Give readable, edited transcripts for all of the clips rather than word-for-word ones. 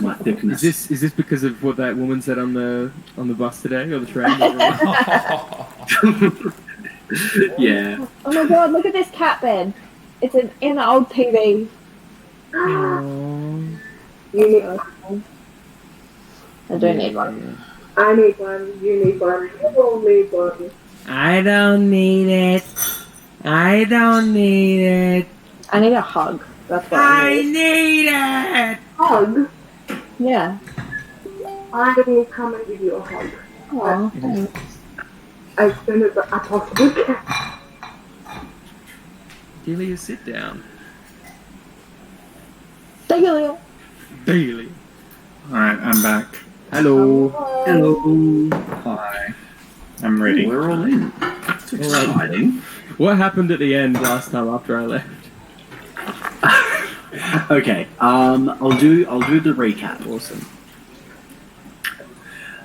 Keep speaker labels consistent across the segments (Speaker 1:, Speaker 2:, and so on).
Speaker 1: my thickness.
Speaker 2: Is this because of what that woman said on the bus today or the train?
Speaker 1: Yeah.
Speaker 3: Oh my god, look at this cat bed. It's in an old TV.
Speaker 2: Aww.
Speaker 4: You need one.
Speaker 3: I do need one.
Speaker 4: I need one. You need one. You all need one.
Speaker 2: I don't need it. I don't need it.
Speaker 3: I need a hug. That's what
Speaker 2: I need it.
Speaker 4: Hug?
Speaker 3: Yeah.
Speaker 4: I will come and give you a hug.
Speaker 3: Oh, thanks.
Speaker 4: As soon as I possibly can.
Speaker 2: Delia, sit down.
Speaker 3: Delia.
Speaker 2: Delia.
Speaker 5: Alright, I'm back.
Speaker 2: Hello.
Speaker 1: Hello.
Speaker 5: Hi. I'm ready.
Speaker 1: We're all in. It's exciting.
Speaker 2: What happened at the end last time after I left?
Speaker 1: Okay. I'll do the recap.
Speaker 2: Awesome.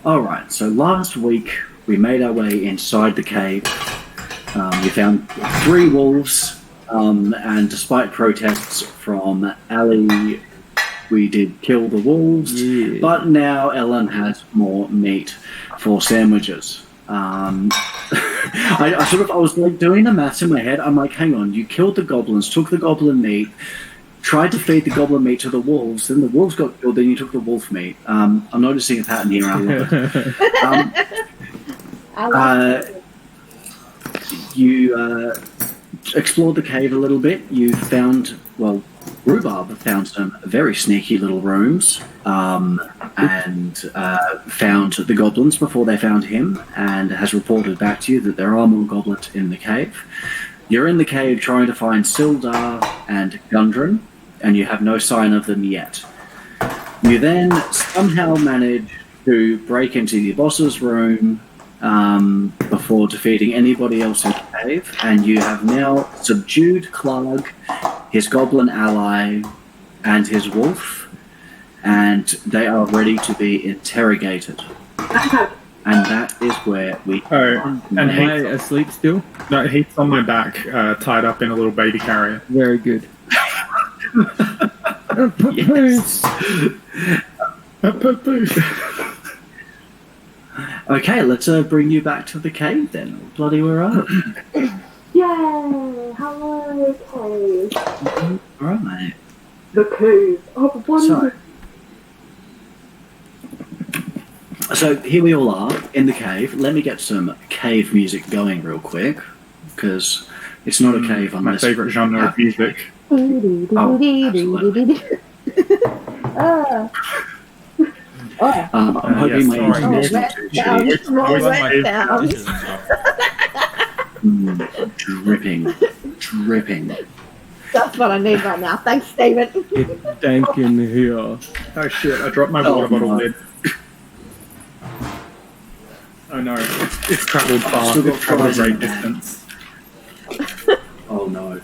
Speaker 1: All right. So last week we made our way inside the cave. We found 3 wolves, and despite protests from Ali, we did kill the wolves.
Speaker 2: Yeah.
Speaker 1: But now Ellen has more meat for sandwiches. I was like doing the maths in my head. I'm like, hang on, you killed the goblins, took the goblin meat, tried to feed the goblin meat to the wolves, then the wolves got killed, then you took the wolf meat. I'm noticing a pattern here. I love it. You explored the cave a little bit. You found, well, Rhubarb found some very sneaky little rooms, and found the goblins before they found him, and has reported back to you that there are more goblins in the cave. You're in the cave trying to find Sildar and Gundren, and you have no sign of them yet. You then somehow manage to break into the boss's room before defeating anybody else in the cave, and you have now subdued Clark, his goblin ally, and his wolf, and they are ready to be interrogated. And that is where we...
Speaker 5: Oh, and
Speaker 2: Am I asleep still?
Speaker 5: No, Heath's on my back, tied up in a little baby carrier.
Speaker 2: Very good.
Speaker 1: Yes. Okay, let's bring you back to the cave then. Bloody, where are we?
Speaker 4: Yay! Hello, cave.
Speaker 1: Alright.
Speaker 4: The cave of wonder.
Speaker 1: So here we all are in the cave. Let me get some cave music going real quick, because it's not a cave
Speaker 5: My
Speaker 1: unless...
Speaker 5: favourite genre of music.
Speaker 1: I'm hoping my
Speaker 5: yes,
Speaker 1: internet's
Speaker 5: sorry.
Speaker 1: not too shitty. Dripping.
Speaker 3: That's what I need right now. Thanks, Stephen.
Speaker 2: It's dank in here.
Speaker 5: Oh shit, I dropped my water bottle lid. Oh no, it's travelled far.
Speaker 1: Still got
Speaker 5: It's travelled a
Speaker 1: fries in
Speaker 5: great
Speaker 1: the
Speaker 5: distance.
Speaker 1: Oh no.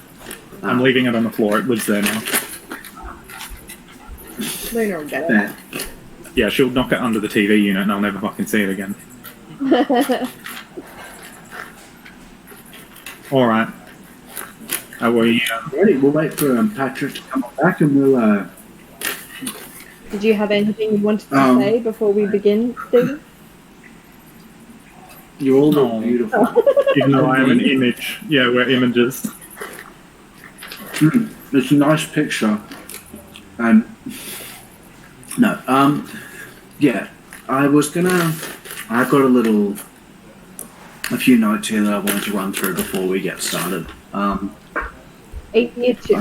Speaker 5: I'm leaving it on the floor, it lives there now.
Speaker 3: Luna will get it.
Speaker 1: There.
Speaker 5: Yeah, she'll knock it under the TV unit and I'll never fucking see it again. Alright.
Speaker 1: Ready, we'll wait for Patrick to come back and we'll...
Speaker 3: Did you have anything you wanted to say before we begin, Stephen?
Speaker 1: You all look beautiful.
Speaker 5: Even though I am an image. Yeah, we're images.
Speaker 1: It's a nice picture. Yeah, I've got a few notes here that I wanted to run through before we get started.
Speaker 3: Eat your chips.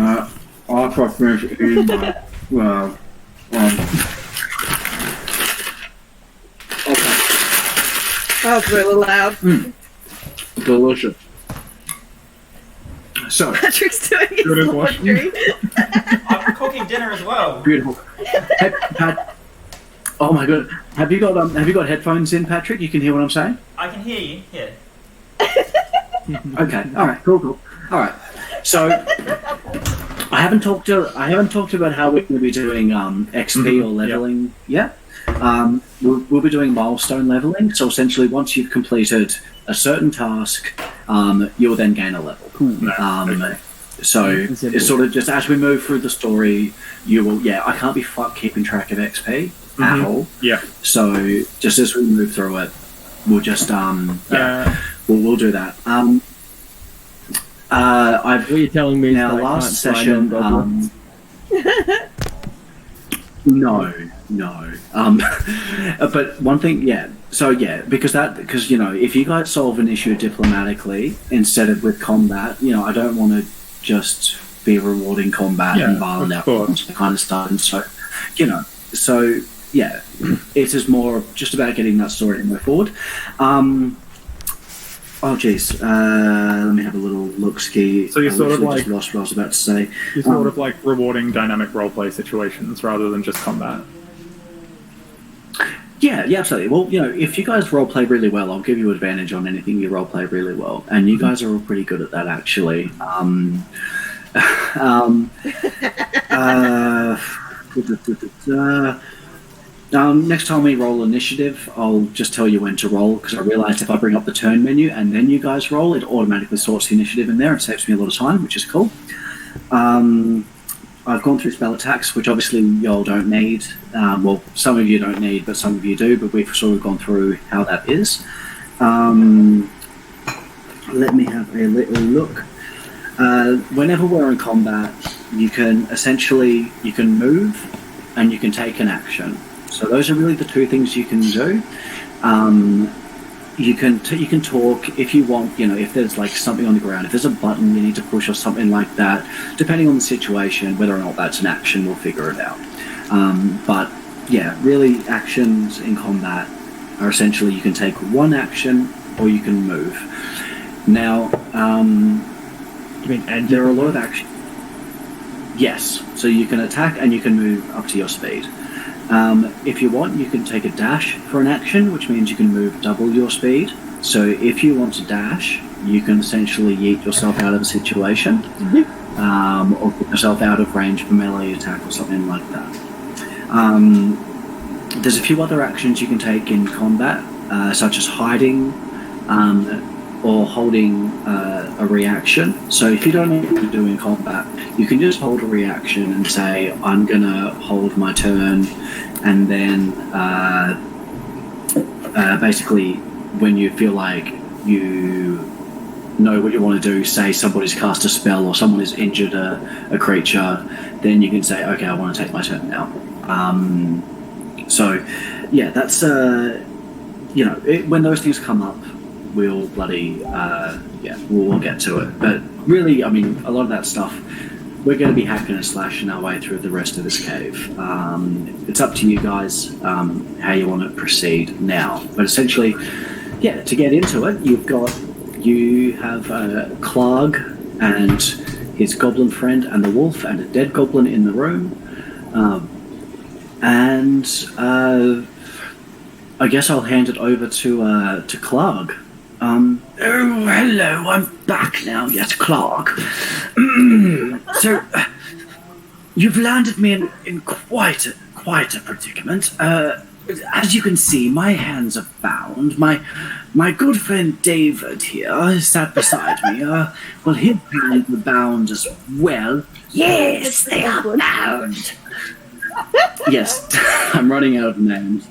Speaker 1: After I finish eating my, okay.
Speaker 3: That was really loud.
Speaker 1: Delicious. So,
Speaker 3: Patrick's doing his
Speaker 5: Good as
Speaker 3: laundry.
Speaker 6: I'm cooking dinner as well.
Speaker 1: beautiful. Pat, oh my god, have you got headphones in, Patrick? You can hear what I'm saying?
Speaker 6: I can hear you. Here.
Speaker 1: Okay. All right. Cool. All right. So I haven't talked about how we're going to be doing XP or leveling yet. We'll be doing milestone leveling. So essentially, once you've completed a certain task, you'll then gain a level.
Speaker 2: Cool.
Speaker 5: Okay.
Speaker 1: So it's sort of just as we move through the story, you will. Yeah, I can't be fucked keeping track of XP at all.
Speaker 5: Yeah.
Speaker 1: So just as we move through it, we'll just we'll do that. I've
Speaker 2: What are you telling me?
Speaker 1: now
Speaker 2: is that I
Speaker 1: last
Speaker 2: can't fly
Speaker 1: session.
Speaker 2: no goblins?
Speaker 1: No. But one thing, yeah. So yeah, because you know, if you guys solve an issue diplomatically instead of with combat, you know, I don't want to just be rewarding combat and violent outcomes kind of stuff. And so, you know, so yeah, it is more just about getting that story to move forward. Oh geez, let me have a little look ski.
Speaker 5: So you're sort of like
Speaker 1: just lost what I was about to say.
Speaker 5: You're sort of like rewarding dynamic roleplay situations rather than just combat.
Speaker 1: Yeah, absolutely. Well, you know, if you guys roleplay really well, I'll give you advantage on anything you roleplay really well, and you guys are all pretty good at that, actually. Next time we roll initiative, I'll just tell you when to roll, because I realised if I bring up the turn menu and then you guys roll, it automatically sorts the initiative in there and saves me a lot of time, which is cool. I've gone through spell attacks, which obviously y'all don't need. Well, some of you don't need, but some of you do, but we've sort of gone through how that is. Let me have a little look. Whenever we're in combat, you can move and you can take an action. So those are really the two things you can do. You can talk if you want. You know, if there's like something on the ground, if there's a button you need to push or something like that. Depending on the situation, whether or not that's an action, we'll figure it out. But yeah, really, actions in combat are essentially you can take one action or you can move. Now,
Speaker 2: You mean and
Speaker 1: there are a lot of actions. Yes, so you can attack and you can move up to your speed. If you want, you can take a dash for an action, which means you can move double your speed. So if you want to dash, you can essentially yeet yourself out of a situation, or put yourself out of range for melee attack or something like that. There's a few other actions you can take in combat, such as hiding, or holding a reaction. So if you don't know what to do in combat, you can just hold a reaction and say, I'm going to hold my turn, and then basically when you feel like you know what you want to do, say somebody's cast a spell or someone has injured a creature, then you can say, okay, I want to take my turn now. So yeah, that's when those things come up, we'll we'll get to it. But really, I mean, a lot of that stuff, we're going to be hacking and slashing our way through the rest of this cave. It's up to you guys how you want to proceed now. But essentially, yeah, to get into it, you have Clark and his goblin friend and the wolf and a dead goblin in the room. I guess I'll hand it over to Clark. Oh, hello, I'm back now. Yes, Clark. So, you've landed me in quite a predicament. As you can see, my hands are bound. My good friend David here sat beside me. Well, his hands are bound as well. Yes, they are bound. Yes, I'm running out of names.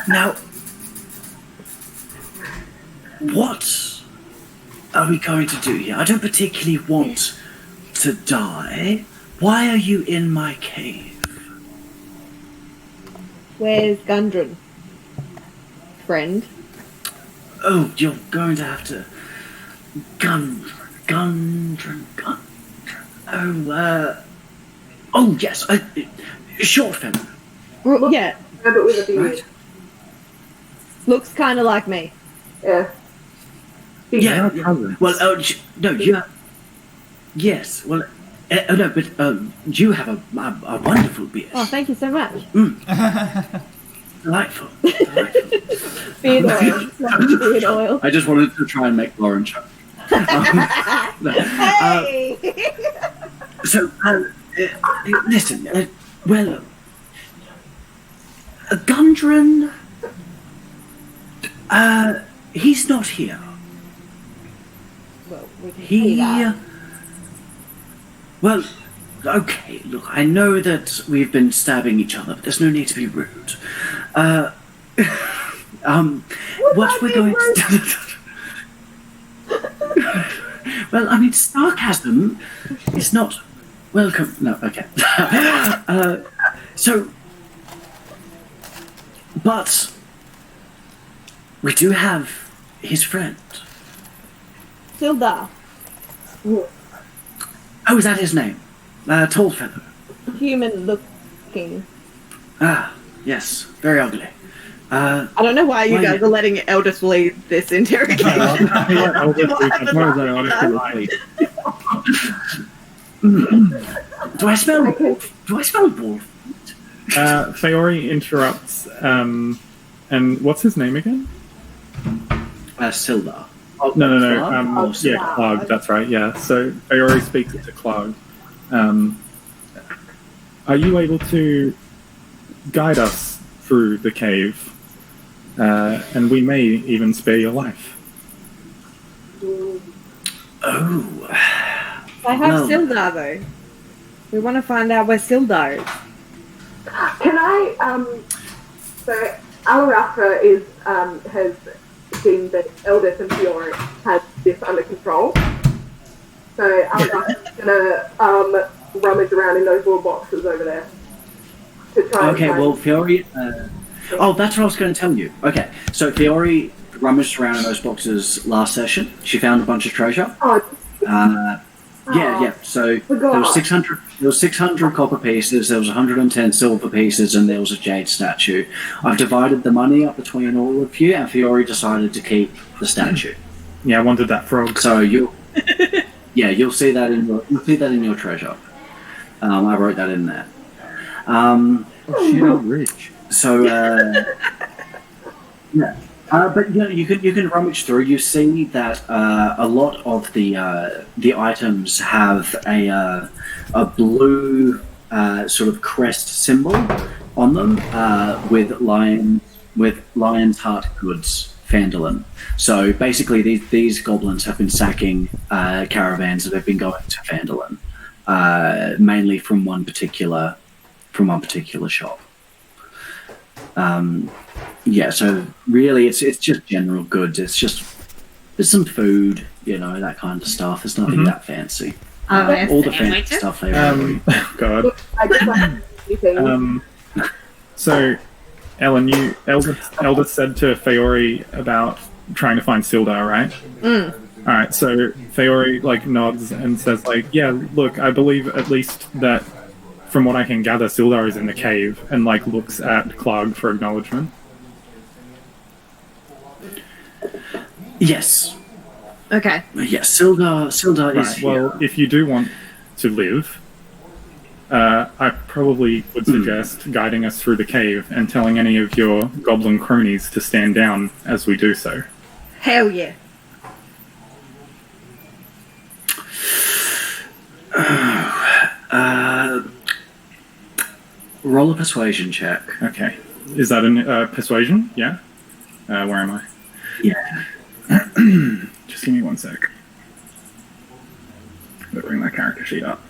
Speaker 1: Now, what are we going to do here? I don't particularly want to die. Why are you in my cave?
Speaker 3: Where's Gundren? Friend?
Speaker 1: Oh, you're going to have to... Gundren. Oh, yes, short fellow.
Speaker 3: Yeah,
Speaker 4: Yeah, but with a beard.
Speaker 1: Right.
Speaker 3: looks kind of like me.
Speaker 4: Yeah.
Speaker 1: Yeah. Well, no, you. Yes. Well, no, but you have a wonderful beard.
Speaker 3: Oh, thank you so much.
Speaker 1: Delightful.
Speaker 3: Beard oil. Beard oil.
Speaker 1: I just wanted to try and make Lauren chuckle.
Speaker 3: Hey!
Speaker 1: So, listen. Gundren. He's not here.
Speaker 3: Well, we can see that.
Speaker 1: Well, okay, look, I know that we've been stabbing each other, but there's no need to be rude. What we're going to... Well, I mean, sarcasm is not welcome. No, okay. But we do have his friend.
Speaker 3: Sildar.
Speaker 1: Oh, is that his name? Tall fellow.
Speaker 3: Human looking.
Speaker 1: Ah, yes, very ugly.
Speaker 3: I don't know why you guys are letting Eldest lead this interrogation.
Speaker 1: Do I smell wolf?
Speaker 5: Feori interrupts, and what's his name again?
Speaker 1: Sildar.
Speaker 5: No.
Speaker 1: Clark?
Speaker 5: Yeah, Clark, that's right, yeah. So Feori speaks to Clark. Are you able to guide us through the cave? And we may even spare your life.
Speaker 1: Oh.
Speaker 2: I have Sildar, though. We want to find out where Sildar is.
Speaker 4: Can I, so Alarafra is, has seen that Eldest and Fiora has this under control. So Alarafra's gonna, rummage around in those little boxes over there. To try
Speaker 1: Okay, well, Fiori... oh, that's what I was going to tell you. Okay, so Fiori rummaged around in those boxes last session. She found a bunch of treasure. Yeah. So there was 600. There was 600 copper pieces. There was 110 silver pieces, and there was a jade statue. I've divided the money up between all of you, and Fiori decided to keep the statue.
Speaker 5: Yeah, I wanted that frog.
Speaker 1: So you'll see that in your treasure. I wrote that in there.
Speaker 5: Shit, I'm rich.
Speaker 1: So yeah. But you can rummage through. You see that a lot of the items have a blue sort of crest symbol on them with Lion's Heart Goods, Phandelver. So basically, these goblins have been sacking caravans that have been going to Phandelver, mainly from one particular shop. Yeah, so really it's just general goods. There's some food, that kind of stuff. It's nothing that fancy. All the fancy stuff they
Speaker 5: God. So, Ellen, Eldest said to Feori about trying to find Sildar, right? Alright, so Feori nods and says yeah, look, I believe at least that from what I can gather, Sildar is in the cave and looks at Clark for acknowledgement.
Speaker 1: Yes.
Speaker 3: Okay.
Speaker 1: Yes, Sildar is here.
Speaker 5: Well, if you do want to live, I probably would suggest guiding us through the cave and telling any of your goblin cronies to stand down as we do so.
Speaker 3: Hell yeah.
Speaker 1: Roll a persuasion check.
Speaker 5: Okay. Is that a persuasion? Yeah? Where am I?
Speaker 1: Yeah.
Speaker 5: Just give me 1 sec. I'll bring my character sheet up.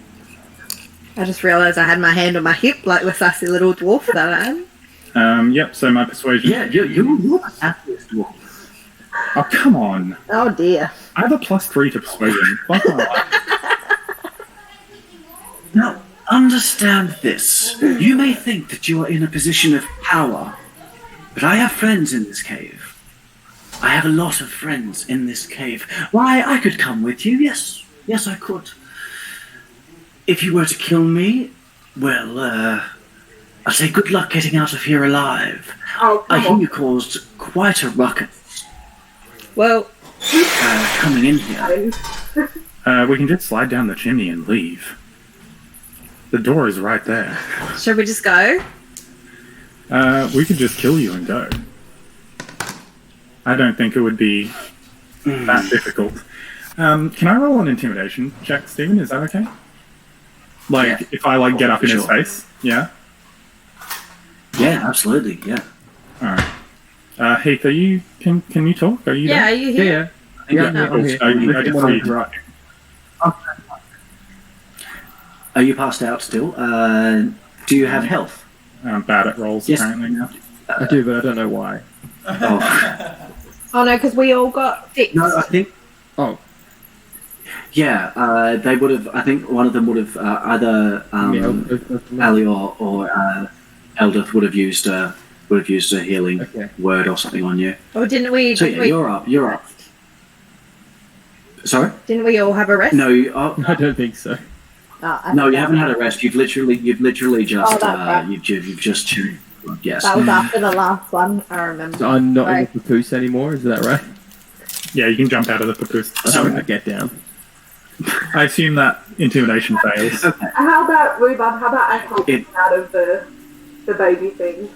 Speaker 3: I just realised I had my hand on my hip like the sassy little dwarf that I am.
Speaker 5: Yep, so my persuasion...
Speaker 1: Yeah, you're the happiest dwarf.
Speaker 5: Oh, come on.
Speaker 3: Oh dear.
Speaker 5: I have a +3 to persuasion. Fuck my life.
Speaker 1: Now, understand this. You may think that you are in a position of power, but I have friends in this cave. I have a lot of friends in this cave. Why, I could come with you, yes. Yes, I could. If you were to kill me, well, I'd say good luck getting out of here alive. I hear you caused quite a ruckus.
Speaker 3: Well,
Speaker 1: coming in here.
Speaker 5: We can just slide down the chimney and leave. The door is right there.
Speaker 3: should we just go?
Speaker 5: We could just kill you and go. I don't think it would be that difficult. Can I roll an intimidation check, Stephen? Is that okay?
Speaker 1: Yeah.
Speaker 5: If I get up in his
Speaker 1: Sure.
Speaker 5: face? Yeah?
Speaker 1: Yeah, absolutely, yeah.
Speaker 5: Alright. Heath, are you... Can you talk? Are you there?
Speaker 3: Are you here?
Speaker 1: think
Speaker 2: Yeah,
Speaker 1: that-
Speaker 2: I'm here.
Speaker 5: I can see you.
Speaker 2: Right.
Speaker 1: Are you passed out still? Do you have health?
Speaker 5: I'm bad at rolls
Speaker 1: Yes.
Speaker 5: apparently now.
Speaker 2: I do, but I don't know why.
Speaker 1: Oh.
Speaker 3: Oh no, because we all got fixed.
Speaker 1: No, I think.
Speaker 2: Oh,
Speaker 1: They would have. I think one of them would have either Ali or Eldith would have used a healing
Speaker 2: Okay.
Speaker 1: word or something on you.
Speaker 3: Or didn't we?
Speaker 1: So
Speaker 3: Didn't
Speaker 1: yeah,
Speaker 3: we?
Speaker 1: you're up. You're up. Sorry?
Speaker 3: Didn't we all have a rest?
Speaker 1: No,
Speaker 2: I don't think so.
Speaker 3: Oh, I
Speaker 1: no,
Speaker 3: think
Speaker 1: you haven't had a rest. You've literally just
Speaker 3: Oh, that's right.
Speaker 1: you've just chewed. Yes.
Speaker 3: that was after the last one. I remember.
Speaker 2: So I'm not
Speaker 3: Right.
Speaker 2: in the papoose anymore, is that right?
Speaker 5: Yeah, you can jump out of the papoose.
Speaker 2: So I get down.
Speaker 5: I assume that intimidation fails.
Speaker 1: Okay.
Speaker 4: How about Rhubarb? How about I help
Speaker 1: It-
Speaker 4: you out of the baby thing?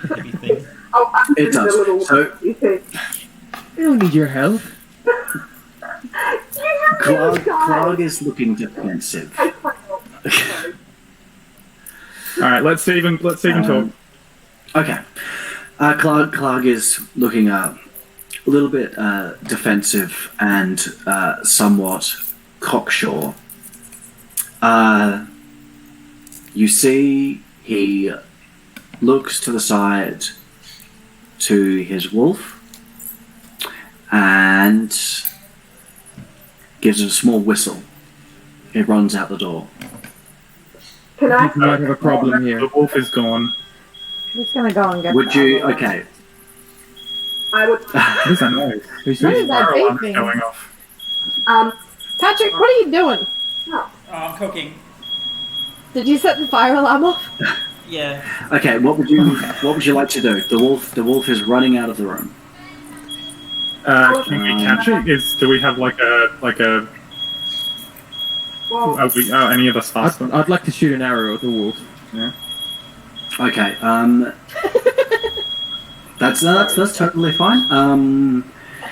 Speaker 6: Maybe thing.
Speaker 4: Oh, I'm
Speaker 1: It
Speaker 4: doing the
Speaker 1: does.
Speaker 4: little
Speaker 1: So-
Speaker 4: baby thing.
Speaker 2: I don't need your help.
Speaker 1: Clark is looking defensive.
Speaker 5: All right, let's even talk.
Speaker 1: Okay. Clark is looking a little bit defensive and somewhat cocksure. You see, he looks to the side to his wolf and gives it a small whistle. It runs out the door.
Speaker 4: Can I?
Speaker 2: You might have a problem here.
Speaker 5: The wolf is gone.
Speaker 3: I'm just gonna go and get.
Speaker 1: Would
Speaker 3: the
Speaker 1: you?
Speaker 3: other one.
Speaker 1: Okay.
Speaker 4: I would.
Speaker 5: What is that noise?
Speaker 2: Who's
Speaker 3: What
Speaker 2: this?
Speaker 3: is that
Speaker 5: Fire alarm
Speaker 3: beeping?
Speaker 5: going off.
Speaker 3: Patrick, what are you doing?
Speaker 6: Oh, I'm cooking.
Speaker 3: Did you set the fire alarm off?
Speaker 6: Yeah.
Speaker 1: Okay. What would you like to do? The wolf is running out of the room.
Speaker 5: Can we catch it? Do we have like a
Speaker 4: Well,
Speaker 5: any of us faster?
Speaker 2: I'd like to shoot an arrow at the wolf.
Speaker 1: Okay. That's totally fine.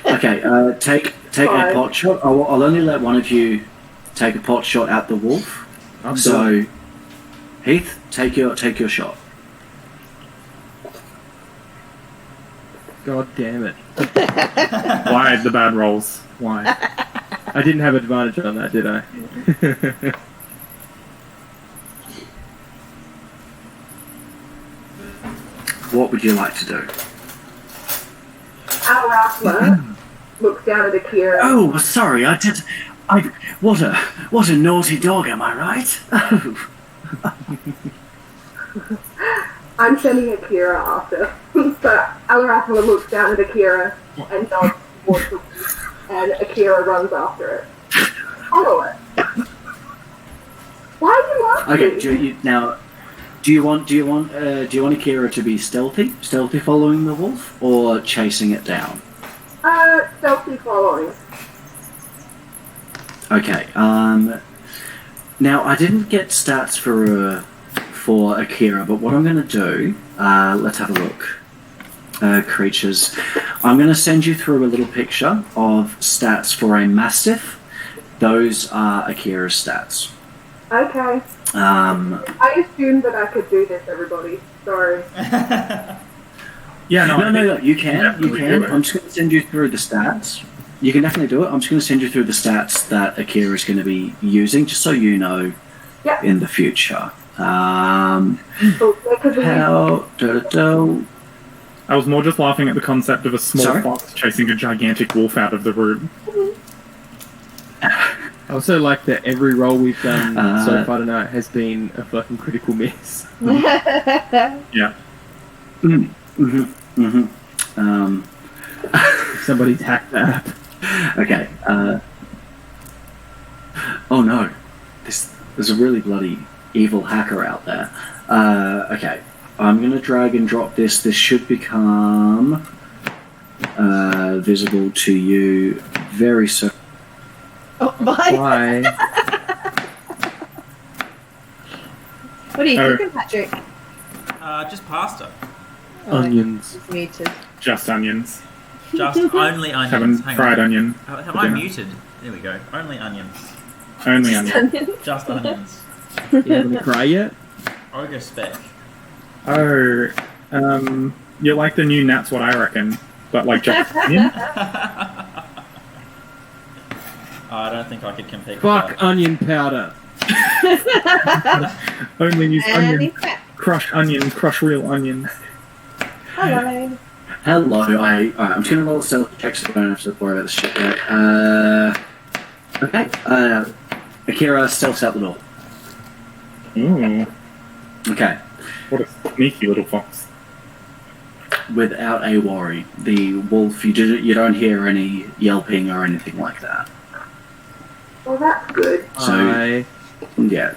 Speaker 1: Okay. Take
Speaker 4: Fine.
Speaker 1: a pot shot. I'll only let one of you take a pot shot at the wolf. So, Heath, take your shot.
Speaker 2: God damn it.
Speaker 5: Why the bad rolls? Why?
Speaker 2: I didn't have advantage on that, did I?
Speaker 1: What would you like to do?
Speaker 4: our Rattler looks down at Akira.
Speaker 1: Oh, sorry. What a naughty dog. Am I right? Oh.
Speaker 4: I'm sending Akira after. So Alarathla looks down at Akira and nods towards the and Akira runs after it. Follow it. Why are you laughing?
Speaker 1: Okay. Do you want Akira to be stealthy following the wolf, or chasing it down?
Speaker 4: Stealthy following.
Speaker 1: Okay. Now I didn't get stats for Akira, but what I'm going to do, let's have a look. Creatures. I'm going to send you through a little picture of stats for a Mastiff. Those are Akira's stats.
Speaker 4: Okay. I assumed that I could do this, everybody. Sorry.
Speaker 5: Yeah,
Speaker 1: No, you can. You
Speaker 5: definitely
Speaker 1: can.
Speaker 5: do it.
Speaker 1: I'm just going to send you through the stats. You can definitely do it. I'm just going to send you through the stats that Akira is going to be using, just so you know
Speaker 4: Yep.
Speaker 1: in the future.
Speaker 4: So, because we
Speaker 1: How?
Speaker 5: I was more just laughing at the concept of a small
Speaker 1: Sorry?
Speaker 5: fox chasing a gigantic wolf out of the room.
Speaker 2: I also like that every roll we've done so
Speaker 1: Uh,
Speaker 2: far tonight has been a fucking critical miss.
Speaker 5: Yeah.
Speaker 2: Somebody's hacked the app.
Speaker 1: Okay. Oh no, there's a really bloody evil hacker out there. Okay, I'm gonna drag and drop this. This should become visible to you very soon.
Speaker 3: Oh, bye.
Speaker 2: Why?
Speaker 3: What are you
Speaker 5: Oh.
Speaker 3: cooking, Patrick?
Speaker 6: Just pasta.
Speaker 2: Onions.
Speaker 3: It's muted.
Speaker 5: Just onions.
Speaker 6: Just only onions.
Speaker 5: Having
Speaker 6: Hang
Speaker 5: fried
Speaker 6: on.
Speaker 5: onion.
Speaker 6: Have
Speaker 5: for
Speaker 6: I
Speaker 5: dinner.
Speaker 6: muted? There we go. Only onions.
Speaker 5: Only onion.
Speaker 6: Just onions.
Speaker 2: You having a cry yet?
Speaker 6: Ogre spec.
Speaker 5: Oh, you like the new Nat's what I reckon, but like just onion?
Speaker 6: I don't think I could compete with
Speaker 2: Fuck
Speaker 6: that.
Speaker 2: onion powder.
Speaker 5: Only use
Speaker 3: And
Speaker 5: onion.
Speaker 3: he's back.
Speaker 5: Crush onions. Crush real onions.
Speaker 3: Hello.
Speaker 1: Hello, alright, I'm just gonna roll a stealth check so I don't have to worry about this shit yet. Okay, Akira stealths out the door.
Speaker 5: Ooh,
Speaker 1: Okay,
Speaker 5: what a sneaky little fox.
Speaker 1: without a worry. The wolf, you don't hear any yelping or anything like that.
Speaker 4: Well, that's good.
Speaker 1: So,
Speaker 2: Hi.
Speaker 1: yeah.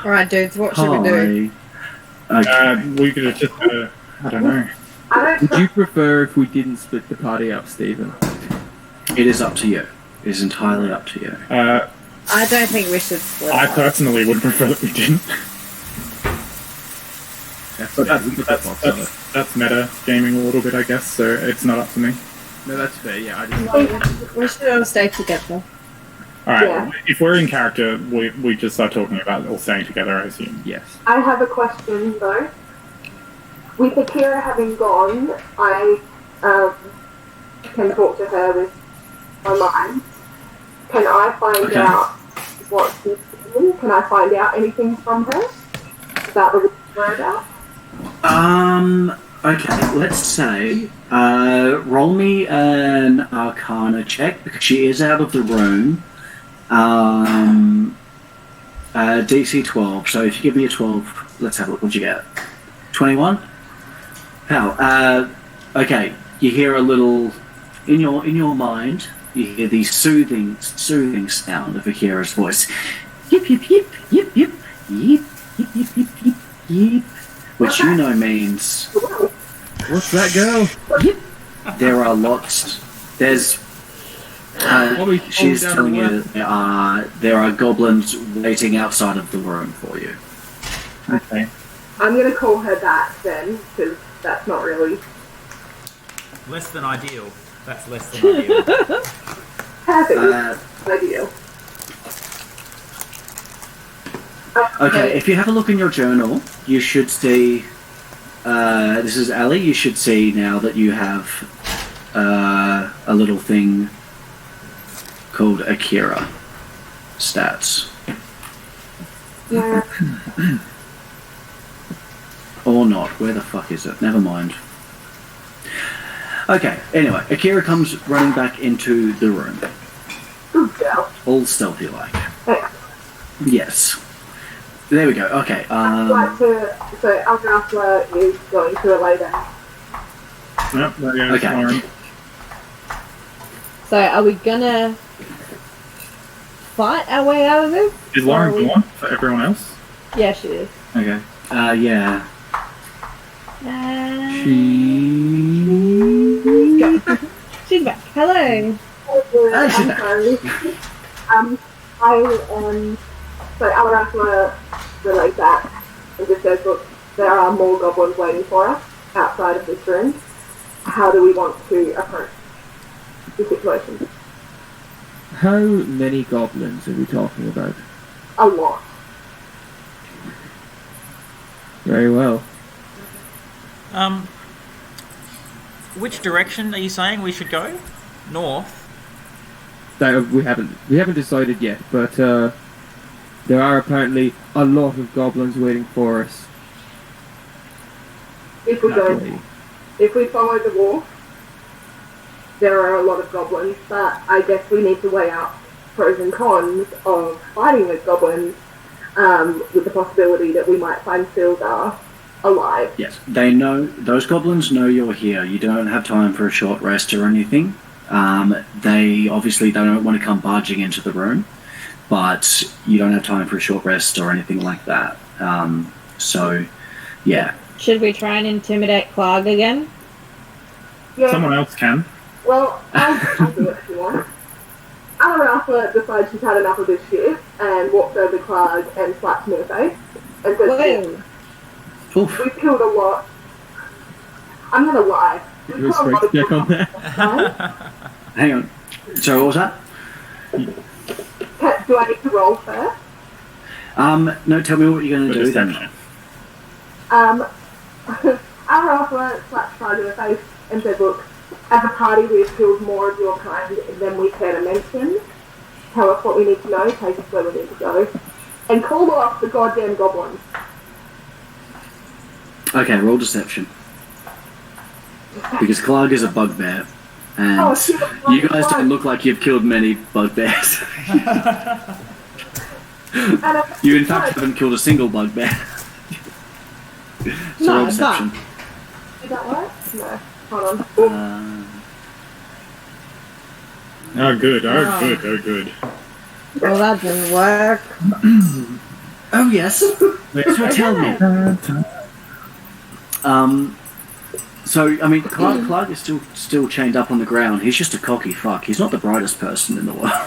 Speaker 3: Alright, dudes, what should we do?
Speaker 1: Hi. Okay.
Speaker 5: We could have just, I don't know.
Speaker 4: I don't
Speaker 2: Would you prefer if we didn't split the party up, Stephen?
Speaker 1: It is up to you. It is entirely up to you.
Speaker 3: I don't think we should split
Speaker 5: I
Speaker 3: up.
Speaker 5: personally would prefer that we didn't. But that's meta gaming a little bit, I guess, so it's not up to me.
Speaker 2: No, that's fair, yeah. I just...
Speaker 3: We should all stay together.
Speaker 5: Alright,
Speaker 4: Yeah.
Speaker 5: if we're in character, we just start talking about all staying together, I assume.
Speaker 2: Yes.
Speaker 4: I have a question though. With Akira having gone, I can talk to her with my mind. Can I find
Speaker 1: Okay.
Speaker 4: out what she's doing? Can I find out anything from her about the whereabouts?
Speaker 1: Okay, let's say, roll me an Arcana check, because she is out of the room. DC 12, so if you give me a 12, let's have a look, what'd you get? 21? Pal, okay, you hear a little, in your mind, you hear the soothing sound of Akira's voice. Yip, yip, yip, yip, yip, yip, yip, yip, yip, yip, yip, which you know means
Speaker 2: What's that, girl?
Speaker 1: there are lots. There's. She's telling you there are goblins waiting outside of the room for you.
Speaker 5: Okay.
Speaker 4: I'm going to call her back then, because that's not really
Speaker 6: Less than ideal. That's less than ideal.
Speaker 4: perfect.
Speaker 1: Uh,
Speaker 4: Ideal.
Speaker 1: okay, if you have a look in your journal, you should see. This is Ali. You should see now that you have a little thing called Akira stats.
Speaker 4: Yeah.
Speaker 1: Or not. Where the fuck is it? Never mind. Okay, anyway, Akira comes running back into the room.
Speaker 4: Good girl.
Speaker 1: All stealthy like.
Speaker 4: Thanks.
Speaker 1: Yes. There we go. Okay,
Speaker 4: I'd like to, so Algarasla is going to relay that.
Speaker 5: Yep, there goes
Speaker 1: Okay.
Speaker 5: Lauren.
Speaker 3: So, are we gonna fight our way out of this?
Speaker 5: Is
Speaker 3: Or
Speaker 5: Lauren
Speaker 3: are we-
Speaker 5: gone for everyone else?
Speaker 3: Yeah, she is.
Speaker 1: okay. Yeah.
Speaker 3: She's back. Hello.
Speaker 1: Oh, she's
Speaker 4: I'm
Speaker 1: back.
Speaker 4: sorry. So Algarasla relays that and just says, look, there are more goblins waiting for us outside of this room. How do we want to approach the situation?
Speaker 2: How many goblins are we talking about?
Speaker 4: A lot.
Speaker 2: Very well.
Speaker 6: Which direction are you saying we should go? North?
Speaker 2: We haven't decided yet, but there are apparently a lot of goblins waiting for us.
Speaker 4: If we
Speaker 2: that
Speaker 4: go,
Speaker 2: way.
Speaker 4: if we follow the wolf, there are a lot of goblins, but I guess we need to weigh out pros and cons of fighting with goblins, with the possibility that we might find Sildar alive.
Speaker 1: Yes, they know, those goblins know you're here. You don't have time for a short rest or anything. They don't want to come barging into the room, but you don't have time for a short rest or anything like that. So, yeah.
Speaker 3: Should we try and intimidate Clark again?
Speaker 4: Yeah,
Speaker 5: Someone else can.
Speaker 4: well, I'll do it if you want. Algarasla decides she's had enough of this shit and walks over to Clark and slaps me in the face and says,
Speaker 3: Whoa.
Speaker 1: Oof.
Speaker 4: we've killed a lot. I'm gonna lie. We've
Speaker 2: Do a
Speaker 4: killed a lot of
Speaker 2: strength check on that.
Speaker 1: Hang on. So what was that?
Speaker 4: Do I need to roll first?
Speaker 1: No, tell me what you're going to
Speaker 5: For
Speaker 1: do then.
Speaker 5: deception.
Speaker 4: Algarasla slaps Clark in the face and says, look, As a party, we have killed more of your kind than we care to mention. Tell us what we need to know, take us where we need to go, and call off the goddamn goblins.
Speaker 1: Okay, roll deception. Because Clark is a bugbear, and you guys don't look like you've killed many bugbears. You, in fact, haven't killed a single bugbear. So roll deception.
Speaker 4: Did that work? No. Hold on.
Speaker 5: Oh, good. Oh, good. Oh, good.
Speaker 3: Well, that didn't work.
Speaker 1: Oh, yes. So tell me. So, I mean, Clark is still chained up on the ground. He's just a cocky fuck. He's not the brightest person in the world.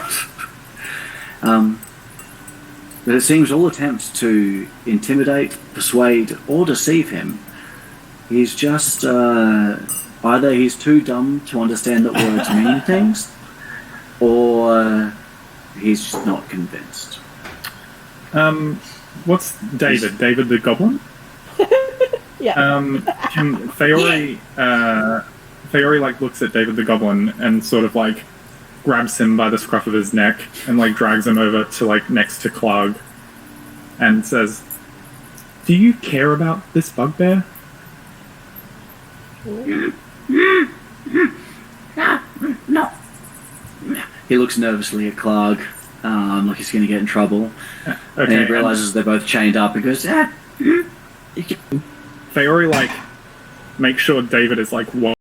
Speaker 1: But it seems all attempts to intimidate, persuade, or deceive him, he's just, either he's too dumb to understand that words mean things, or he's just not convinced.
Speaker 5: What's David? David the Goblin?
Speaker 3: Yeah.
Speaker 5: Can Feori, Feori, like, looks at David the Goblin and sort of, like, grabs him by the scruff of his neck and, like, drags him over to, like, next to Clog and says, "Do you care about this bugbear?"
Speaker 1: No. He looks nervously at Clark, like he's going to get in trouble.
Speaker 5: Okay,
Speaker 1: and he realizes they're both chained up and goes,
Speaker 5: Feori, like, makes sure David is, like, watching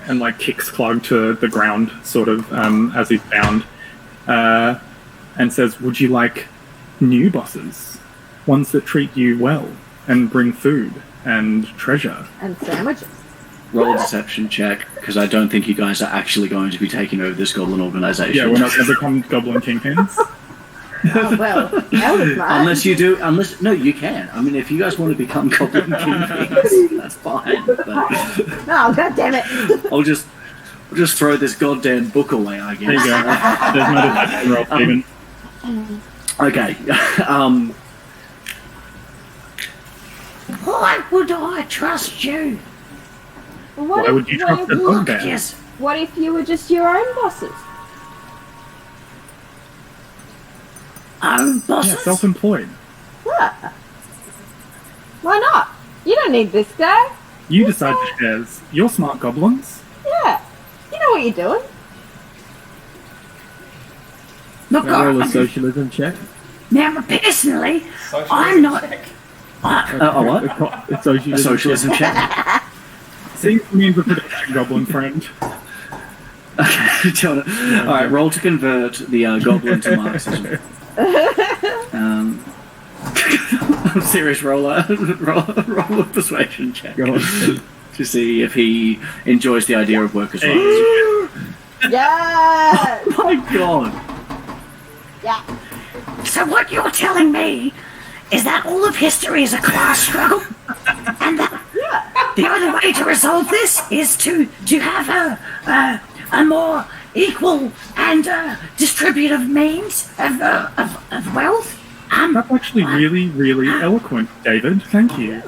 Speaker 5: and, like, kicks Clog to the ground, sort of, as he's bound, and says, "Would you like new bosses? Ones that treat you well and bring food and treasure?"
Speaker 3: And sandwiches.
Speaker 1: roll a deception check, because I don't think you guys are actually going to be taking over this goblin organization.
Speaker 5: Yeah, we're not going to become goblin kingpins.
Speaker 3: Oh, well, that was mine.
Speaker 1: No, you can. I mean, if you guys want to become goblin kingpins, that's fine. But
Speaker 3: Oh, god damn it.
Speaker 1: I'll just throw this goddamn book away, I guess.
Speaker 5: There you go. There's no deception roll, Stephen.
Speaker 1: Okay.
Speaker 7: Why would I trust you?
Speaker 5: Why would you trust the bugbear?
Speaker 7: Yes.
Speaker 8: What if you were just your own bosses?
Speaker 7: Own bosses?
Speaker 5: Yeah, self-employed.
Speaker 8: What? Why not? You don't need this guy.
Speaker 5: You decide the shares. You're smart goblins.
Speaker 8: Yeah. You know what you're doing.
Speaker 7: Look,
Speaker 2: Now roll a socialism check.
Speaker 7: now personally, I'm not.
Speaker 1: What?
Speaker 2: A socialism,
Speaker 1: A socialism check?
Speaker 5: Seems to me as a prediction, goblin friend.
Speaker 1: Okay. Alright, roll to convert the goblin to Marxism. I'm serious, roll a persuasion check.
Speaker 2: Go on.
Speaker 1: to see if he enjoys the idea of workers' rights.
Speaker 8: Yes!
Speaker 1: Oh my god!
Speaker 8: Yeah.
Speaker 7: So what you're telling me is that all of history is a class struggle, and that the only way to resolve this is to have a more equal and distributive means of wealth.
Speaker 5: That's actually really, really eloquent, David. Thank you.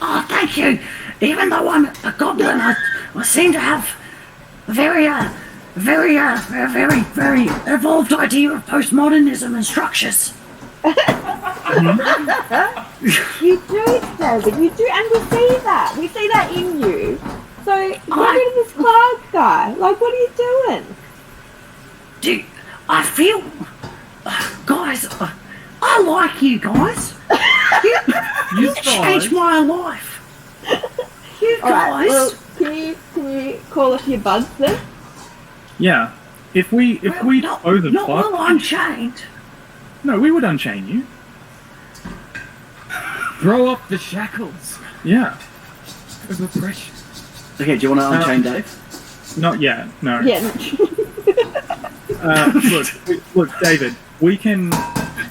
Speaker 7: Oh, thank you. Even though I'm a goblin, I seem to have a very evolved idea of postmodernism and structures.
Speaker 8: You do, David. You do, and we see that. We see that in you. So get rid of this Clark guy. Like, what are you doing?
Speaker 7: I feel, guys, I like you guys. You changed my life. You
Speaker 8: All right.
Speaker 7: guys.
Speaker 8: Well, can you call up your buds then?
Speaker 5: Yeah. If we
Speaker 7: not
Speaker 5: owe the
Speaker 7: not
Speaker 5: clock,
Speaker 7: while I'm chained.
Speaker 5: no, we would unchain you.
Speaker 2: Throw off the shackles
Speaker 5: Yeah.
Speaker 2: of oppression.
Speaker 1: Okay, do you want to unchain Dave?
Speaker 5: Not yet. No.
Speaker 8: Yeah.
Speaker 5: Look, David. We can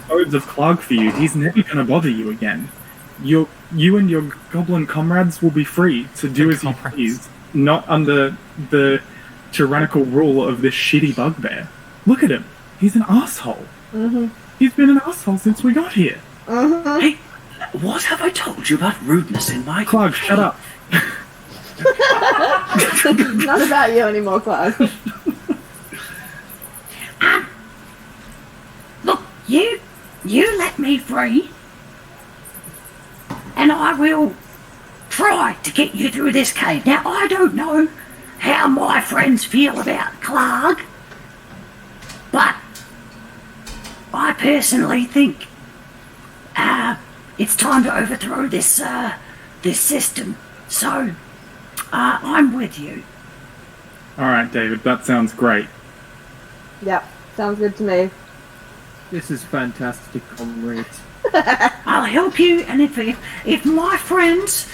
Speaker 5: oaths of Clark for you. He's never going to bother you again. You and your goblin comrades will be free to do as you please, not under the tyrannical rule of this shitty bugbear. Look at him. He's an asshole.
Speaker 8: Mm-hmm.
Speaker 5: He's been an asshole since we got here.
Speaker 8: Mm-hmm.
Speaker 1: Hey, what have I told you about rudeness in my...
Speaker 5: Clark, shut up.
Speaker 8: Not about you anymore, Clark.
Speaker 7: Look, you let me free, and I will try to get you through this cave. Now, I don't know how my friends feel about Clark, but I personally think it's time to overthrow this system. So, I'm with you.
Speaker 5: All right, David. That sounds great.
Speaker 8: Yep. Sounds good to me.
Speaker 2: This is fantastic, comrades.
Speaker 7: I'll help you, and if my friends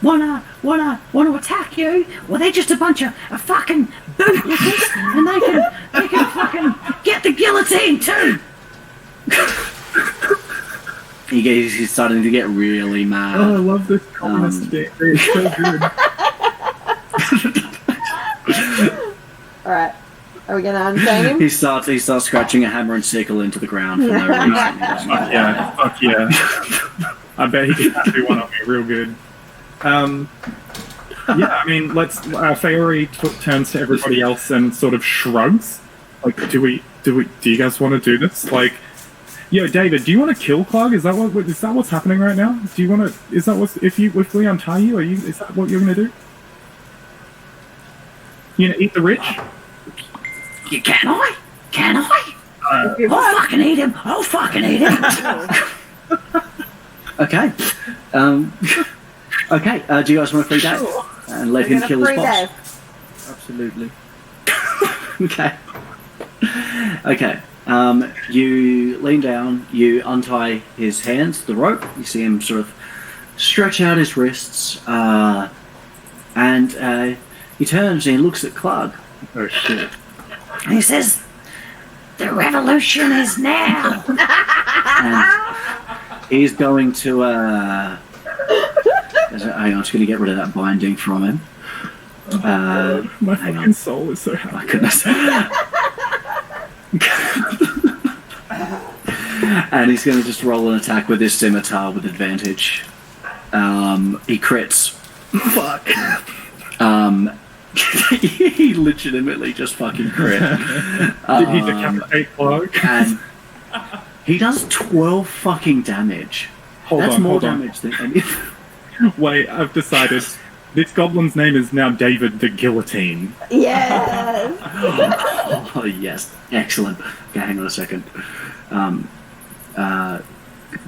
Speaker 7: wanna attack you, well, they're just a bunch of fucking bootlickers, and they can fucking get the guillotine too.
Speaker 1: He's starting to get really mad.
Speaker 5: Oh, I love this communist game. It's so good.
Speaker 8: All right. Are we gonna unchain him?
Speaker 1: He starts scratching a hammer and sickle into the ground for no reason.
Speaker 5: Fuck yeah. I bet he can tattoo one on me real good. Yeah, I mean, let's. Faori turns to everybody else and sort of shrugs. Like, do you guys want to do this? Like, yo, David, do you want to kill Clog? Is that what's happening right now? Do you want to? Is that what? If we untie you, is that what you're gonna do? You gonna eat the rich?
Speaker 7: Can I? I'll fucking eat him.
Speaker 1: Okay. Okay. Do you guys want to free Dave and let him kill his boss?
Speaker 2: Absolutely.
Speaker 1: Okay. Okay. You lean down. You untie his hands, the rope. You see him sort of stretch out his wrists, and he turns and he looks at Clark.
Speaker 5: Oh shit.
Speaker 7: And he says, "The revolution is now."
Speaker 1: And he's going to. Hang on, I'm just going to get rid of that binding from him.
Speaker 5: My fucking soul is so happy.
Speaker 1: My goodness. And he's going to just roll an attack with his scimitar with advantage. He crits. Fuck. He legitimately just fucking crit.
Speaker 5: Did he decapitate Clog?
Speaker 1: And he does 12 fucking damage. That's more damage than any.
Speaker 5: Wait, I've decided. This goblin's name is now David the Guillotine.
Speaker 8: Yes.
Speaker 1: Oh, yes. Excellent. Okay, hang on a second.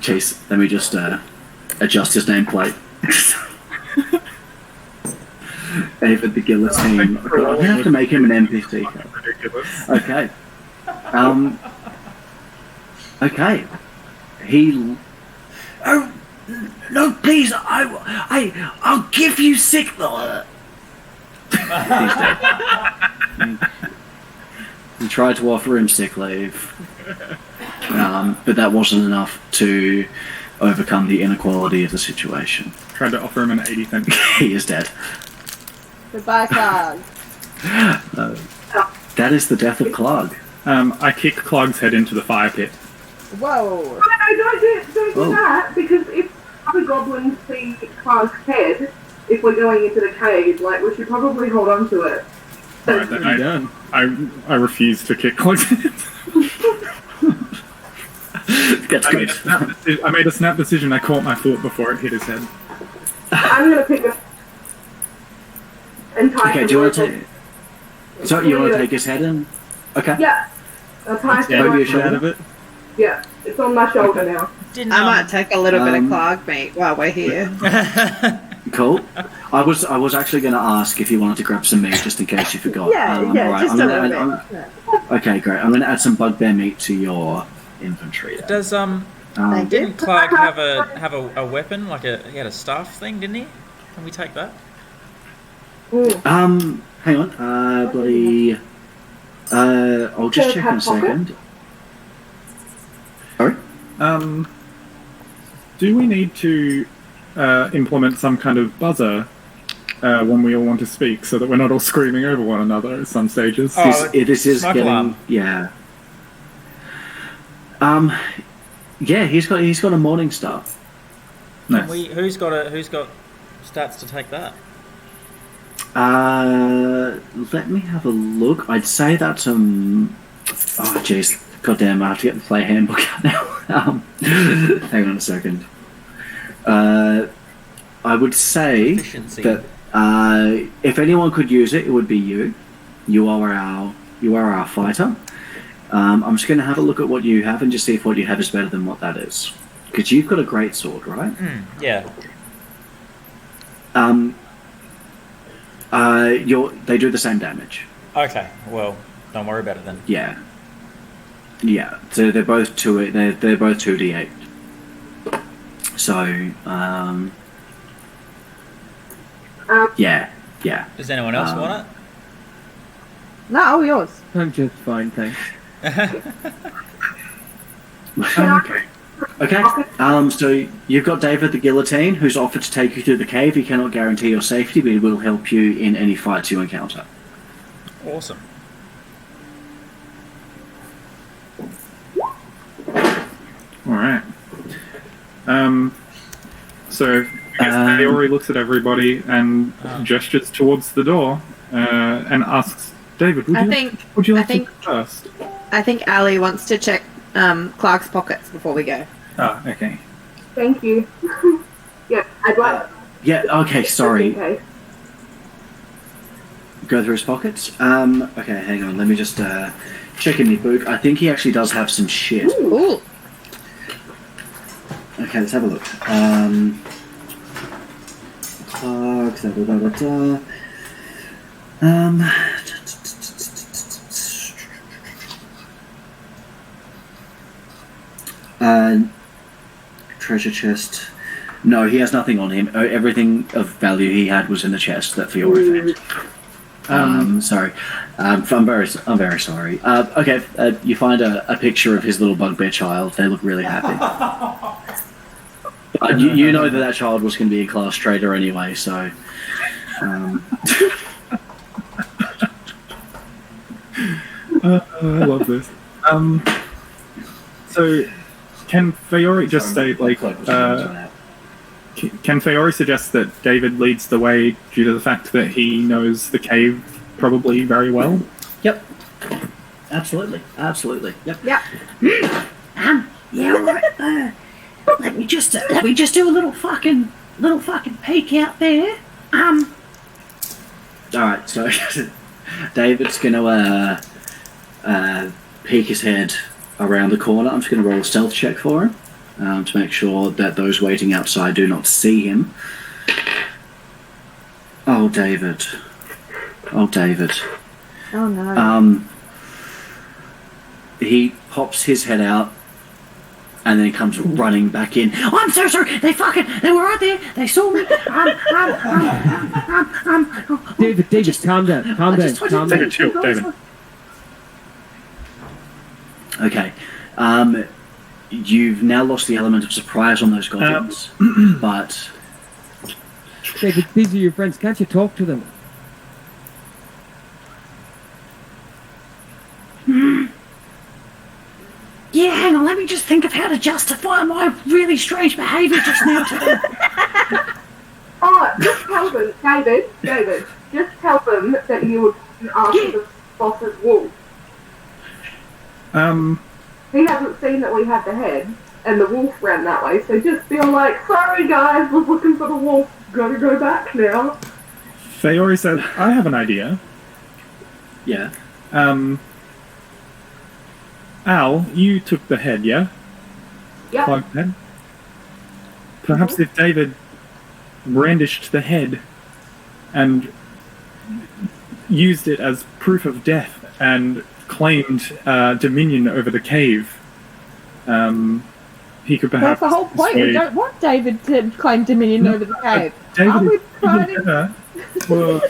Speaker 1: Chase, let me just adjust his nameplate. David the Guillotine. I'm going to have to make him an NPC.
Speaker 5: Ridiculous.
Speaker 1: Okay. Okay. He... Oh,
Speaker 7: No, please, I'll give you sick.
Speaker 1: He's dead. He tried to offer him sick leave, but that wasn't enough to overcome the inequality of the situation.
Speaker 5: Tried to offer him an 80-cent.
Speaker 1: He is dead.
Speaker 8: Goodbye, Cog.
Speaker 1: That is the death of Clog.
Speaker 5: I kick Clog's head into the fire pit.
Speaker 8: Whoa.
Speaker 4: No, don't do
Speaker 1: Oh.
Speaker 4: that, because if other goblins see Clark's head, if we're going into the cave, like, we should probably hold on to it.
Speaker 5: Alright, then
Speaker 2: Pretty done.
Speaker 5: I refuse to kick Clog's head.
Speaker 1: That's good.
Speaker 5: I made a snap decision. I caught my foot before it hit his head.
Speaker 4: I'm gonna pick this and tie
Speaker 1: Okay,
Speaker 4: some
Speaker 1: do you want to
Speaker 4: rope.
Speaker 1: take? So you want to take his head in? Okay.
Speaker 4: Yeah. I'll tie some
Speaker 1: Yeah,
Speaker 4: rope.
Speaker 1: you should.
Speaker 2: Out of it.
Speaker 4: Yeah, it's on my shoulder now.
Speaker 6: Didn't
Speaker 3: I might take a little bit of
Speaker 1: Um,
Speaker 3: clog meat while we're here.
Speaker 1: Cool. I was actually going to ask if you wanted to grab some meat just in case you forgot.
Speaker 8: Yeah, yeah,
Speaker 1: alright,
Speaker 8: just
Speaker 1: I'm
Speaker 8: a
Speaker 1: gonna
Speaker 8: little
Speaker 1: add-
Speaker 8: bit.
Speaker 1: Okay, great. I'm going to add some bugbear meat to your inventory. Then.
Speaker 6: Does
Speaker 3: Thank
Speaker 6: didn't Clark have a weapon, like he had a staff thing, didn't he? Can we take that?
Speaker 1: Hang on. Bloody. I'll just
Speaker 4: Does it
Speaker 1: check in a
Speaker 4: have pockets?
Speaker 1: second. Sorry.
Speaker 5: Do we need to implement some kind of buzzer when we all want to speak, so that we're not all screaming over one another at some stages?
Speaker 6: Oh,
Speaker 1: This is
Speaker 6: smoke
Speaker 1: getting
Speaker 6: alarm.
Speaker 1: yeah. Yeah, he's got a morning star.
Speaker 6: Can we, who's got stats to take that?
Speaker 1: Let me have a look. I'd say that's oh jeez, goddamn! I have to get the play handbook out now. Hang on a second. I would say
Speaker 6: Efficiency.
Speaker 1: that if anyone could use it, it would be you. You are our fighter. I'm just going to have a look at what you have and just see if what you have is better than what that is. Because you've got a great sword, right?
Speaker 6: Yeah.
Speaker 1: They do the same damage.
Speaker 6: Okay. Well, don't worry about it then.
Speaker 1: Yeah. Yeah. So they're both they're both 2d8. So yeah.
Speaker 6: Does anyone else want it?
Speaker 8: No, all yours.
Speaker 2: I'm just fine, thanks.
Speaker 1: Okay. So you've got David the Guillotine, who's offered to take you through the cave. He cannot guarantee your safety, but he will help you in any fights you encounter.
Speaker 6: Awesome.
Speaker 5: All right. So Fiore looks at everybody and gestures towards the door and asks, "David, would you like to go first?"
Speaker 3: I think Ali wants to check Clark's pockets before we go.
Speaker 5: Oh, okay.
Speaker 4: Thank you. Yeah, I'd like.
Speaker 1: Yeah. Okay. Sorry.
Speaker 4: Okay.
Speaker 1: Go through his pockets. Okay. Hang on. Let me just check in the book. I think he actually does have some shit.
Speaker 3: Ooh.
Speaker 1: Okay. Let's have a look. Clark. Treasure chest. No, he has nothing on him. Everything of value he had was in the chest that Fiore found. Sorry. I'm very sorry. Okay, you find a picture of his little bugbear child. They look really happy. You know that child was going to be a class traitor anyway, so.
Speaker 5: I love this. So, can Fiore just say, like, can Fiore suggest that David leads the way due to the fact that he knows the cave probably very well?
Speaker 1: Yep. Absolutely. Yep.
Speaker 8: Yeah.
Speaker 7: Yeah, let me just do a little fucking peek out there.
Speaker 1: All right. So David's gonna peek his head around the corner. I'm just gonna roll a stealth check for him to make sure that those waiting outside do not see him. Oh, David.
Speaker 8: Oh no.
Speaker 1: He pops his head out and then he comes running back in. Oh, I'm so sorry. They were out there. They saw me.
Speaker 2: David, calm down. Calm down.
Speaker 5: Take a chill, David.
Speaker 1: Okay. You've now lost the element of surprise on those goblins, but
Speaker 2: David, these are your friends. Can't you talk to them?
Speaker 7: Yeah, hang on, let me just think of how to justify my really strange behaviour just now to them.
Speaker 4: Oh, just tell them, David, just tell them that you would ask the boss's wolf. He hasn't seen that we had the head, and the wolf ran that way, so just feel like, sorry guys, was looking for the wolf, gotta go back now.
Speaker 5: Faori said, I have an idea.
Speaker 1: yeah.
Speaker 5: Al, you took the head, yeah?
Speaker 4: Yep.
Speaker 5: Plugged head? Perhaps if David brandished the head and used it as proof of death and claimed dominion over the cave, he could perhaps...
Speaker 8: That's the whole point. We don't want David to claim dominion over the cave. Are we trying
Speaker 5: Well,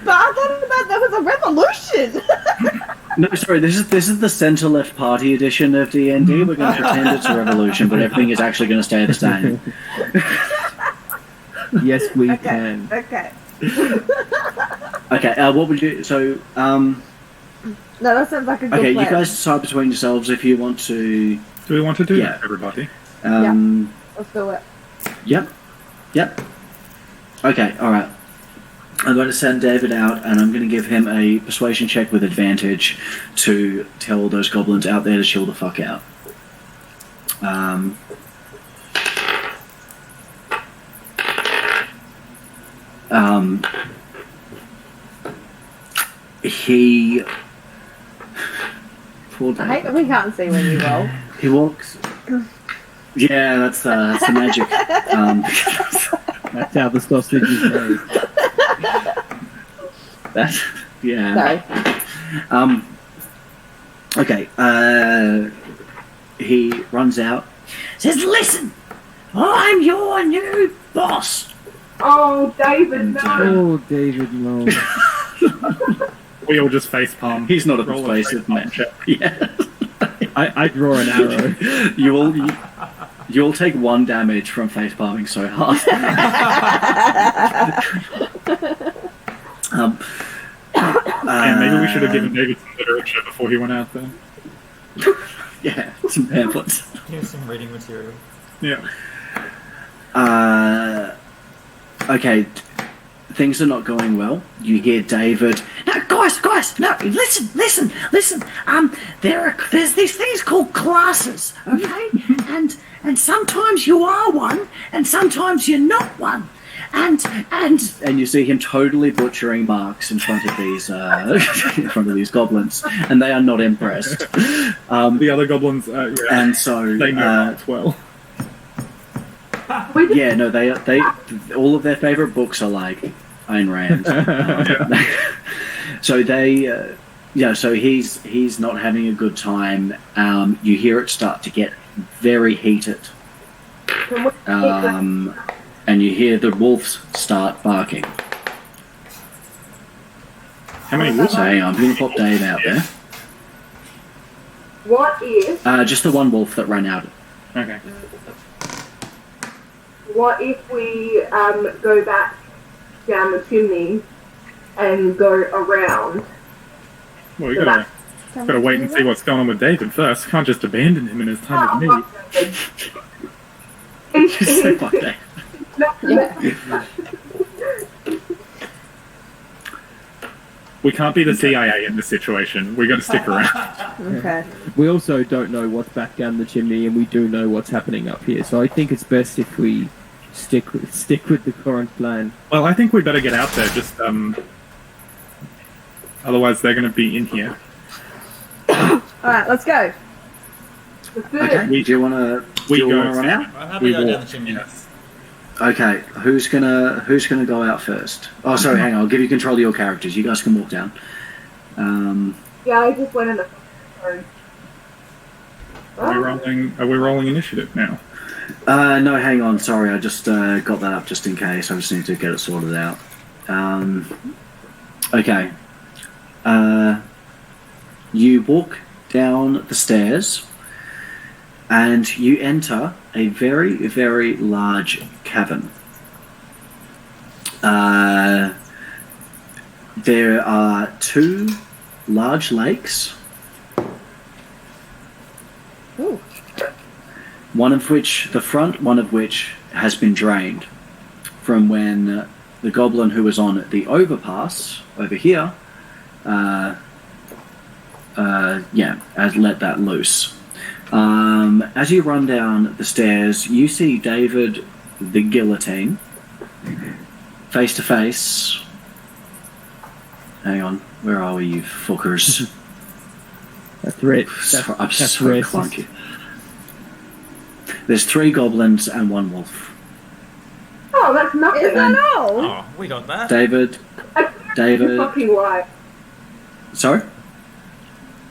Speaker 8: But I thought there was a revolution.
Speaker 1: No, sorry. This is the centre left party edition of D&D. We're going to pretend it's a revolution, but everything is actually going to stay the same.
Speaker 2: Yes, we can.
Speaker 8: Okay.
Speaker 1: Okay. What would you? So.
Speaker 8: No, that sounds like a good
Speaker 1: Okay,
Speaker 8: plan.
Speaker 1: you guys decide between yourselves if you want to.
Speaker 5: do we want to do
Speaker 1: Yeah.
Speaker 5: that, everybody?
Speaker 8: Let's do it.
Speaker 1: Yep. Okay. All right. I'm going to send David out, and I'm going to give him a persuasion check with advantage to tell those goblins out there to chill the fuck out. He. Poor
Speaker 8: I hate
Speaker 1: David.
Speaker 8: that we can't see when you roll.
Speaker 1: He walks. Yeah, that's the magic.
Speaker 2: That's how the sausage is made.
Speaker 1: That. Yeah.
Speaker 8: Sorry.
Speaker 1: Okay. He runs out.
Speaker 7: Says, listen, I'm your new boss.
Speaker 4: Oh, David, no.
Speaker 2: Oh, David, no.
Speaker 5: We all just facepalm.
Speaker 1: He's not a
Speaker 5: Roll
Speaker 1: persuasive man.
Speaker 5: facepalm check.
Speaker 1: Yeah.
Speaker 2: I draw an arrow.
Speaker 1: You'll take 1 damage from face palming so hard.
Speaker 5: And maybe we should have given David some literature before he went out there.
Speaker 1: Yeah, some pamphlets.
Speaker 6: Here's some reading material.
Speaker 5: Yeah.
Speaker 1: Okay, things are not going well. You hear David.
Speaker 7: No, guys, no, listen. There's these things called classes, okay? and sometimes you are one, and sometimes you're not one. And
Speaker 1: And you see him totally butchering marks in front of these goblins, and they are not impressed.
Speaker 5: The other goblins, yeah,
Speaker 1: And so
Speaker 5: they know as well.
Speaker 1: yeah, no, they all of their favorite books are like Ayn Rand. So they, so he's not having a good time. You hear it start to get very heated, and you hear the wolves start barking.
Speaker 5: How many wolves?
Speaker 1: So hang on, I'm going to pop Dave out there.
Speaker 4: What if
Speaker 1: Just the one wolf that ran out.
Speaker 5: Okay.
Speaker 4: What if we go back down the chimney and go around?
Speaker 5: Well, we gotta wait and see what's going on with David first. Can't just abandon him in his time of need.
Speaker 1: Say fuck Dave.
Speaker 5: We can't be the CIA in this situation. We got to stick around.
Speaker 8: Okay.
Speaker 2: We also don't know what's back down the chimney, and we do know what's happening up here. So I think it's best if we stick with the current plan.
Speaker 5: Well, I think we better get out there. Just otherwise they're going to be in here.
Speaker 8: Alright, let's go.
Speaker 1: Okay. Do you want to run out?
Speaker 6: I'm happy to go down the chimney.
Speaker 5: Yes.
Speaker 1: Okay. Who's gonna go out first? Oh, sorry. Hang on. I'll give you control of your characters. You guys can walk down.
Speaker 4: Yeah, I just went in the room.
Speaker 5: Are we rolling initiative now?
Speaker 1: No, hang on. Sorry, I just got that up just in case. I just need to get it sorted out. Okay. You walk down the stairs, and you enter a very, very large cavern. There are two large lakes.
Speaker 3: Ooh.
Speaker 1: One of which has been drained from when the goblin who was on the overpass over here, has let that loose. As you run down the stairs, you see David the Guillotine face to face. Hang on, where are we, you fuckers?
Speaker 2: That's right.
Speaker 1: I'm
Speaker 2: That's
Speaker 1: so
Speaker 2: racist.
Speaker 1: clunky. There's 3 goblins and 1 wolf.
Speaker 4: Oh, that's nothing.
Speaker 3: Is that all?
Speaker 6: Oh, we got that.
Speaker 1: David.
Speaker 4: You fucking lie.
Speaker 1: Sorry?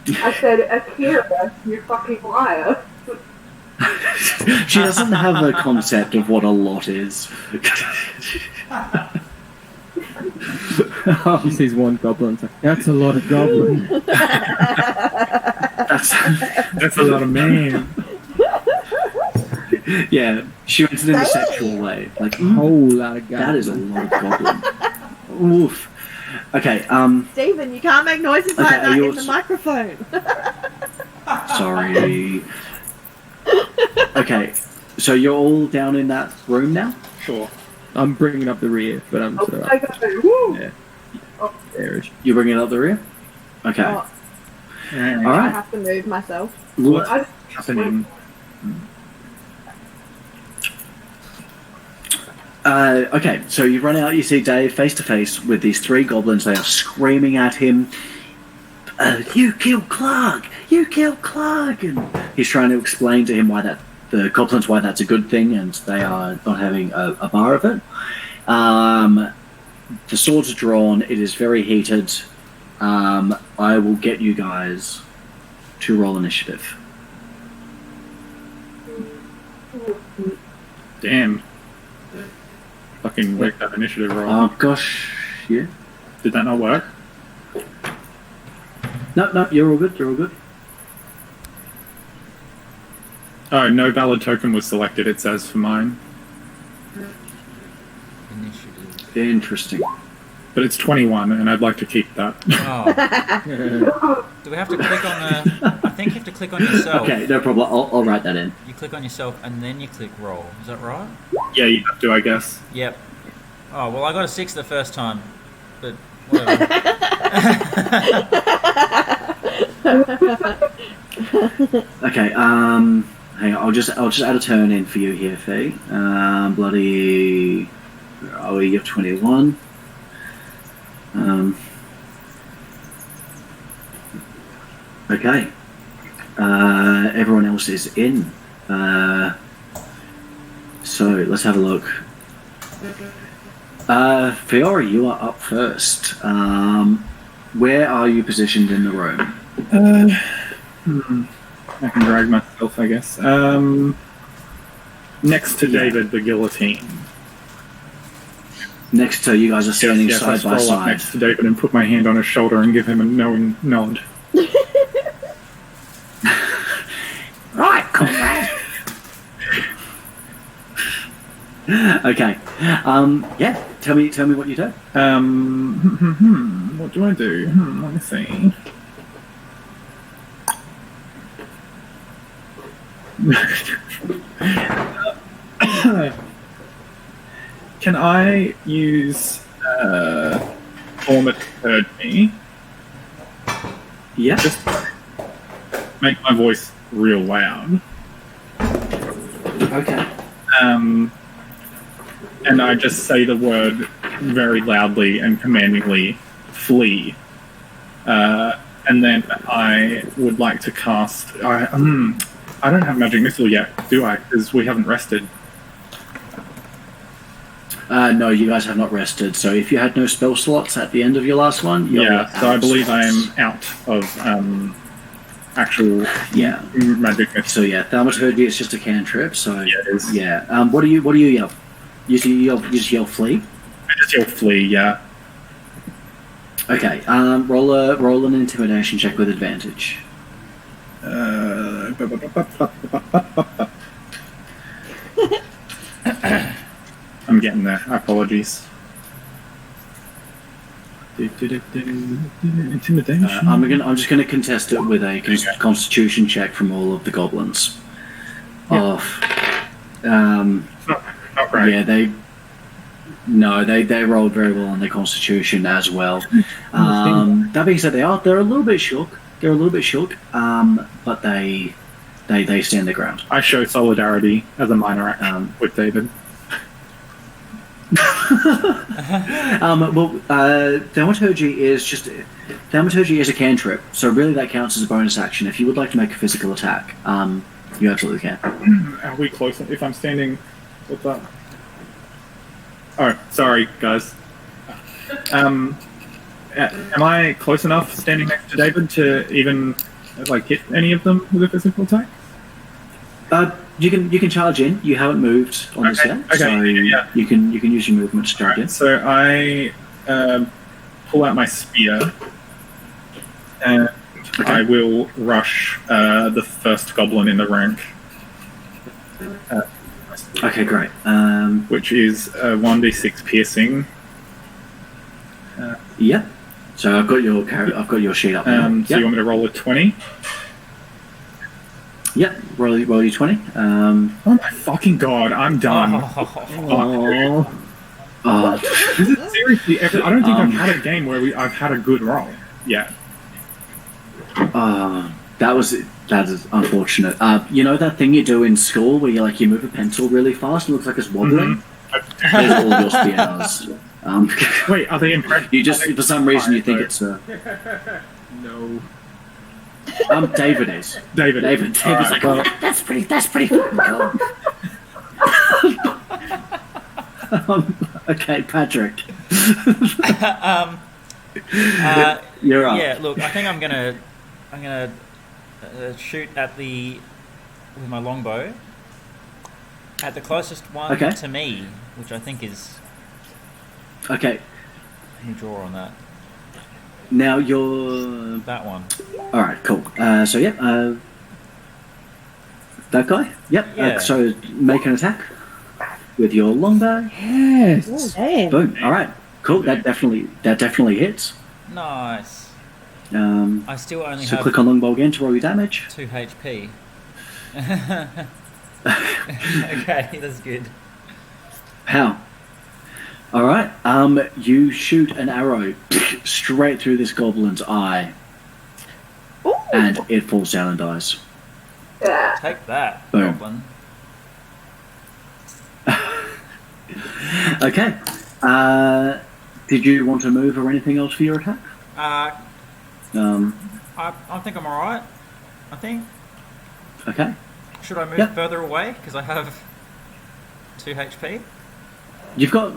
Speaker 4: I said, Akira, you fucking liar.
Speaker 1: She doesn't have a concept of what a lot is.
Speaker 2: She sees one goblin. It's like, that's a lot of goblin.
Speaker 5: That's a lot of man.
Speaker 1: Yeah, she went in a sexual way. Like,
Speaker 2: Whole lot of goblin.
Speaker 1: that is a lot of goblin. Oof. Okay,
Speaker 3: Stephen, you can't make noises
Speaker 1: Okay,
Speaker 3: like that
Speaker 1: are
Speaker 3: in the microphone.
Speaker 1: sorry. Okay, so you're all down in that room now?
Speaker 5: Sure.
Speaker 2: I'm bringing up the rear, but I'm sort
Speaker 4: I
Speaker 2: of
Speaker 4: got it. Woo!
Speaker 2: yeah. There-ish.
Speaker 1: You're bringing up the rear? Okay.
Speaker 3: Oh, I
Speaker 1: Alright.
Speaker 3: have to move myself.
Speaker 1: Look,
Speaker 4: I just
Speaker 5: Happening.
Speaker 1: okay, so you run out, you see Dave face to face with these 3 goblins. They are screaming at him, you killed Clark! You killed Clark! And he's trying to explain to him the goblins why that's a good thing, and they are not having a bar of it. The swords are drawn, it is very heated. I will get you guys to roll initiative.
Speaker 5: Damn. Fucking make that initiative roll.
Speaker 1: Oh gosh, yeah.
Speaker 5: Did that not work?
Speaker 1: No, you're all good, you're all good.
Speaker 5: Oh, no valid token was selected, it says for mine.
Speaker 6: Initiative.
Speaker 1: Interesting.
Speaker 5: But it's 21, and I'd like to keep that.
Speaker 6: Oh. Do we have to click on the... I think you have to click on yourself.
Speaker 1: Okay, no problem, I'll write that in.
Speaker 6: You click on yourself and then you click roll. Is that right?
Speaker 5: Yeah, you have to, I guess.
Speaker 6: Yep. Oh, well, I got a 6 the first time. But whatever.
Speaker 1: Okay, hang on, I'll just add a turn in for you here, Fee. Bloody... Where are we? You're 21. Okay. Everyone else is in. So, let's have a look. Fiora, you are up first. Where are you positioned in the room?
Speaker 5: I can drag myself, I guess. Next to David the Guillotine.
Speaker 1: Next to you guys are standing
Speaker 5: Yes, I
Speaker 1: side by
Speaker 5: scroll up
Speaker 1: side.
Speaker 5: next to David and put my hand on his shoulder and give him a knowing nod.
Speaker 7: Right, comrade.
Speaker 1: Okay. Yeah. Tell me what you do.
Speaker 5: What do I do? Let me see. Can I use Format Heard Me?
Speaker 1: Yeah.
Speaker 5: Just make my voice real loud.
Speaker 1: Okay.
Speaker 5: And I just say the word very loudly and commandingly, flee. And then I would like to cast... I don't have Magic Missile yet, do I? Because we haven't rested.
Speaker 1: No, you guys have not rested. So if you had no spell slots at the end of your last one, you're
Speaker 5: Yeah, so I
Speaker 1: out.
Speaker 5: believe I am out of actual
Speaker 1: Yeah.
Speaker 5: magic missile.
Speaker 1: So yeah, thaumaturgy is just a cantrip. So
Speaker 5: Yeah, it is.
Speaker 1: yeah. What do you yell? You just yell flee.
Speaker 5: I just yell flee. Yeah.
Speaker 1: Okay. Roll an intimidation check with advantage.
Speaker 5: I'm getting there. Apologies. Intimidation.
Speaker 1: I'm just gonna contest it with a constitution check from all of the goblins.
Speaker 5: Yeah. Not great.
Speaker 1: Yeah, they rolled very well on their constitution as well. That being said, they're a little bit shook. But they stand their ground.
Speaker 5: I show solidarity as a minor action with David.
Speaker 1: Thaumaturgy is a cantrip, so really that counts as a bonus action. If you would like to make a physical attack, you absolutely can.
Speaker 5: Are we close? If I'm standing, what's that? Oh, sorry, guys. Am I close enough standing next to David to even hit any of them with a physical attack?
Speaker 1: You can charge in. You haven't moved on this yet, so
Speaker 5: yeah.
Speaker 1: you can use your movement to charge in.
Speaker 5: So I pull out my spear, and I will rush the first goblin in the rank.
Speaker 1: Okay, great.
Speaker 5: Which is 1d6 piercing.
Speaker 1: Yeah. So I've got your sheet up.
Speaker 5: So you want me to roll a 20?
Speaker 1: Yep. Roll you 20.
Speaker 5: Oh my fucking god! I'm done. This is seriously. I don't think I've had a game where I've had a good roll. Yeah.
Speaker 1: That is unfortunate. You know that thing you do in school where you move a pencil really fast and it looks like it's wobbling?
Speaker 5: Mm-hmm.
Speaker 1: Those are all your spears.
Speaker 5: Wait, are they impressed?
Speaker 1: You just for some reason you think it's
Speaker 2: No.
Speaker 1: David is.
Speaker 5: David's
Speaker 1: like,
Speaker 7: Oh, that's pretty fucking cool.
Speaker 1: Okay, Patrick. You're up.
Speaker 6: Yeah, look, I think I'm gonna shoot with my longbow at the closest one to me, which I think is.
Speaker 1: Okay.
Speaker 6: Let me draw on that.
Speaker 1: Now you're
Speaker 6: that one.
Speaker 1: All right, cool. So yeah, that guy. Yep.
Speaker 6: Yeah.
Speaker 1: So make an attack with your longbow.
Speaker 2: Yes.
Speaker 3: Oh, damn.
Speaker 1: Boom. All right. Cool. That definitely hits.
Speaker 6: Nice. I still only
Speaker 1: So
Speaker 6: have
Speaker 1: click on longbow again to roll your damage.
Speaker 6: 2 HP. Okay, that's good.
Speaker 1: How? All right. You shoot an arrow straight through this goblin's eye,
Speaker 3: Ooh.
Speaker 1: and it falls down and dies.
Speaker 4: Yeah.
Speaker 6: Take that,
Speaker 1: Boom.
Speaker 6: goblin.
Speaker 1: Okay. Did you want to move or anything else for your attack?
Speaker 6: I think I'm alright. I think.
Speaker 1: Okay.
Speaker 6: Should I move
Speaker 1: Yep.
Speaker 6: further away? Because I have 2 HP.
Speaker 1: You've got.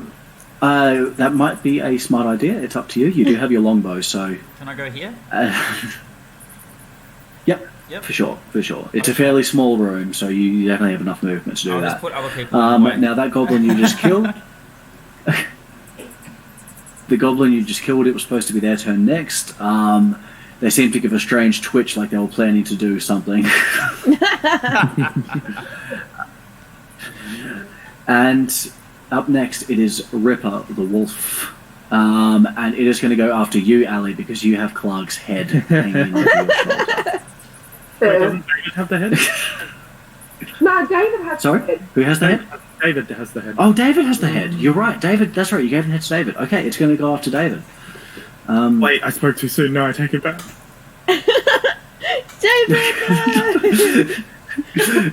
Speaker 1: That might be a smart idea. It's up to you. You do have your longbow, so.
Speaker 6: Can I go here?
Speaker 1: Yep.
Speaker 6: Yep.
Speaker 1: For sure. It's a fairly small room, so you definitely have enough movement to do
Speaker 6: I'll
Speaker 1: that.
Speaker 6: just put other people in the way.
Speaker 1: Now that goblin you just killed. The goblin you just killed, it was supposed to be their turn next. They seemed to give a strange twitch like they were planning to do something. And up next it is Ripper the wolf. And it is going to go after you, Ali, because you have Clark's head hanging over your shoulder.
Speaker 5: Wait, doesn't David have the head?
Speaker 4: No, David has
Speaker 1: Sorry?
Speaker 4: the head.
Speaker 1: Who has the head?
Speaker 5: David has the head.
Speaker 1: Oh, David has the head. You're right. David, that's right. You gave the head to David. Okay, it's going to go after David.
Speaker 5: Wait, I spoke too soon. No, I take it back.
Speaker 3: David!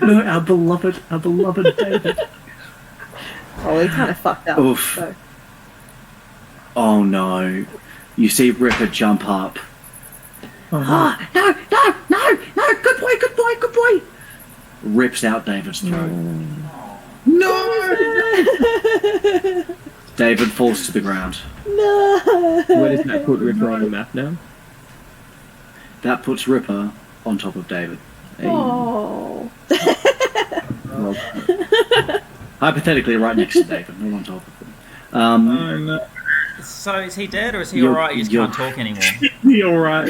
Speaker 1: No, our beloved David.
Speaker 3: Oh, he kind of fucked up.
Speaker 1: Oof.
Speaker 3: So.
Speaker 1: Oh no. You see Ripper jump up.
Speaker 7: Oh, no, good boy.
Speaker 1: Rips out David's throat.
Speaker 2: No!
Speaker 1: David falls to the ground.
Speaker 3: No!
Speaker 2: Where does that put Ripper on the map now?
Speaker 1: That puts Ripper on top of David.
Speaker 8: Oh.
Speaker 1: Well, hypothetically, right next to David, not on top of him.
Speaker 5: Oh, no.
Speaker 6: So is he dead, or is he
Speaker 1: You're-
Speaker 6: alright? You just
Speaker 1: you're-
Speaker 6: can't talk anymore.
Speaker 5: You're right.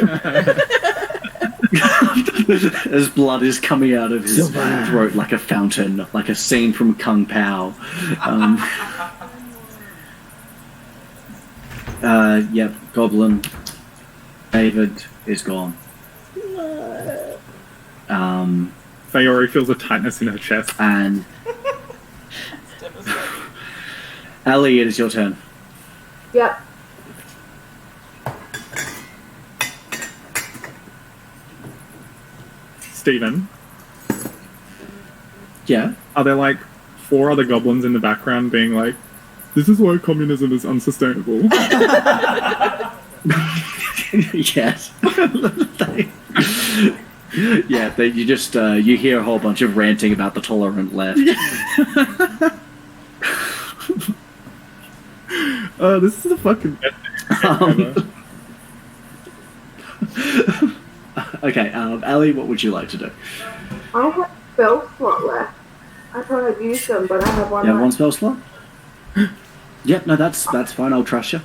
Speaker 1: As blood is coming out of his throat like a fountain, like a scene from Kung Pao. Yep, Goblin. David is gone.
Speaker 5: Fayori feels a tightness in her chest.
Speaker 1: And Ali, it is your turn.
Speaker 4: Yep.
Speaker 5: Stephen,
Speaker 1: Yeah.
Speaker 5: are there like 4 other goblins in the background being like, this is why communism is unsustainable?
Speaker 1: Yes. You just you hear a whole bunch of ranting about the tolerant left.
Speaker 5: This is the fucking best thing ever.
Speaker 1: Okay, Ali, what would you like to do?
Speaker 4: I have spell slot left. I thought I'd use them, but I have one
Speaker 1: You have
Speaker 4: left.
Speaker 1: one spell slot? Yep, no, that's fine. I'll trust you.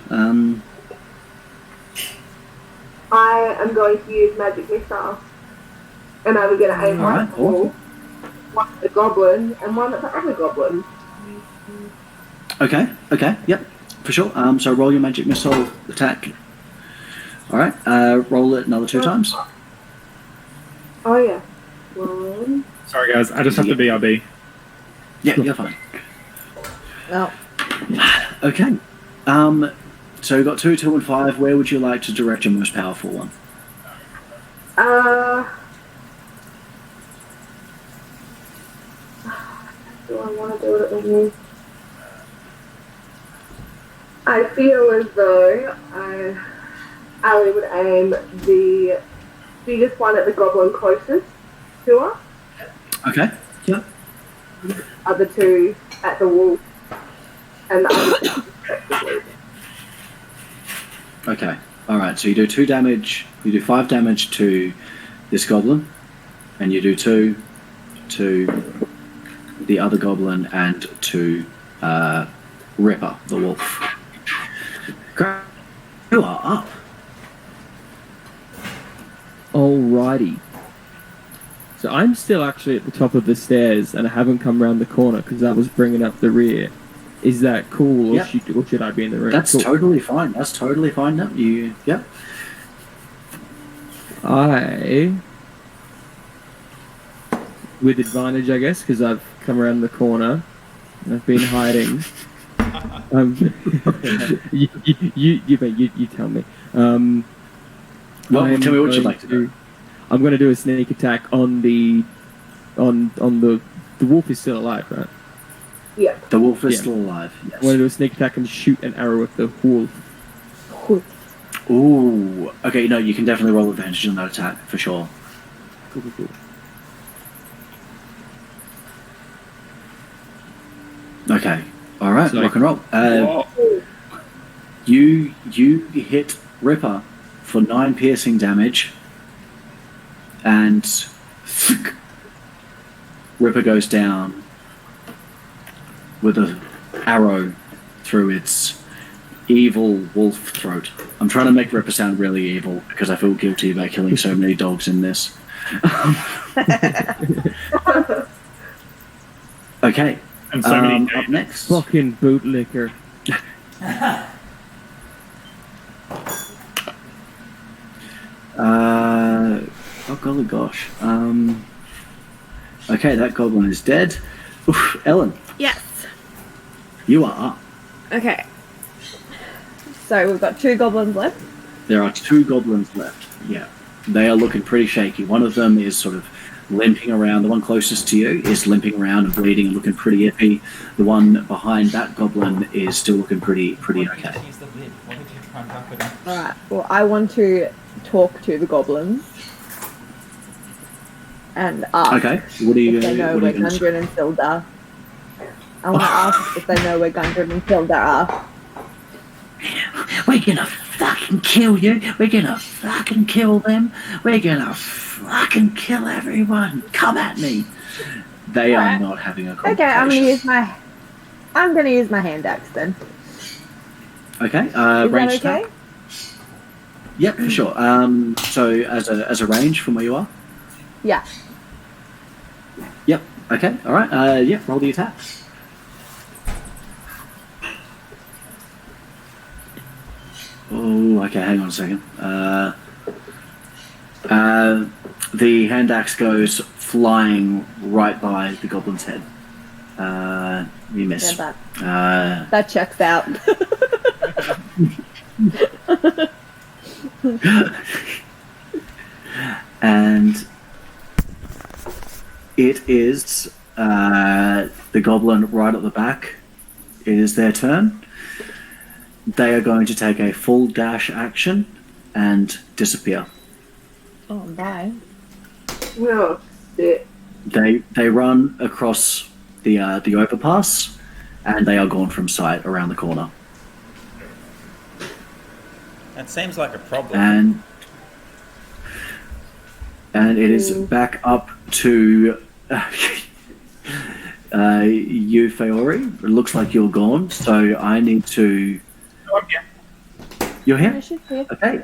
Speaker 4: I am going to use magic missile. And I'm going to aim one
Speaker 1: Alright,
Speaker 4: at the wall, one at the goblin, and one at the other goblin.
Speaker 1: Okay, yep, for sure. So roll your magic missile attack. All right, roll it another 2 times.
Speaker 4: Oh yeah. One.
Speaker 5: Sorry guys, I just have to BRB.
Speaker 1: Yeah, you're fine.
Speaker 3: Oh.
Speaker 1: Okay. So you've got 2, 2, and 5. Where would you like to direct your most powerful one?
Speaker 4: Do I want to do it at the wall? I feel as though Ali would aim the biggest one at the goblin closest to her.
Speaker 1: Okay. Yep.
Speaker 4: Other 2 at the wall. And the other 2 respectively.
Speaker 1: Okay. All right. So you do 2 damage. You do 5 damage to this goblin, and you do 2 to the other goblin and to Ripper, the wolf. Great. You are up.
Speaker 2: Alrighty. So I'm still actually at the top of the stairs, and I haven't come round the corner because that was bringing up the rear. Is that cool, or,
Speaker 1: Yep.
Speaker 2: should I be in the room?
Speaker 1: That's
Speaker 2: Cool.
Speaker 1: totally fine. That's totally fine. No, yep.
Speaker 2: With advantage, I guess, because I've come around the corner and I've been hiding. You tell me.
Speaker 1: Well,
Speaker 2: I'm
Speaker 1: tell me what you'd
Speaker 2: going
Speaker 1: like to do.
Speaker 2: I'm going to do a sneak attack on the wolf is still alive, right?
Speaker 4: Yeah.
Speaker 1: The wolf is
Speaker 2: Yeah.
Speaker 1: still alive.
Speaker 2: I'm going
Speaker 1: Yes.
Speaker 2: to do a sneak attack and shoot an arrow at the wolf.
Speaker 1: Ooh. Okay. No, you can definitely roll advantage on that attack for sure.
Speaker 2: Cool.
Speaker 1: Okay. All right.
Speaker 2: So-
Speaker 1: Rock and roll. You hit Ripper for 9 piercing damage, and Ripper goes down with an arrow through its evil wolf throat. I'm trying to make Ripper sound really evil because I feel guilty about killing so many dogs in this. Okay.
Speaker 5: And so many
Speaker 1: Up next.
Speaker 2: Fucking bootlicker.
Speaker 1: Oh golly gosh. Okay, that goblin is dead. Oof, Ellen,
Speaker 3: Yes.
Speaker 1: you are up.
Speaker 8: Okay. So we've got 2 goblins left.
Speaker 1: There are 2 goblins left. Yeah. They are looking pretty shaky. One of them is sort of limping around. The one closest to you is limping around and bleeding and looking pretty iffy. The one behind that goblin is still looking pretty
Speaker 6: Why did
Speaker 1: okay.
Speaker 6: you use the lid? Why did you try and duck with it?
Speaker 8: Alright. Well, I want to talk to the goblins. And ask
Speaker 1: Okay. What are you
Speaker 8: if they know
Speaker 1: what are
Speaker 8: where
Speaker 1: you gonna say?
Speaker 8: Gundren and Silda are. I want to ask if they know where Gundren and Silda are.
Speaker 7: We're gonna fucking kill you. We're gonna fucking kill them. We're gonna
Speaker 1: I can kill everyone. Come at me. They are
Speaker 8: Alright.
Speaker 1: not having a
Speaker 8: Okay,
Speaker 1: conversation.
Speaker 8: I'm gonna use my hand axe then.
Speaker 1: Okay,
Speaker 8: Is that
Speaker 1: range
Speaker 8: okay?
Speaker 1: attack. Yep, for sure. So as a range from where you are.
Speaker 8: Yeah.
Speaker 1: Yep. Okay. All right. Yeah. Roll the attack. Oh. Okay. Hang on a second. The hand axe goes flying right by the goblin's head. You miss.
Speaker 8: Yeah, that checks out.
Speaker 1: And it is the goblin right at the back. It is their turn. They are going to take a full dash action and disappear.
Speaker 8: Oh, bye.
Speaker 4: Oh, shit.
Speaker 1: They run across the overpass, and they are gone from sight around the corner.
Speaker 6: That seems like a problem.
Speaker 1: And it is back up to you, Feori. It looks like you're gone, so I need to. You're here? Okay.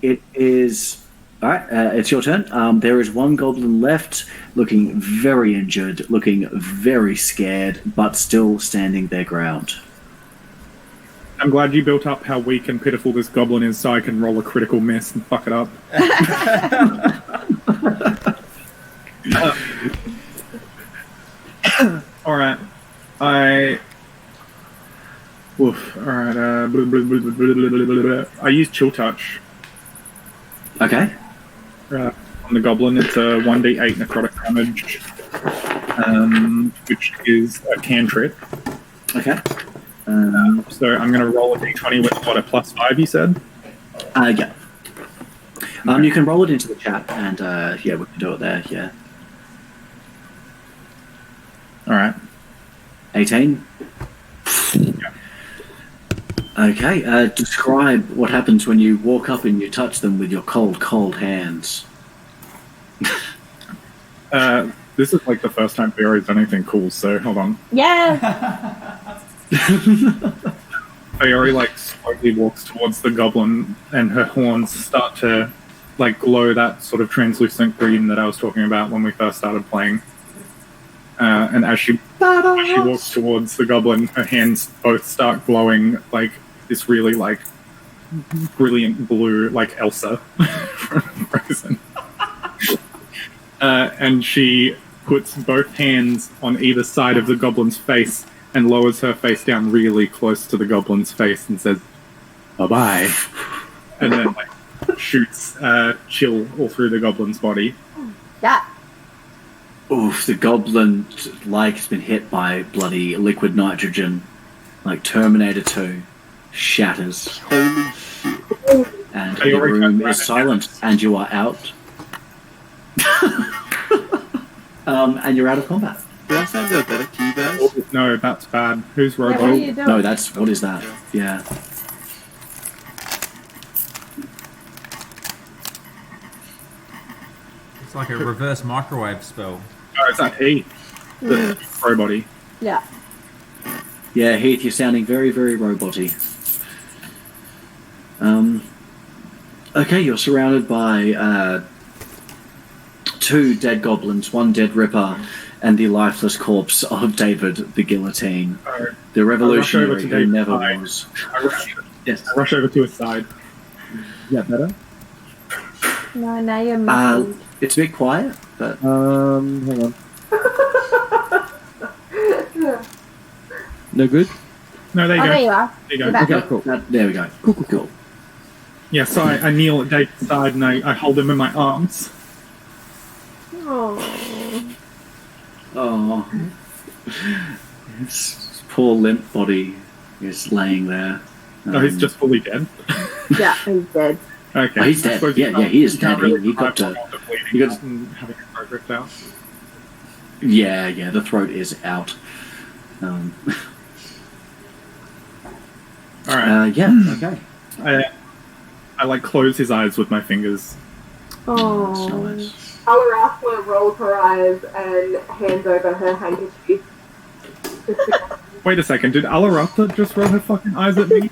Speaker 1: It is. Alright, it's your turn. There is one goblin left, looking very injured, looking very scared, but still standing their ground.
Speaker 5: I'm glad you built up how weak and pitiful this goblin is so I can roll a critical miss and fuck it up. Alright. Alright, I use Chill Touch.
Speaker 1: Okay.
Speaker 5: On the goblin, it's a 1d8 necrotic damage, which is a cantrip.
Speaker 1: Okay.
Speaker 5: So I'm going to roll a d20 with what, a +5, you said?
Speaker 1: Yeah. You can roll it into the chat, and yeah, we can do it there. Yeah.
Speaker 5: All right.
Speaker 1: 18.
Speaker 5: Yeah.
Speaker 1: Okay. Describe what happens when you walk up and you touch them with your cold hands.
Speaker 5: This is like the first time Feori's done anything cool, so hold on.
Speaker 8: Yeah.
Speaker 5: Feori like slowly walks towards the goblin, and her horns start to like glow that sort of translucent green that I was talking about when we first started playing. And as she walks towards the goblin, her hands both start glowing like this really like brilliant blue, like Elsa from Frozen. And she puts both hands on either side of the goblin's face and lowers her face down really close to the goblin's face and says, "Bye-bye." And then like shoots chill all through the goblin's body.
Speaker 8: Yeah.
Speaker 1: Oof, the goblin like has been hit by bloody liquid nitrogen, like Terminator 2, shatters.
Speaker 9: Holy shit.
Speaker 1: And the room is silent, and you are out. And you're out of combat.
Speaker 9: Do I sound better to you guys?
Speaker 5: Oh, no, that's bad. Who's
Speaker 8: Yeah,
Speaker 5: Robo?
Speaker 8: what are you doing?
Speaker 1: No, that's what is that? Yeah.
Speaker 6: It's like a reverse microwave spell.
Speaker 5: Oh, is that he? The robot-y.
Speaker 8: Yeah.
Speaker 1: Yeah, Heath, you're sounding very, very roboty. Okay, you're surrounded by two dead goblins, one dead ripper, and the lifeless corpse of David the Guillotine, the revolutionary who never was. Yes.
Speaker 5: I rush over to his side. Is that better?
Speaker 8: No, now you're muffled.
Speaker 1: It's a bit quiet, but
Speaker 2: Hang on. No good?
Speaker 5: No, there you
Speaker 8: Oh,
Speaker 5: go.
Speaker 8: there you are.
Speaker 5: There you
Speaker 8: You're
Speaker 5: go.
Speaker 8: back.
Speaker 1: okay, cool. There we go. Cool.
Speaker 5: Yeah, so I kneel at David's side and I hold him in my arms.
Speaker 8: Oh.
Speaker 1: Oh, his poor limp body is laying there.
Speaker 5: Oh, he's just fully dead.
Speaker 8: Yeah, he's dead.
Speaker 5: Okay.
Speaker 1: Oh, he's dead.
Speaker 5: I suppose you
Speaker 1: Yeah,
Speaker 5: can't-
Speaker 1: he is
Speaker 5: you can't
Speaker 1: dead. He
Speaker 5: really
Speaker 1: got
Speaker 5: survive
Speaker 1: to-
Speaker 5: while bleeding
Speaker 1: he got-
Speaker 5: out and having his throat ripped out.
Speaker 1: Yeah, the throat is out.
Speaker 5: Alright.
Speaker 1: Yeah, okay.
Speaker 5: I like close his eyes with my fingers
Speaker 8: Oh.
Speaker 1: Nice.
Speaker 4: Alarafla rolls her eyes and hands over her handkerchief.
Speaker 5: Wait a second, did Alarata just roll her fucking eyes at me?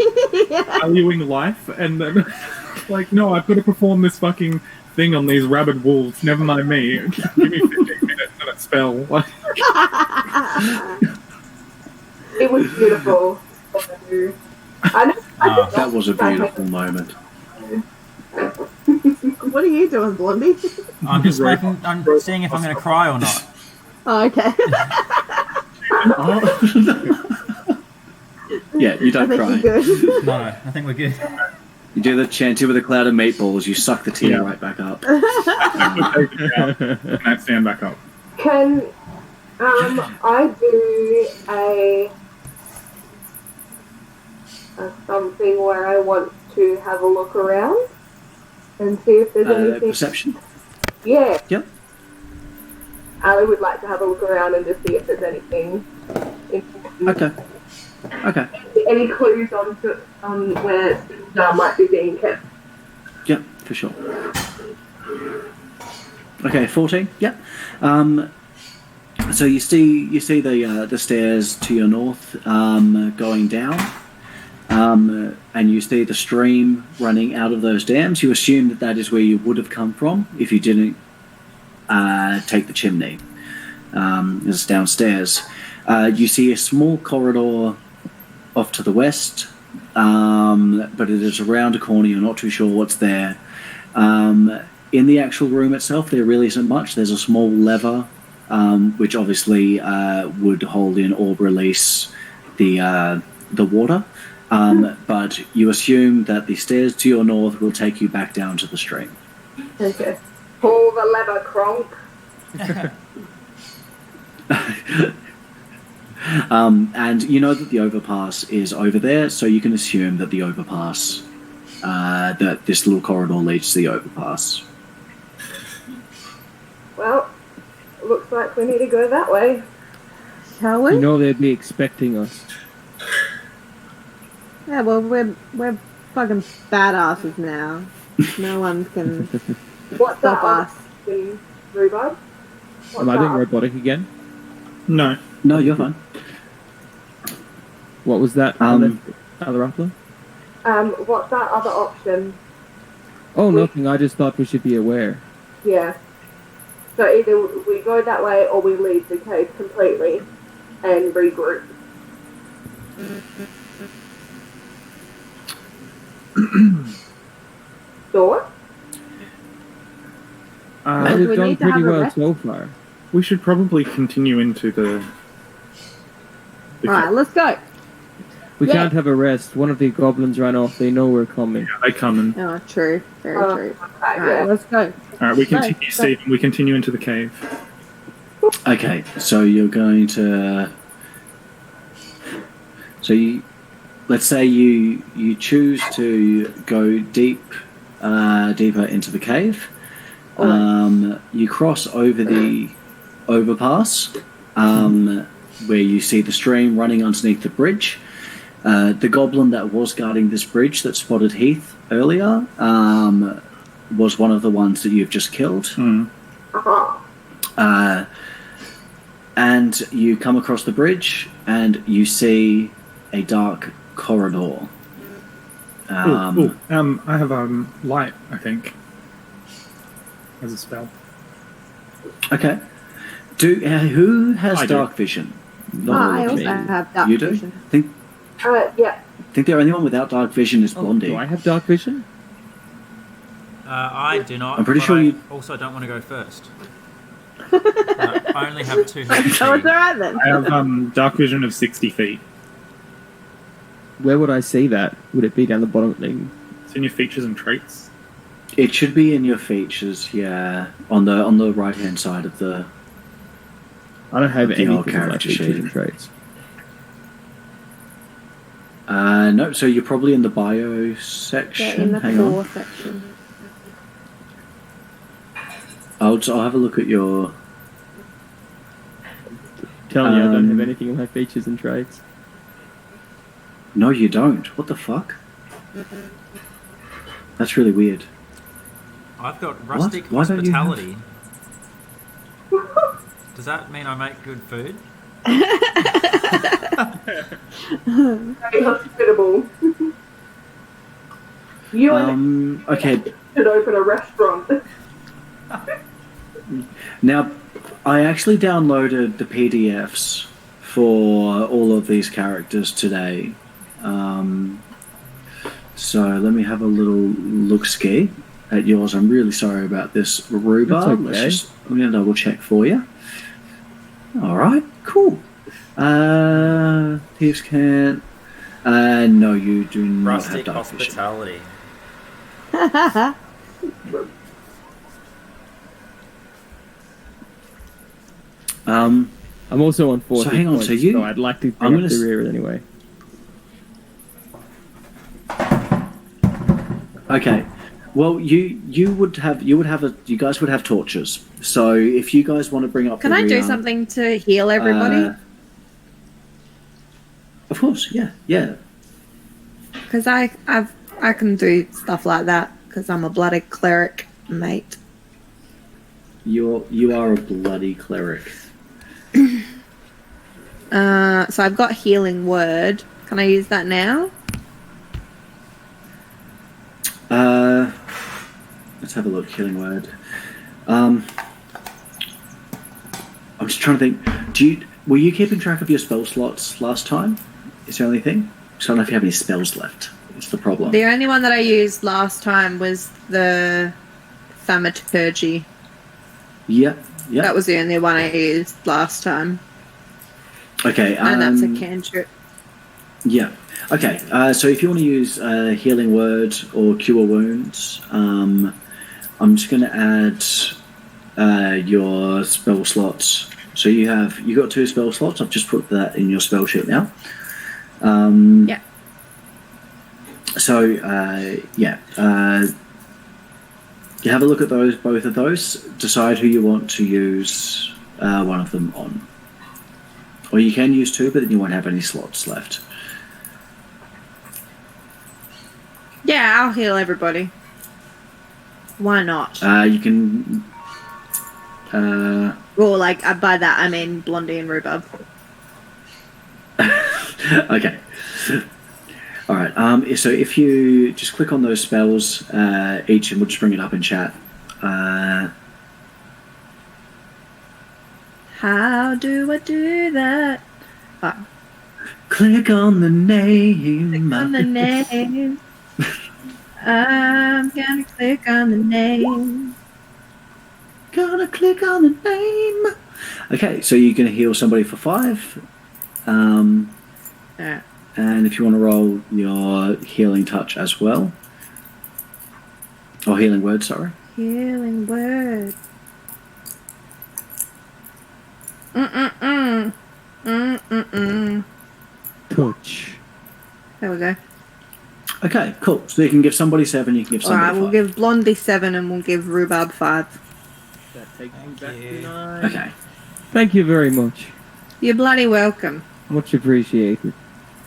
Speaker 5: Valuing life? And then, like, no, I've got to perform this fucking thing on these rabid wolves. Never mind me. Give me 15 minutes and a spell.
Speaker 4: It was beautiful.
Speaker 1: That was a beautiful moment.
Speaker 3: What are you doing, Blondie?
Speaker 6: I'm just I'm seeing if I'm going to cry or not.
Speaker 3: Oh, okay.
Speaker 1: Yeah, you don't
Speaker 3: I think
Speaker 1: cry.
Speaker 3: you're good.
Speaker 6: No, I think we're good.
Speaker 1: You do the chanty with a cloud of meatballs, you suck the tear right back up.
Speaker 5: Can I stand back up?
Speaker 4: Can I do a something where I want to have a look around and see if there's anything?
Speaker 1: Perception?
Speaker 4: Yeah.
Speaker 1: Yep.
Speaker 4: Ali would like to have a look around and just see if there's anything important.
Speaker 1: Okay.
Speaker 4: Any clues on where Star might be being kept?
Speaker 1: Yep, for sure. Okay, 14. Yep. So you see the stairs to your north going down, and you see the stream running out of those dams. You assume that is where you would have come from if you didn't take the chimney. It's downstairs. You see a small corridor off to the west, but it is around a corner. You're not too sure what's there. In the actual room itself, there really isn't much. There's a small lever, which obviously would hold in or release the water. But you assume that the stairs to your north will take you back down to the stream.
Speaker 4: Okay. Pull the lever, Kronk.
Speaker 1: And you know that the overpass is over there, so you can assume that the overpass, that this little corridor leads to the overpass.
Speaker 4: Well, looks like we need to go that way.
Speaker 3: Shall we?
Speaker 2: You know they'd be expecting us.
Speaker 3: Yeah, well, we're fucking badasses now. No one can
Speaker 4: What's
Speaker 3: stop
Speaker 4: that
Speaker 3: us.
Speaker 4: in Rhubarb?
Speaker 2: Am I doing robotic again?
Speaker 5: No.
Speaker 1: No, you're fine.
Speaker 2: What was that? Other Rappler?
Speaker 4: What's that other option?
Speaker 2: Oh, nothing. I just thought we should be aware.
Speaker 4: Yeah. So either we go that way or we leave the cave completely and regroup. Door?
Speaker 2: We've
Speaker 3: we
Speaker 2: done
Speaker 3: need to
Speaker 2: pretty
Speaker 3: have a
Speaker 2: well
Speaker 3: rest?
Speaker 2: so far.
Speaker 5: We should probably continue into the
Speaker 3: Alright, let's go.
Speaker 2: We
Speaker 3: Yeah.
Speaker 2: can't have a rest. One of the goblins ran off. They know we're coming.
Speaker 5: They coming.
Speaker 3: Oh, true. Very true.
Speaker 4: Right,
Speaker 3: Alright, let's go.
Speaker 5: Alright, we continue,
Speaker 3: Go.
Speaker 5: Stephen. We continue into the cave.
Speaker 1: Okay, so you're going to. So let's say you choose to go deeper into the cave. You cross over the overpass, where you see the stream running underneath the bridge. The goblin that was guarding this bridge that spotted Heath earlier was one of the ones that you've just killed. And you come across the bridge and you see a dark corridor.
Speaker 5: I have light, I think, as a spell.
Speaker 1: Okay. Who has
Speaker 5: I do.
Speaker 1: dark vision? Not all
Speaker 3: I
Speaker 1: of
Speaker 3: also
Speaker 1: you.
Speaker 3: have dark
Speaker 1: You do?
Speaker 3: vision.
Speaker 4: Yeah.
Speaker 1: Think the only one without dark vision is Blondie.
Speaker 2: Do I have dark vision?
Speaker 6: I do not.
Speaker 1: I'm pretty
Speaker 6: but
Speaker 1: sure
Speaker 6: I
Speaker 1: you-
Speaker 6: also don't want to go first. I only have 2
Speaker 3: Oh, it's alright then.
Speaker 5: I have dark vision of 60 feet.
Speaker 2: Where would I see that? Would it be down the bottom?
Speaker 5: It's in your features and traits.
Speaker 1: It should be in your features, yeah, on the right hand side of the.
Speaker 2: I don't have
Speaker 1: The old
Speaker 2: anything in my
Speaker 1: character
Speaker 2: features
Speaker 1: sheet.
Speaker 2: and traits.
Speaker 1: No, so you're probably in the bio
Speaker 3: Yeah,
Speaker 1: section.
Speaker 3: in the
Speaker 1: Hang
Speaker 3: core
Speaker 1: on,
Speaker 3: section.
Speaker 1: I'll have a look at your.
Speaker 2: Telling you, I don't have
Speaker 1: Um,
Speaker 2: anything in my features and traits.
Speaker 1: No, you don't. What the fuck? That's really weird.
Speaker 6: I've got rustic
Speaker 1: Why don't you have-
Speaker 6: hospitality. Does that mean I make good food?
Speaker 4: Very hospitable. You
Speaker 1: Okay.
Speaker 4: should open a restaurant.
Speaker 1: Now, I actually downloaded the PDFs for all of these characters today. So let me have a little look-ski at yours. I'm really sorry about this, Rhubarb.
Speaker 2: That's okay.
Speaker 1: I'm going to double-check for you. All right, cool. Thieves can't. No, you do not
Speaker 6: Rustic
Speaker 1: have dark vision.
Speaker 6: hospitality.
Speaker 2: I'm also on 40
Speaker 1: So hang on,
Speaker 2: points,
Speaker 1: so you-
Speaker 2: I'd like to
Speaker 1: I'm
Speaker 2: bring up
Speaker 1: gonna
Speaker 2: the rear anyway.
Speaker 1: Okay. Well, you guys would have torches. So if you guys want to bring up,
Speaker 3: Can
Speaker 1: the
Speaker 3: I do
Speaker 1: rear,
Speaker 3: something to heal everybody?
Speaker 1: Of course, yeah.
Speaker 3: Because I can do stuff like that because I'm a bloody cleric, mate.
Speaker 1: You are a bloody cleric.
Speaker 3: So I've got healing word. Can I use that now?
Speaker 1: Let's have a look. Healing word. I'm just trying to think. Were you keeping track of your spell slots last time? Is there anything? I don't know if you have any spells left. It's the problem.
Speaker 3: The only one that I used last time was the thaumaturgy.
Speaker 1: Yep.
Speaker 3: That was the only one I used last time.
Speaker 1: Okay.
Speaker 3: And that's a cantrip.
Speaker 1: Yeah. Okay. So if you want to use healing word or cure wounds, I'm just going to add your spell slots. So you got 2 spell slots. I've just put that in your spell sheet now.
Speaker 3: Yeah.
Speaker 1: So you have a look at both of those. Decide who you want to use one of them on, or you can use 2, but then you won't have any slots left.
Speaker 3: Yeah, I'll heal everybody. Why not?
Speaker 1: You can.
Speaker 3: Well, like, by that I mean Blondie and Rhubarb.
Speaker 1: Okay. All right. So if you just click on those spells each, and we'll just bring it up in chat.
Speaker 3: How do I do that?
Speaker 1: Click on the name.
Speaker 3: Click on the name. I'm gonna click on the name.
Speaker 1: Gonna click on the name. Okay, so you're gonna heal somebody for 5.
Speaker 3: Yeah.
Speaker 1: And if you want to roll your healing touch as well, or healing word, sorry.
Speaker 3: Healing word. Mm-mm-mm. Mm-mm-mm.
Speaker 2: Touch.
Speaker 3: There we go.
Speaker 1: Okay, cool. So you can give somebody 7, you can give somebody
Speaker 3: Alright, we'll
Speaker 1: 5.
Speaker 3: give Blondie 7 and we'll give Rhubarb 5.
Speaker 2: That takes me
Speaker 6: Thank
Speaker 2: back
Speaker 6: you.
Speaker 2: to 9.
Speaker 1: Okay,
Speaker 2: Thank you very much.
Speaker 3: You're bloody welcome.
Speaker 2: Much appreciated.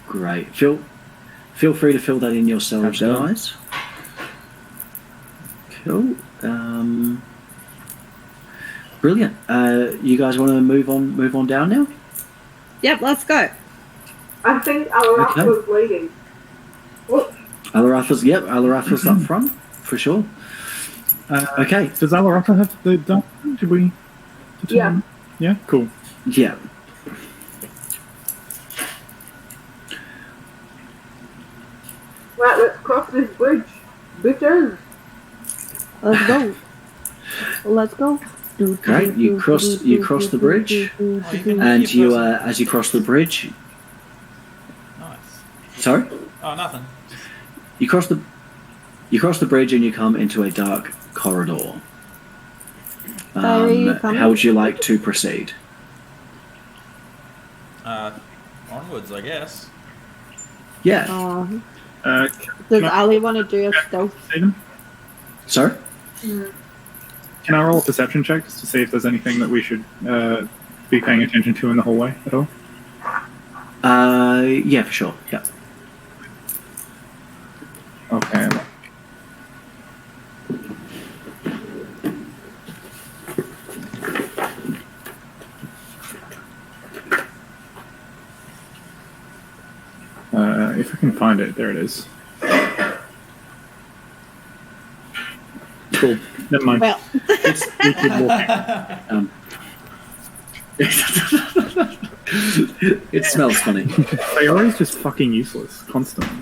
Speaker 1: great. Feel free to fill that in yourselves,
Speaker 2: Have done.
Speaker 1: guys. Cool. Brilliant. You guys want to move on down now?
Speaker 3: Yep, let's go.
Speaker 4: I think Alarath
Speaker 1: Okay.
Speaker 4: was leading. Whoops.
Speaker 1: Alarafa's up front for sure. Okay.
Speaker 5: Does Alarafa have the dark? Did we?
Speaker 4: Yeah.
Speaker 5: Yeah. Cool.
Speaker 1: Yeah.
Speaker 4: Right, let's cross this bridge. Bitches.
Speaker 8: Let's go. Let's go.
Speaker 1: Great. You cross the bridge, and you as you cross the bridge.
Speaker 6: Nice.
Speaker 1: Sorry.
Speaker 6: Oh, nothing.
Speaker 1: You cross the bridge and you come into a dark corridor.
Speaker 8: Are you coming?
Speaker 1: How would you like to proceed?
Speaker 6: Onwards, I guess.
Speaker 1: Yeah.
Speaker 8: Oh,
Speaker 5: Can
Speaker 8: does
Speaker 5: I-
Speaker 8: Ali want to do a stealth?
Speaker 5: Stephen?
Speaker 1: Sorry.
Speaker 5: Can I roll a perception check just to see if there's anything that we should be paying attention to in the hallway at all?
Speaker 1: Yeah, for sure. Yeah.
Speaker 5: Okay. if I can find it, there it is. Cool. Never mind.
Speaker 3: Well,
Speaker 5: We keep walking.
Speaker 1: It smells funny.
Speaker 5: Fiori's just fucking useless, constantly.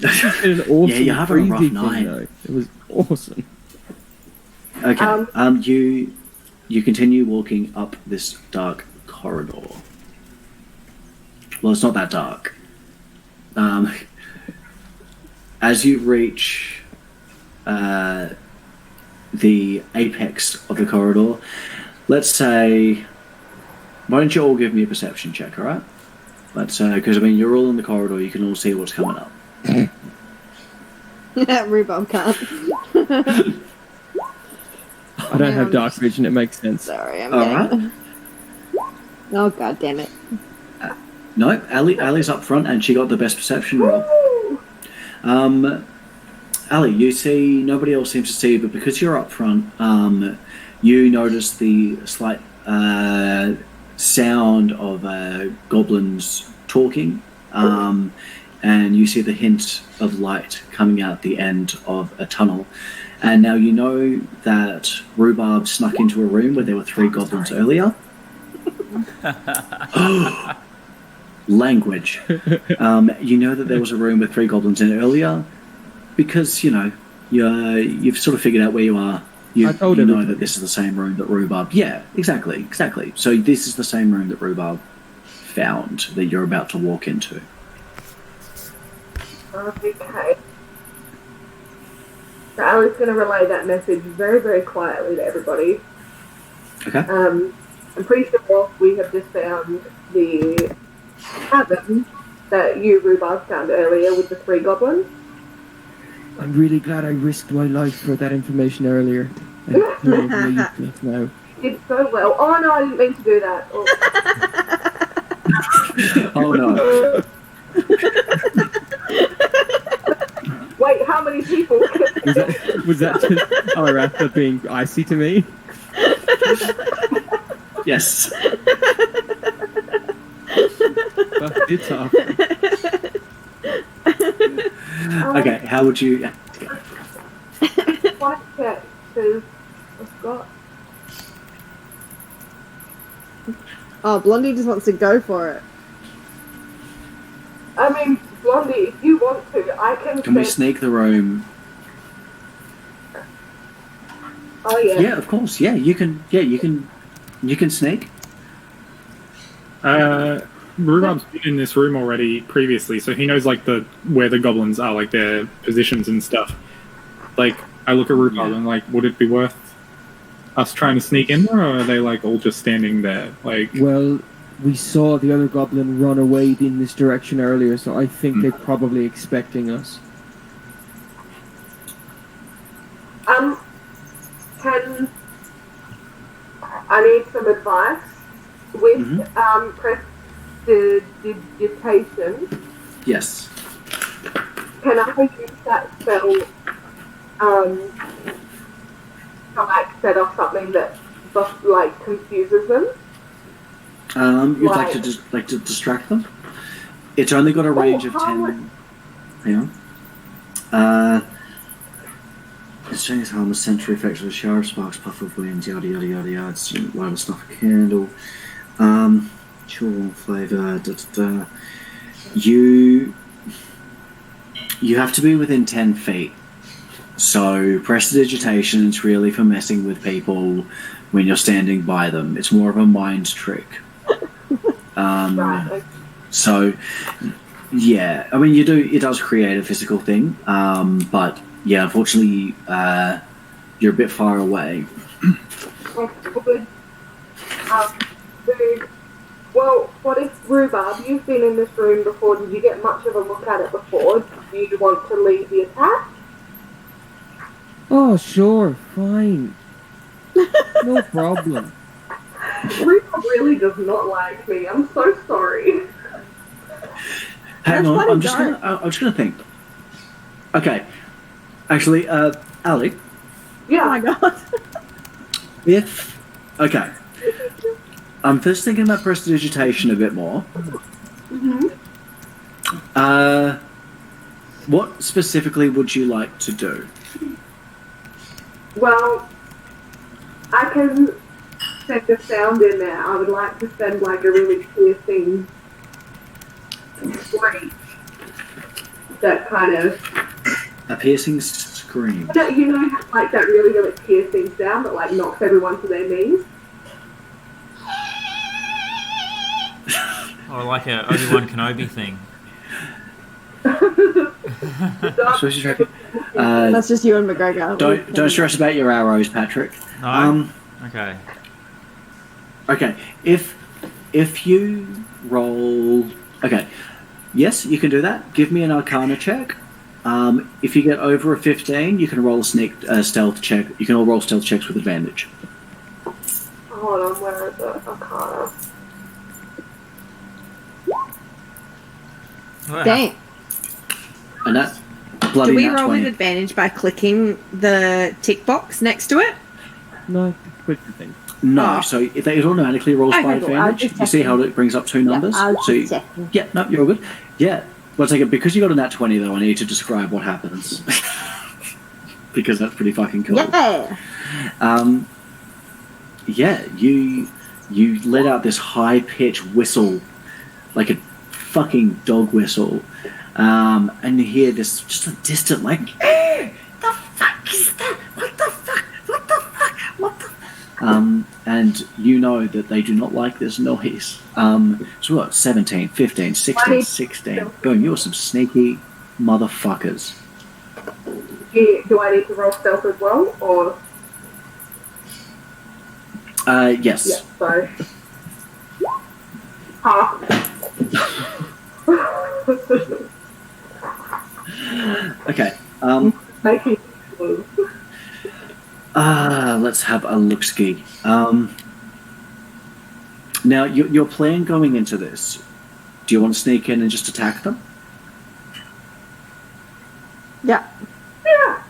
Speaker 2: An awesome
Speaker 1: Yeah, you're having a rough
Speaker 2: freezing
Speaker 1: night.
Speaker 2: thing, though. It was awesome.
Speaker 1: Okay. You continue walking up this dark corridor. Well, it's not that dark. As you reach the apex of the corridor, let's say, why don't you all give me a perception check, all right? Let's because I mean you're all in the corridor, you can all see what's coming up.
Speaker 3: Rhubarb can't.
Speaker 2: I don't have dark vision, it makes sense.
Speaker 3: Sorry, I'm
Speaker 1: All
Speaker 3: getting... Oh, god damn it.
Speaker 1: No, Ali's up front and she got the best perception roll. Ali, you see, nobody else seems to see you, but because you're up front, you notice the slight sound of goblins talking, and you see the hint of light coming out the end of a tunnel. And now you know that Rhubarb snuck into a room where there were 3 goblins earlier. Language. You know that there was a room with 3 goblins in it earlier because, you know, you've sort of figured out where you are. You know that this is the same room that Rhubarb... Yeah, exactly. So this is the same room that Rhubarb found that you're about to walk into.
Speaker 4: Okay. So Ali's going to relay that message very, very quietly to everybody.
Speaker 1: Okay.
Speaker 4: I'm pretty sure we have just found the cabin that you, Rhubarb, found earlier with the 3 goblins.
Speaker 2: I'm really glad I risked my life for that information earlier. I feel really useless now.
Speaker 4: You did so well. Oh no, I didn't mean to do that. Oh,
Speaker 1: Oh no.
Speaker 4: Wait, how many people?
Speaker 2: Was that just Alarafta being icy to me?
Speaker 1: Yes.
Speaker 2: Fuck, it's off.
Speaker 1: Okay, how would you...
Speaker 4: White check, because I've got...
Speaker 3: Oh, Blondie just wants to go for it.
Speaker 4: I mean, Blondie, if you want to, I can...
Speaker 1: Can we sneak the room?
Speaker 4: Oh yeah.
Speaker 1: Yeah, of course. Yeah, you can. Yeah, you can sneak.
Speaker 5: Rhubarb's been in this room already previously, so he knows like where the goblins are, like their positions and stuff. Like, I look at Rhubarb and like, would it be worth us trying to sneak in there, or are they like all just standing there? Like,
Speaker 2: well, we saw the other goblin run away in this direction earlier, so I think they're probably expecting us.
Speaker 4: Can I need some advice with prestidigitation?
Speaker 1: Yes.
Speaker 4: Can I use that spell to like set off something that like confuses them?
Speaker 1: You'd like to distract them? It's only got a range of 10. Hang on. It's changed harmless sensory effects of a shower of sparks, puff of winds, yada yada yada yada. It's light snuff a candle. Chill flavour. You have to be within 10 feet. So prestidigitation is really for messing with people when you're standing by them. It's more of a mind trick. So yeah, I mean it does create a physical thing, but yeah, unfortunately you're a bit far away.
Speaker 4: Good. Well, what if Rhubarb, you've been in this room before, did you get much of a look at it before? Do you want to lead the attack?
Speaker 2: Oh, sure, fine. No problem.
Speaker 4: Rhubarb really does not like me. I'm so sorry.
Speaker 1: Hang on, I'm just gonna think. Okay, actually, Ali.
Speaker 4: Yeah.
Speaker 3: Oh my god.
Speaker 1: Okay, I'm first thinking about prestidigitation a bit more. What specifically would you like to do?
Speaker 4: Well, I can send a sound in there. I would like to send like a really piercing scream that kind of.
Speaker 1: A piercing scream.
Speaker 4: You know, like that really, really piercing sound that like knocks everyone to their knees.
Speaker 6: Or like a Obi-Wan Kenobi thing.
Speaker 1: So what's your reckon?
Speaker 8: That's just you and McGregor.
Speaker 1: Don't stress about your arrows, Patrick.
Speaker 6: No. Okay.
Speaker 1: Okay. If you roll, okay, yes, you can do that. Give me an Arcana check. If you get over a 15, you can roll a stealth check. You can all roll stealth checks with advantage.
Speaker 4: Hold on, where is it? Arcana.
Speaker 8: Dang.
Speaker 1: And that bloody
Speaker 3: Do we
Speaker 1: nat
Speaker 3: roll
Speaker 1: 20.
Speaker 3: with advantage by clicking the tick box next to it?
Speaker 2: No, quick thing.
Speaker 1: No,
Speaker 3: Oh.
Speaker 1: so it automatically rolls by
Speaker 8: Okay, cool. I'll
Speaker 1: advantage.
Speaker 8: just
Speaker 1: You see
Speaker 8: check
Speaker 1: how it brings up two numbers?
Speaker 8: I'll
Speaker 1: So
Speaker 8: just check.
Speaker 1: yeah, no, you're all good. Yeah, well, take it because you got a nat 20 though. I need to describe what happens because that's pretty fucking cool.
Speaker 8: Yeah.
Speaker 1: Yeah, you let out this high pitched whistle, like a fucking dog whistle, and you hear this just a distant like,
Speaker 7: The fuck is that? What the fuck? What the fuck? What the
Speaker 1: and you know that they do not like this noise. So what? 17, 15, 16, 16. Boom! You're some sneaky motherfuckers.
Speaker 4: Do I need to roll stealth as well, or?
Speaker 1: Yes.
Speaker 4: Yes, so. Half.
Speaker 1: Okay.
Speaker 4: Thank you.
Speaker 1: Let's have a look ski. Now, your plan going into this, do you want to sneak in and just attack them?
Speaker 8: Yeah.
Speaker 4: Yeah.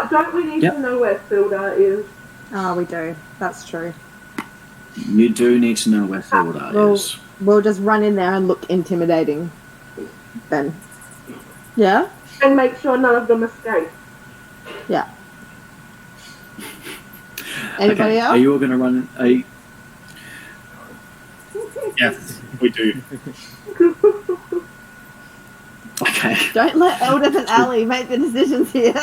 Speaker 4: Don't we need
Speaker 1: Yep.
Speaker 4: to know where Silda is?
Speaker 8: Oh, we do. That's true.
Speaker 1: You do need to know where Thorda
Speaker 8: Well,
Speaker 1: is.
Speaker 8: we'll just run in there and look intimidating. Then. Yeah?
Speaker 4: And make sure none of them escape.
Speaker 8: Yeah. Anybody
Speaker 1: Okay,
Speaker 8: else?
Speaker 1: are you all going to run?
Speaker 5: Yes, we do.
Speaker 1: Okay.
Speaker 8: Don't let Eldith and Ali make the decisions here.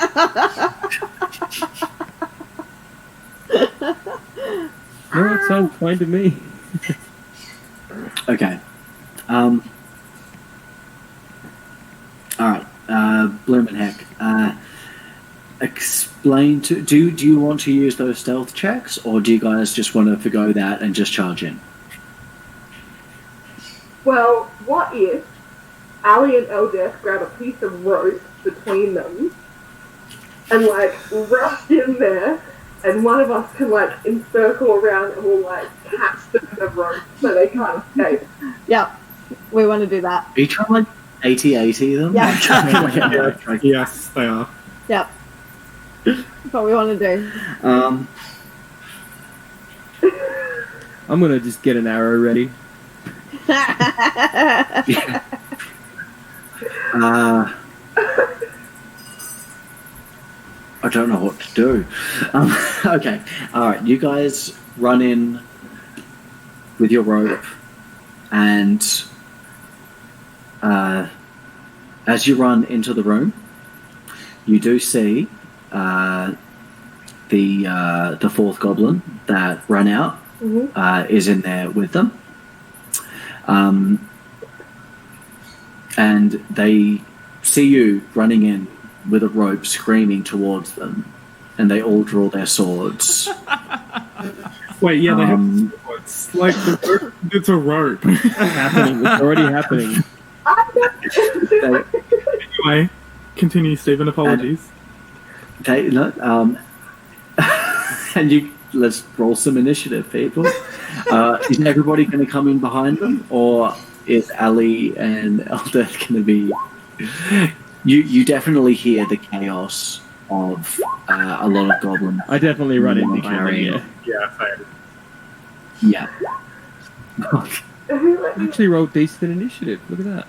Speaker 2: No, that sounds fine to me.
Speaker 1: Okay. All right. Bloom and Heck. Explain to do you want to use those stealth checks, or do you guys just want to forgo that and just charge in?
Speaker 4: Well, what if Ali and Eldeth grab a piece of rope between them and like rush in there, and one of us can like encircle around and we'll like catch the bit of rope so they can't escape.
Speaker 8: Yep. We want to do that.
Speaker 1: Are you trying to like 80-80 them?
Speaker 8: Yeah.
Speaker 5: Yes, they are.
Speaker 8: Yep. That's what we want to do.
Speaker 2: I'm gonna just get an arrow ready.
Speaker 1: I don't know what to do. Okay, all right. You guys run in with your rope, and as you run into the room, you do see the fourth goblin that ran out is in there with them. And they see you running in with a rope screaming towards them, and they all draw their swords.
Speaker 5: Wait, yeah, they have swords. Like, it's a rope.
Speaker 2: Happening. It's already happening.
Speaker 5: Anyway, continue, Stephen. Apologies.
Speaker 1: They, no, and you let's roll some initiative, people. Is everybody going to come in behind them, or is Ali and Eldeth going to be? You definitely hear the chaos of a lot of goblins.
Speaker 2: I definitely run in behind them,
Speaker 1: carrying.
Speaker 2: yeah.
Speaker 5: Yeah, fair.
Speaker 1: Yeah.
Speaker 2: I actually rolled decent initiative. Look at that.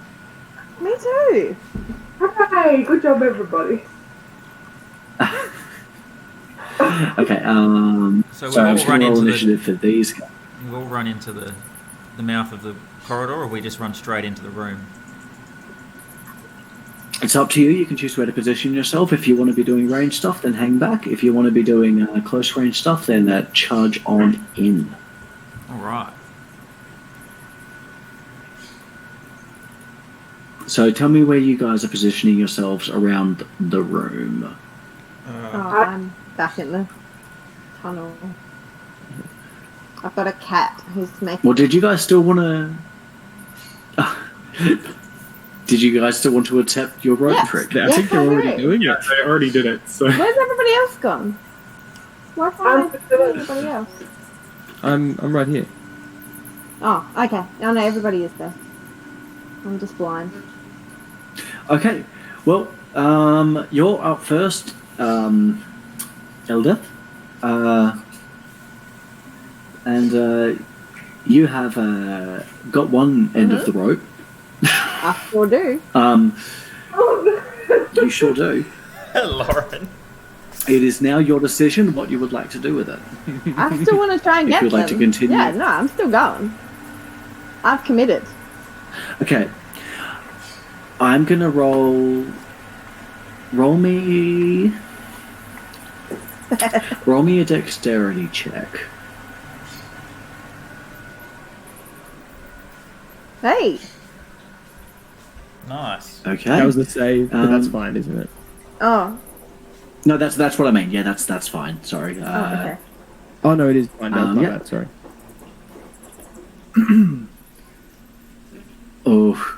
Speaker 8: Me too.
Speaker 4: Hooray! Good job, everybody.
Speaker 1: Okay,
Speaker 6: So
Speaker 1: so
Speaker 6: we'll
Speaker 1: I'm
Speaker 6: all run
Speaker 1: going to roll
Speaker 6: into
Speaker 1: initiative for these guys.
Speaker 6: We'll run into the mouth of the corridor, or we just run straight into the room.
Speaker 1: It's up to you. You can choose where to position yourself. If you want to be doing range stuff, then hang back. If you want to be doing close range stuff, then charge on in.
Speaker 6: All right.
Speaker 1: So tell me where you guys are positioning yourselves around the room.
Speaker 8: I'm back in the tunnel. I've got a cat who's making.
Speaker 1: Well, did you guys still want to... Did you guys still want to attempt your rope
Speaker 8: Yes.
Speaker 1: trick?
Speaker 2: I think they're already doing
Speaker 5: Yeah,
Speaker 2: it.
Speaker 5: they already did it. So
Speaker 8: Where's everybody else gone? Why can't I see everybody else?
Speaker 2: I'm right here.
Speaker 8: Oh, okay. Oh no, everybody is there. I'm just blind.
Speaker 1: Okay, well, you're up first, Elder. And you have got one end of the rope.
Speaker 8: I sure do.
Speaker 1: You sure do.
Speaker 6: Lauren.
Speaker 1: It is now your decision what you would like to do with it.
Speaker 8: I still want to try and
Speaker 1: If
Speaker 8: get
Speaker 1: you'd
Speaker 8: them.
Speaker 1: like to continue.
Speaker 8: Yeah, no, I'm still going. I've committed.
Speaker 1: Okay. I'm gonna roll me a dexterity check.
Speaker 8: Hey.
Speaker 6: Nice.
Speaker 1: Okay.
Speaker 2: That was the save, but that's
Speaker 1: Um,
Speaker 2: fine, isn't it?
Speaker 8: Oh.
Speaker 1: No, that's what I mean. Yeah, that's fine. Sorry.
Speaker 8: Oh, okay.
Speaker 2: Oh no, it is fine. That was my
Speaker 1: yeah.
Speaker 2: bad, sorry.
Speaker 1: Oh.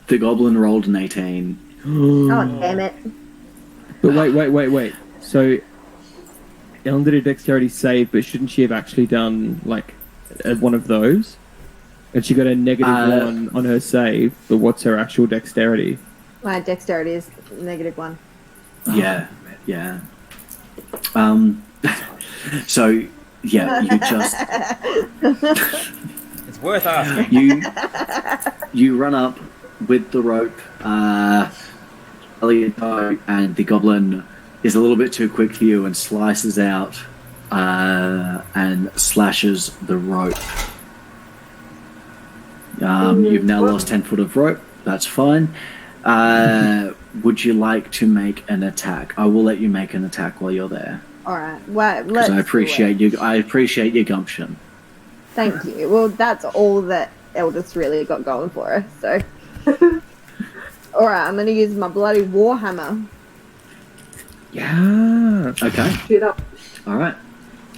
Speaker 1: The goblin rolled an 18.
Speaker 8: Oh, damn it.
Speaker 2: But wait. So, Ellen did a dexterity save, but shouldn't she have actually done, like, one of those? And she got a -1 on her save, but what's her actual dexterity?
Speaker 8: My dexterity is -1.
Speaker 1: Yeah. So, yeah, you just...
Speaker 6: It's worth asking.
Speaker 1: You run up with the rope, and the goblin is a little bit too quick for you and slices out and slashes the rope. You've now lost 10 foot of rope. That's fine. Would you like to make an attack? I will let you make an attack while you're there.
Speaker 8: Alright, well, let's
Speaker 1: Because I
Speaker 8: do
Speaker 1: appreciate
Speaker 8: it.
Speaker 1: you. I appreciate your gumption.
Speaker 8: Thank you. Well, that's all that Eldest really got going for us, so... Alright, I'm gonna use my bloody warhammer.
Speaker 2: Yeah.
Speaker 1: Okay.
Speaker 4: Shoot up.
Speaker 1: All right.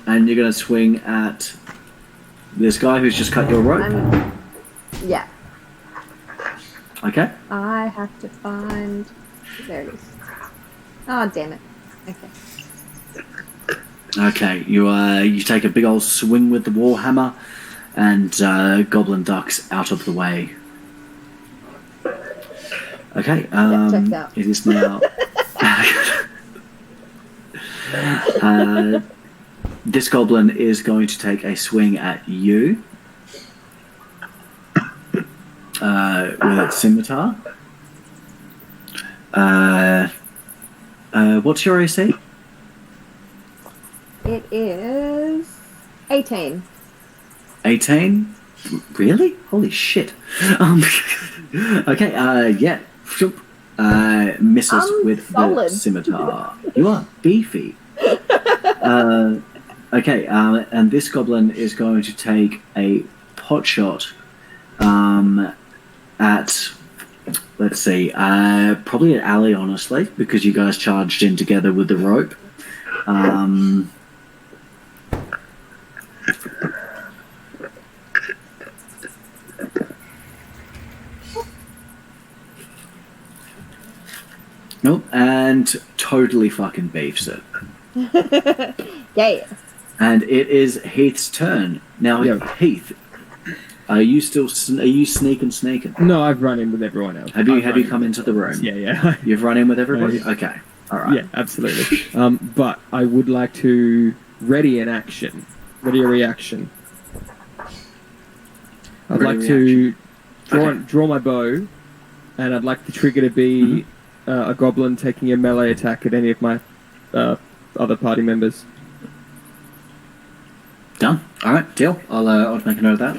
Speaker 1: And you're going to swing at this guy who's just cut your rope.
Speaker 8: Yeah.
Speaker 1: Okay.
Speaker 8: I have to find... There it is. Oh, damn it. Okay.
Speaker 1: Okay. You take a big old swing with the warhammer, and goblin ducks out of the way. Okay.
Speaker 8: checked out.
Speaker 1: It is now. This goblin is going to take a swing at you with its scimitar. What's your AC?
Speaker 8: It is... 18.
Speaker 1: 18? Really? Holy shit. Okay, yeah. Misses
Speaker 8: I'm
Speaker 1: with
Speaker 8: solid.
Speaker 1: the scimitar. You are beefy. Okay, and this goblin is going to take a pot shot at, let's see, probably at Ali, honestly, because you guys charged in together with the rope. Nope, and totally fucking beefs it.
Speaker 8: Yeah.
Speaker 1: And it is Heath's turn. Now,
Speaker 2: Yeah.
Speaker 1: Heath, are you still are you sneaking?
Speaker 2: No, I've run in with everyone else.
Speaker 1: Have you
Speaker 2: I've run
Speaker 1: come
Speaker 2: in
Speaker 1: into the room?
Speaker 2: Yeah.
Speaker 1: You've run in with everybody?
Speaker 2: Yeah.
Speaker 1: Okay. All right.
Speaker 2: Yeah, absolutely. But I would like to ready a reaction. I'd
Speaker 1: Ready
Speaker 2: like to draw my bow, and I'd like the trigger to be a goblin taking a melee attack at any of my other party members.
Speaker 1: Done. All right, deal. I'll make a note of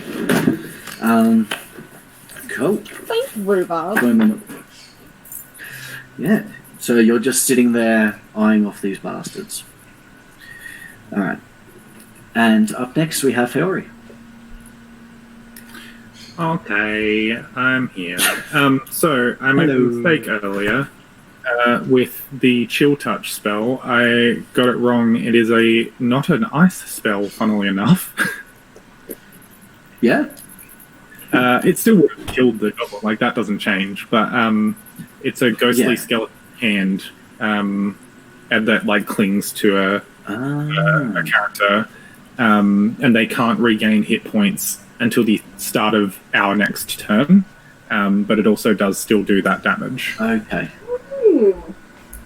Speaker 1: that. Cool.
Speaker 8: Thanks, Rhubarb.
Speaker 1: 1 minute. Yeah. So you're just sitting there eyeing off these bastards. All right. And up next we have Fiori.
Speaker 5: Okay, I'm here. So I made a mistake earlier with the chill touch spell. I got it wrong. It is not an ice spell, funnily enough.
Speaker 1: Yeah.
Speaker 5: It still would have killed the goblin. Like that doesn't change, but it's a ghostly skeleton hand, and that like clings to a character, and they can't regain hit points until the start of our next turn, but it also does still do that damage.
Speaker 1: Okay.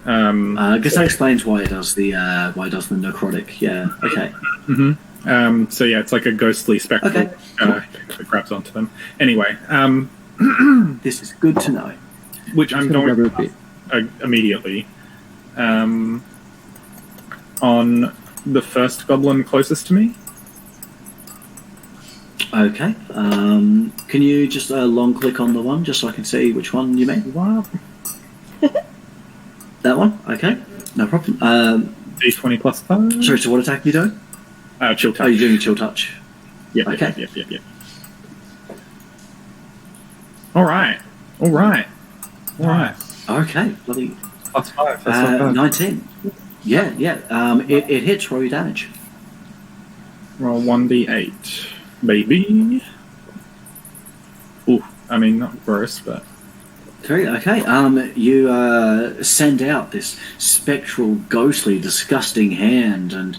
Speaker 4: Hmm.
Speaker 1: I guess that explains why it does the necrotic. Yeah. Okay.
Speaker 5: So yeah, it's like a ghostly spectral that grabs onto them. Anyway,
Speaker 1: this is good to know.
Speaker 5: Which I'm going to immediately on the first goblin closest to me.
Speaker 1: Okay. Can you just long click on the one just so I can see which one you mean?
Speaker 5: What?
Speaker 1: That one? Okay. No problem.
Speaker 5: D20 plus 5.
Speaker 1: Sorry, so what attack are you doing?
Speaker 5: Chill touch.
Speaker 1: Oh, you're doing a chill touch.
Speaker 5: Yeah.
Speaker 1: Okay.
Speaker 5: Yeah. All right.
Speaker 1: Okay. Bloody.
Speaker 5: Plus 5. That's not bad.
Speaker 1: 19. Yeah. It hits. Roll your damage.
Speaker 5: Roll 1d8, baby. Ooh, I mean not gross, but.
Speaker 1: Okay. You send out this spectral, ghostly, disgusting hand, and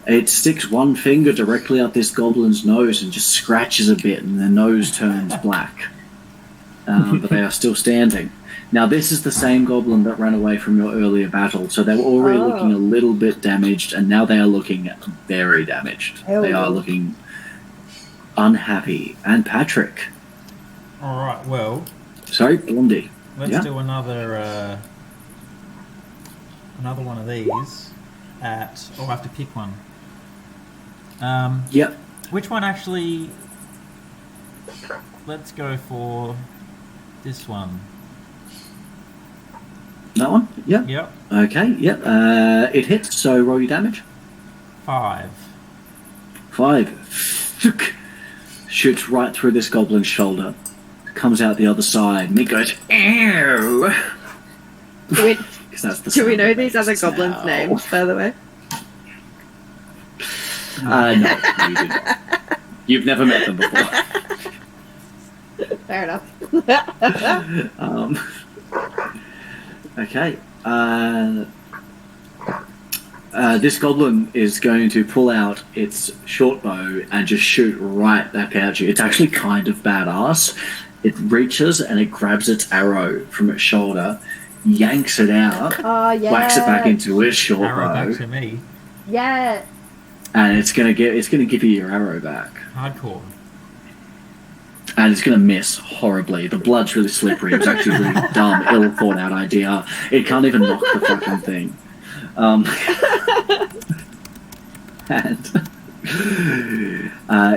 Speaker 1: it sticks one finger directly up this goblin's nose and just scratches a bit, and the nose turns black. But they are still standing. Now, this is the same goblin that ran away from your earlier battle, so they were already looking a little bit damaged, and now they are looking very damaged. They are looking unhappy. And Patrick.
Speaker 6: All right. Well.
Speaker 1: Sorry, Blondie.
Speaker 6: Let's do another one of these at. I'll have to pick one.
Speaker 1: Yep.
Speaker 6: Which one actually? Let's go for this one.
Speaker 1: That one? Yep.
Speaker 6: Yep.
Speaker 1: Okay, yep. It hits, so roll your damage.
Speaker 6: 5.
Speaker 1: 5. Shoots right through this goblin's shoulder. Comes out the other side, and it goes, ew!
Speaker 3: Do we know these other goblins' names, by the way?
Speaker 1: No, you do not. You've never met them before.
Speaker 3: Fair enough.
Speaker 1: Okay. This goblin is going to pull out its short bow and just shoot right back at you. It's actually kind of badass. It reaches and it grabs its arrow from its shoulder, yanks it out, whacks it back into its short
Speaker 6: Arrow
Speaker 1: bow,
Speaker 6: back to me.
Speaker 8: Yeah.
Speaker 1: and it's gonna give you your arrow back.
Speaker 6: Hardcore.
Speaker 1: And it's going to miss horribly. The blood's really slippery. It was actually a really dumb, ill thought out idea. It can't even knock the fucking thing. And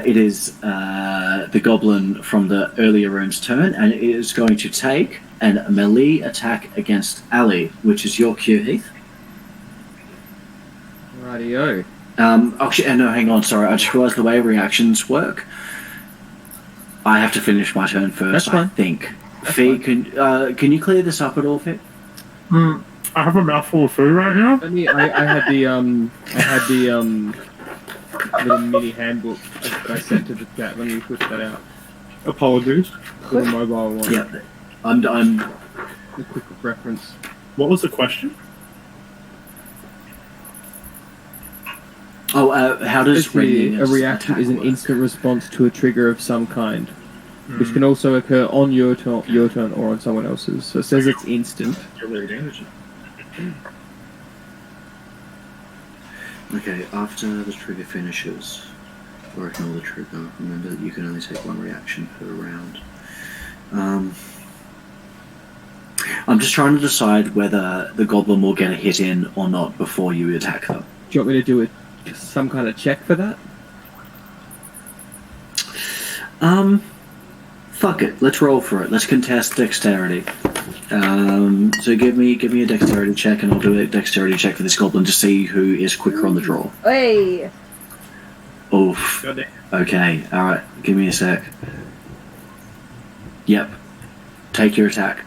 Speaker 1: it is the goblin from the earlier room's turn, and it is going to take a melee attack against Ali, which is your cue, Heath.
Speaker 2: Rightio.
Speaker 1: Actually, no, hang on. Sorry, I just realised the way reactions work. I have to finish my turn first.
Speaker 2: That's fine.
Speaker 1: I think. Fee, can you clear this up at all, Fee?
Speaker 5: I have a mouthful of food right now.
Speaker 2: I had the little mini handbook I sent to the chat. Let me push that out.
Speaker 5: Apologies.
Speaker 2: For the mobile one.
Speaker 1: Yeah, I'm.
Speaker 2: A quick reference.
Speaker 5: What was the question?
Speaker 1: Oh, how does
Speaker 2: Basically, a reaction is an instant response to a trigger of some kind, which can also occur on your turn or on someone else's. So it says it's instant.
Speaker 1: Okay, after the trigger finishes, or ignore the trigger. Remember that you can only take one reaction per round. I'm just trying to decide whether the goblin will get a hit in or not before you attack them.
Speaker 2: Do you want me to do some kind of check for that?
Speaker 1: Fuck it. Let's roll for it. Let's contest dexterity. So give me a dexterity check, and I'll do a dexterity check for this goblin to see who is quicker on the draw.
Speaker 3: Hey.
Speaker 1: Oof. Okay. All right. Give me a sec. Yep. Take your attack.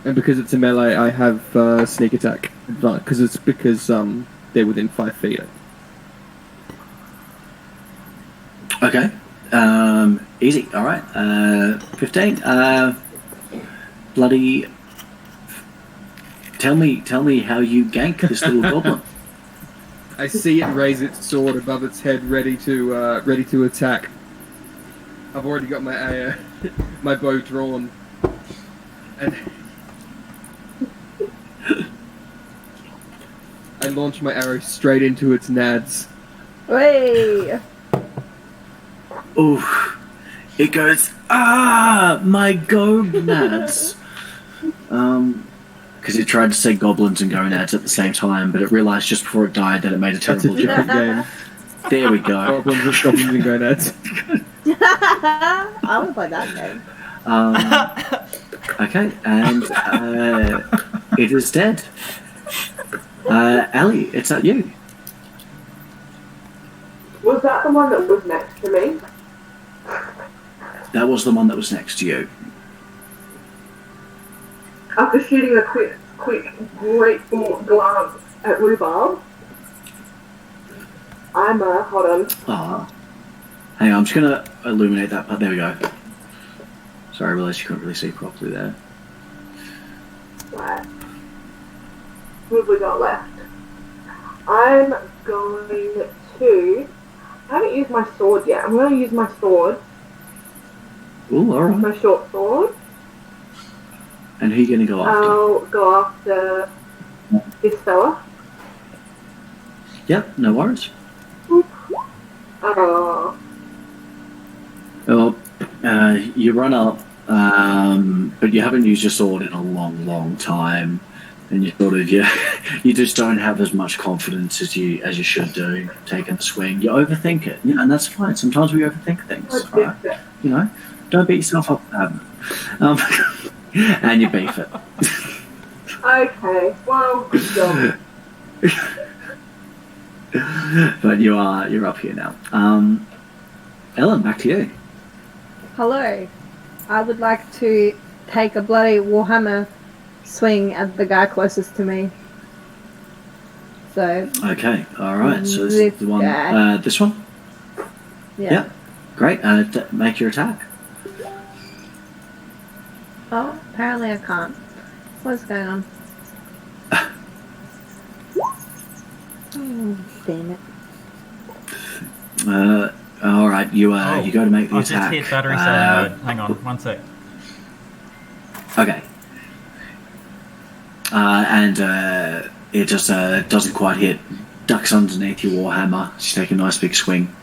Speaker 2: And because it's a melee, I have sneak attack. Because they're within 5 feet.
Speaker 1: Okay. Easy. All right. 15. Bloody. Tell me how you gank this little goblin.
Speaker 2: I see it raise its sword above its head, ready to attack. I've already got my my bow drawn, and I launch my arrow straight into its nads.
Speaker 3: Hey.
Speaker 1: Oof. It goes, my gonads. Because it tried to say goblins and gonads at the same time, but it realised just before it died that it made a
Speaker 2: That's a
Speaker 1: terrible
Speaker 2: different
Speaker 1: joke.
Speaker 2: game.
Speaker 1: There we go.
Speaker 2: Goblins and gonads.
Speaker 3: I would play that game.
Speaker 1: Okay, and it is dead. Ali, it's at you.
Speaker 4: Was that the one that was next to me?
Speaker 1: That was the one that was next to you.
Speaker 4: After shooting a quick, grateful glance at Rhubarb, I'm hold on.
Speaker 1: Hang on, I'm just gonna illuminate that part. There we go. Sorry, I realised you couldn't really see properly there.
Speaker 4: Right. Who have we got left? I'm going to. I haven't used my sword yet. I'm going to use my sword.
Speaker 1: Ooh, alright.
Speaker 4: My short sword.
Speaker 1: And who are you gonna go after?
Speaker 4: I'll go after this fella.
Speaker 1: Yep, no worries.
Speaker 4: Oh.
Speaker 1: Well, you run up, but you haven't used your sword in a long time, and you sort of you just don't have as much confidence as you should do taking the swing. You overthink it, and that's fine. Sometimes we overthink things, right? Don't beat yourself up for that. And you beef it.
Speaker 4: Okay, well, good job.
Speaker 1: But you're up here now. Ellen, back to you.
Speaker 3: Hello. I would like to take a bloody warhammer swing at the guy closest to me. So.
Speaker 1: Okay, all right. So this is the one.
Speaker 3: Guy.
Speaker 1: This one.
Speaker 3: Yeah.
Speaker 1: Great. Make your attack.
Speaker 3: Oh, apparently I can't. What's going on? Oh, damn it.
Speaker 1: All right. You go to make the
Speaker 6: I
Speaker 1: attack.
Speaker 6: just hit battery setting mode. Hang on, 1 sec.
Speaker 1: Okay. And it just doesn't quite hit. Ducks underneath your warhammer. You take a nice big swing.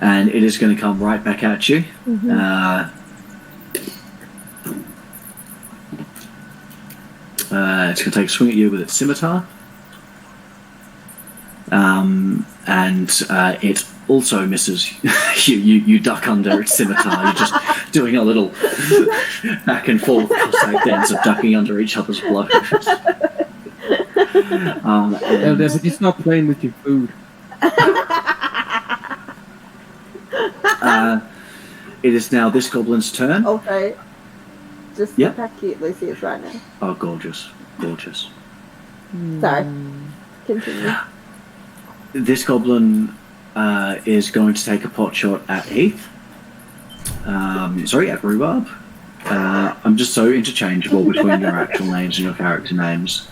Speaker 1: And it is going to come right back at you.
Speaker 3: Mm-hmm.
Speaker 1: It's going to take a swing at you with its scimitar. And it also misses. You duck under its scimitar. You're just doing a little back and forth Cossack dance of ducking under each other's blows.
Speaker 2: But you stop playing with your food.
Speaker 1: It is now this goblin's turn.
Speaker 3: Okay. Just
Speaker 1: Yep.
Speaker 3: look how cute Lucy is right now.
Speaker 1: Oh, gorgeous. Gorgeous.
Speaker 3: Sorry. Continue.
Speaker 1: This goblin is going to take a pot shot at Heath. At Rhubarb. I'm just so interchangeable between your actual names and your character names.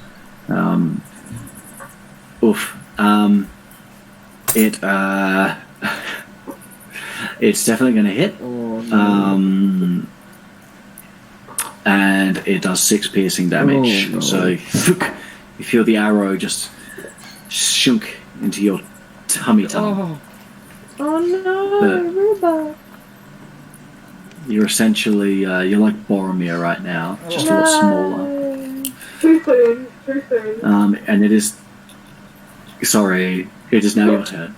Speaker 1: It's definitely going to hit.
Speaker 2: Oh, no.
Speaker 1: And it does 6 piercing damage.
Speaker 2: Oh, no.
Speaker 1: So you feel the arrow just shunk into your tummy.
Speaker 2: Oh.
Speaker 3: Oh no, rhubarb.
Speaker 1: You're essentially you're like Boromir right now, just a lot smaller.
Speaker 4: Too soon. Too soon.
Speaker 1: And it is. Sorry, it is now your turn.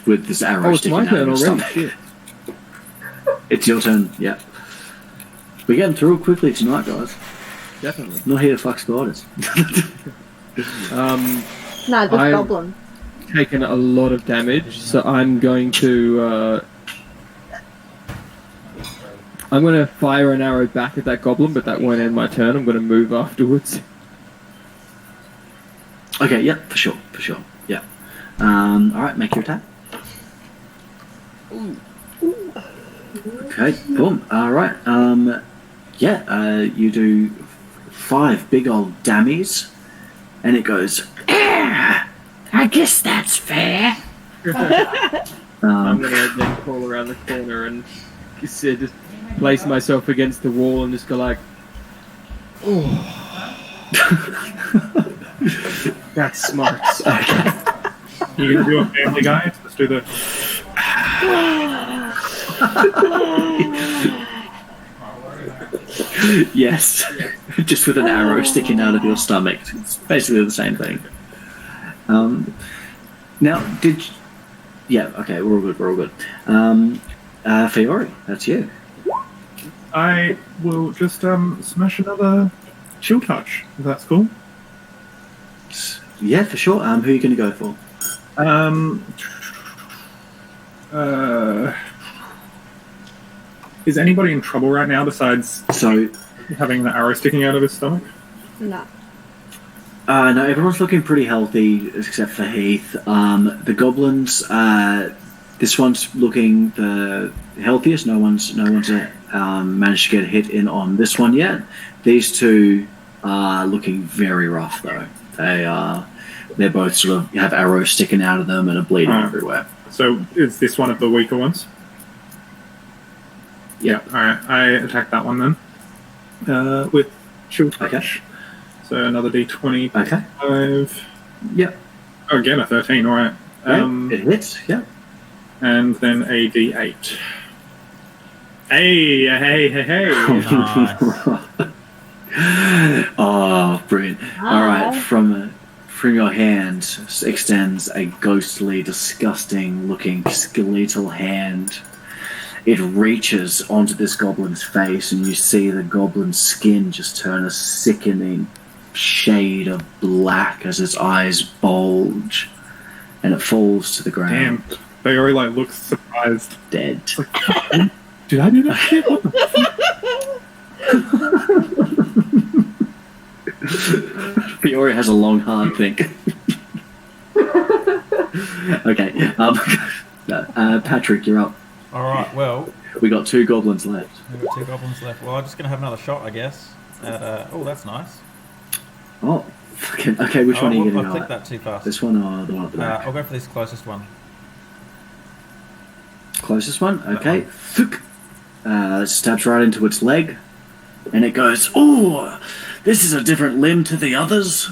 Speaker 1: With this arrow
Speaker 2: Oh, it's
Speaker 1: sticking
Speaker 2: my
Speaker 1: out
Speaker 2: turn
Speaker 1: of your
Speaker 2: already.
Speaker 1: stomach.
Speaker 2: Shit.
Speaker 1: It's your turn. Yeah. We're getting through it quickly tonight, guys.
Speaker 2: Definitely.
Speaker 1: Not here to fuck spiders.
Speaker 3: No, just
Speaker 2: I've
Speaker 3: goblin.
Speaker 2: taken a lot of damage, so I'm going to fire an arrow back at that goblin, but that won't end my turn. I'm going to move afterwards.
Speaker 1: Okay, yeah, for sure. Yeah. Alright, make your attack. Okay, boom. Alright, you do 5 big old dammies, and it goes.
Speaker 7: I guess that's fair.
Speaker 2: I'm going to then crawl around the corner and just place myself against the wall and just go like, that's smart.
Speaker 1: Okay.
Speaker 5: You gonna do a Family Guy? Let's do the.
Speaker 1: Yes, just with an arrow sticking out of your stomach. It's basically the same thing. Now, yeah, okay, we're all good. Fiore, that's you.
Speaker 5: I will just smash another chill touch. If that's cool.
Speaker 1: Yeah, for sure. Who are you going to go for?
Speaker 5: Is anybody in trouble right now besides
Speaker 1: So,
Speaker 5: having the arrow sticking out of his stomach?
Speaker 3: No.
Speaker 1: no, everyone's looking pretty healthy except for Heath. The goblins, this one's looking the healthiest. No one's managed to get a hit in on this one yet. These two are looking very rough though. They're both sort of have arrows sticking out of them and are bleeding everywhere.
Speaker 5: So is this one of the weaker ones? Yeah. All right. I attack that one then with chill touch.
Speaker 1: Okay.
Speaker 5: So another D20.
Speaker 1: Okay.
Speaker 5: 5.
Speaker 1: Yep.
Speaker 5: Oh, again a 13. All right.
Speaker 1: It hits. Yep.
Speaker 5: And then a D8. Hey!
Speaker 6: Nice.
Speaker 1: Oh, brilliant! All right, from your hand extends a ghostly, disgusting-looking skeletal hand. It reaches onto this goblin's face, and you see the goblin's skin just turn a sickening shade of black as its eyes bulge, and it falls to the ground.
Speaker 5: Damn. They already looks surprised.
Speaker 1: Dead.
Speaker 5: Did I do that shit? What the
Speaker 1: Fiore has a long, hard think. Okay, Patrick, you're up.
Speaker 6: Alright, well,
Speaker 1: We got 2 goblins left.
Speaker 6: we've got 2 goblins left. Well, I'm just going to have another shot, I guess. Oh, that's nice.
Speaker 1: Oh, fucking, okay, which one are you going
Speaker 6: I
Speaker 1: to go
Speaker 6: clicked
Speaker 1: at?
Speaker 6: that too fast.
Speaker 1: This one or the one at the back?
Speaker 6: I'll go for this closest one.
Speaker 1: Closest one? Okay. Stabs right into its leg, and it goes, "Oh, this is a different limb to the others."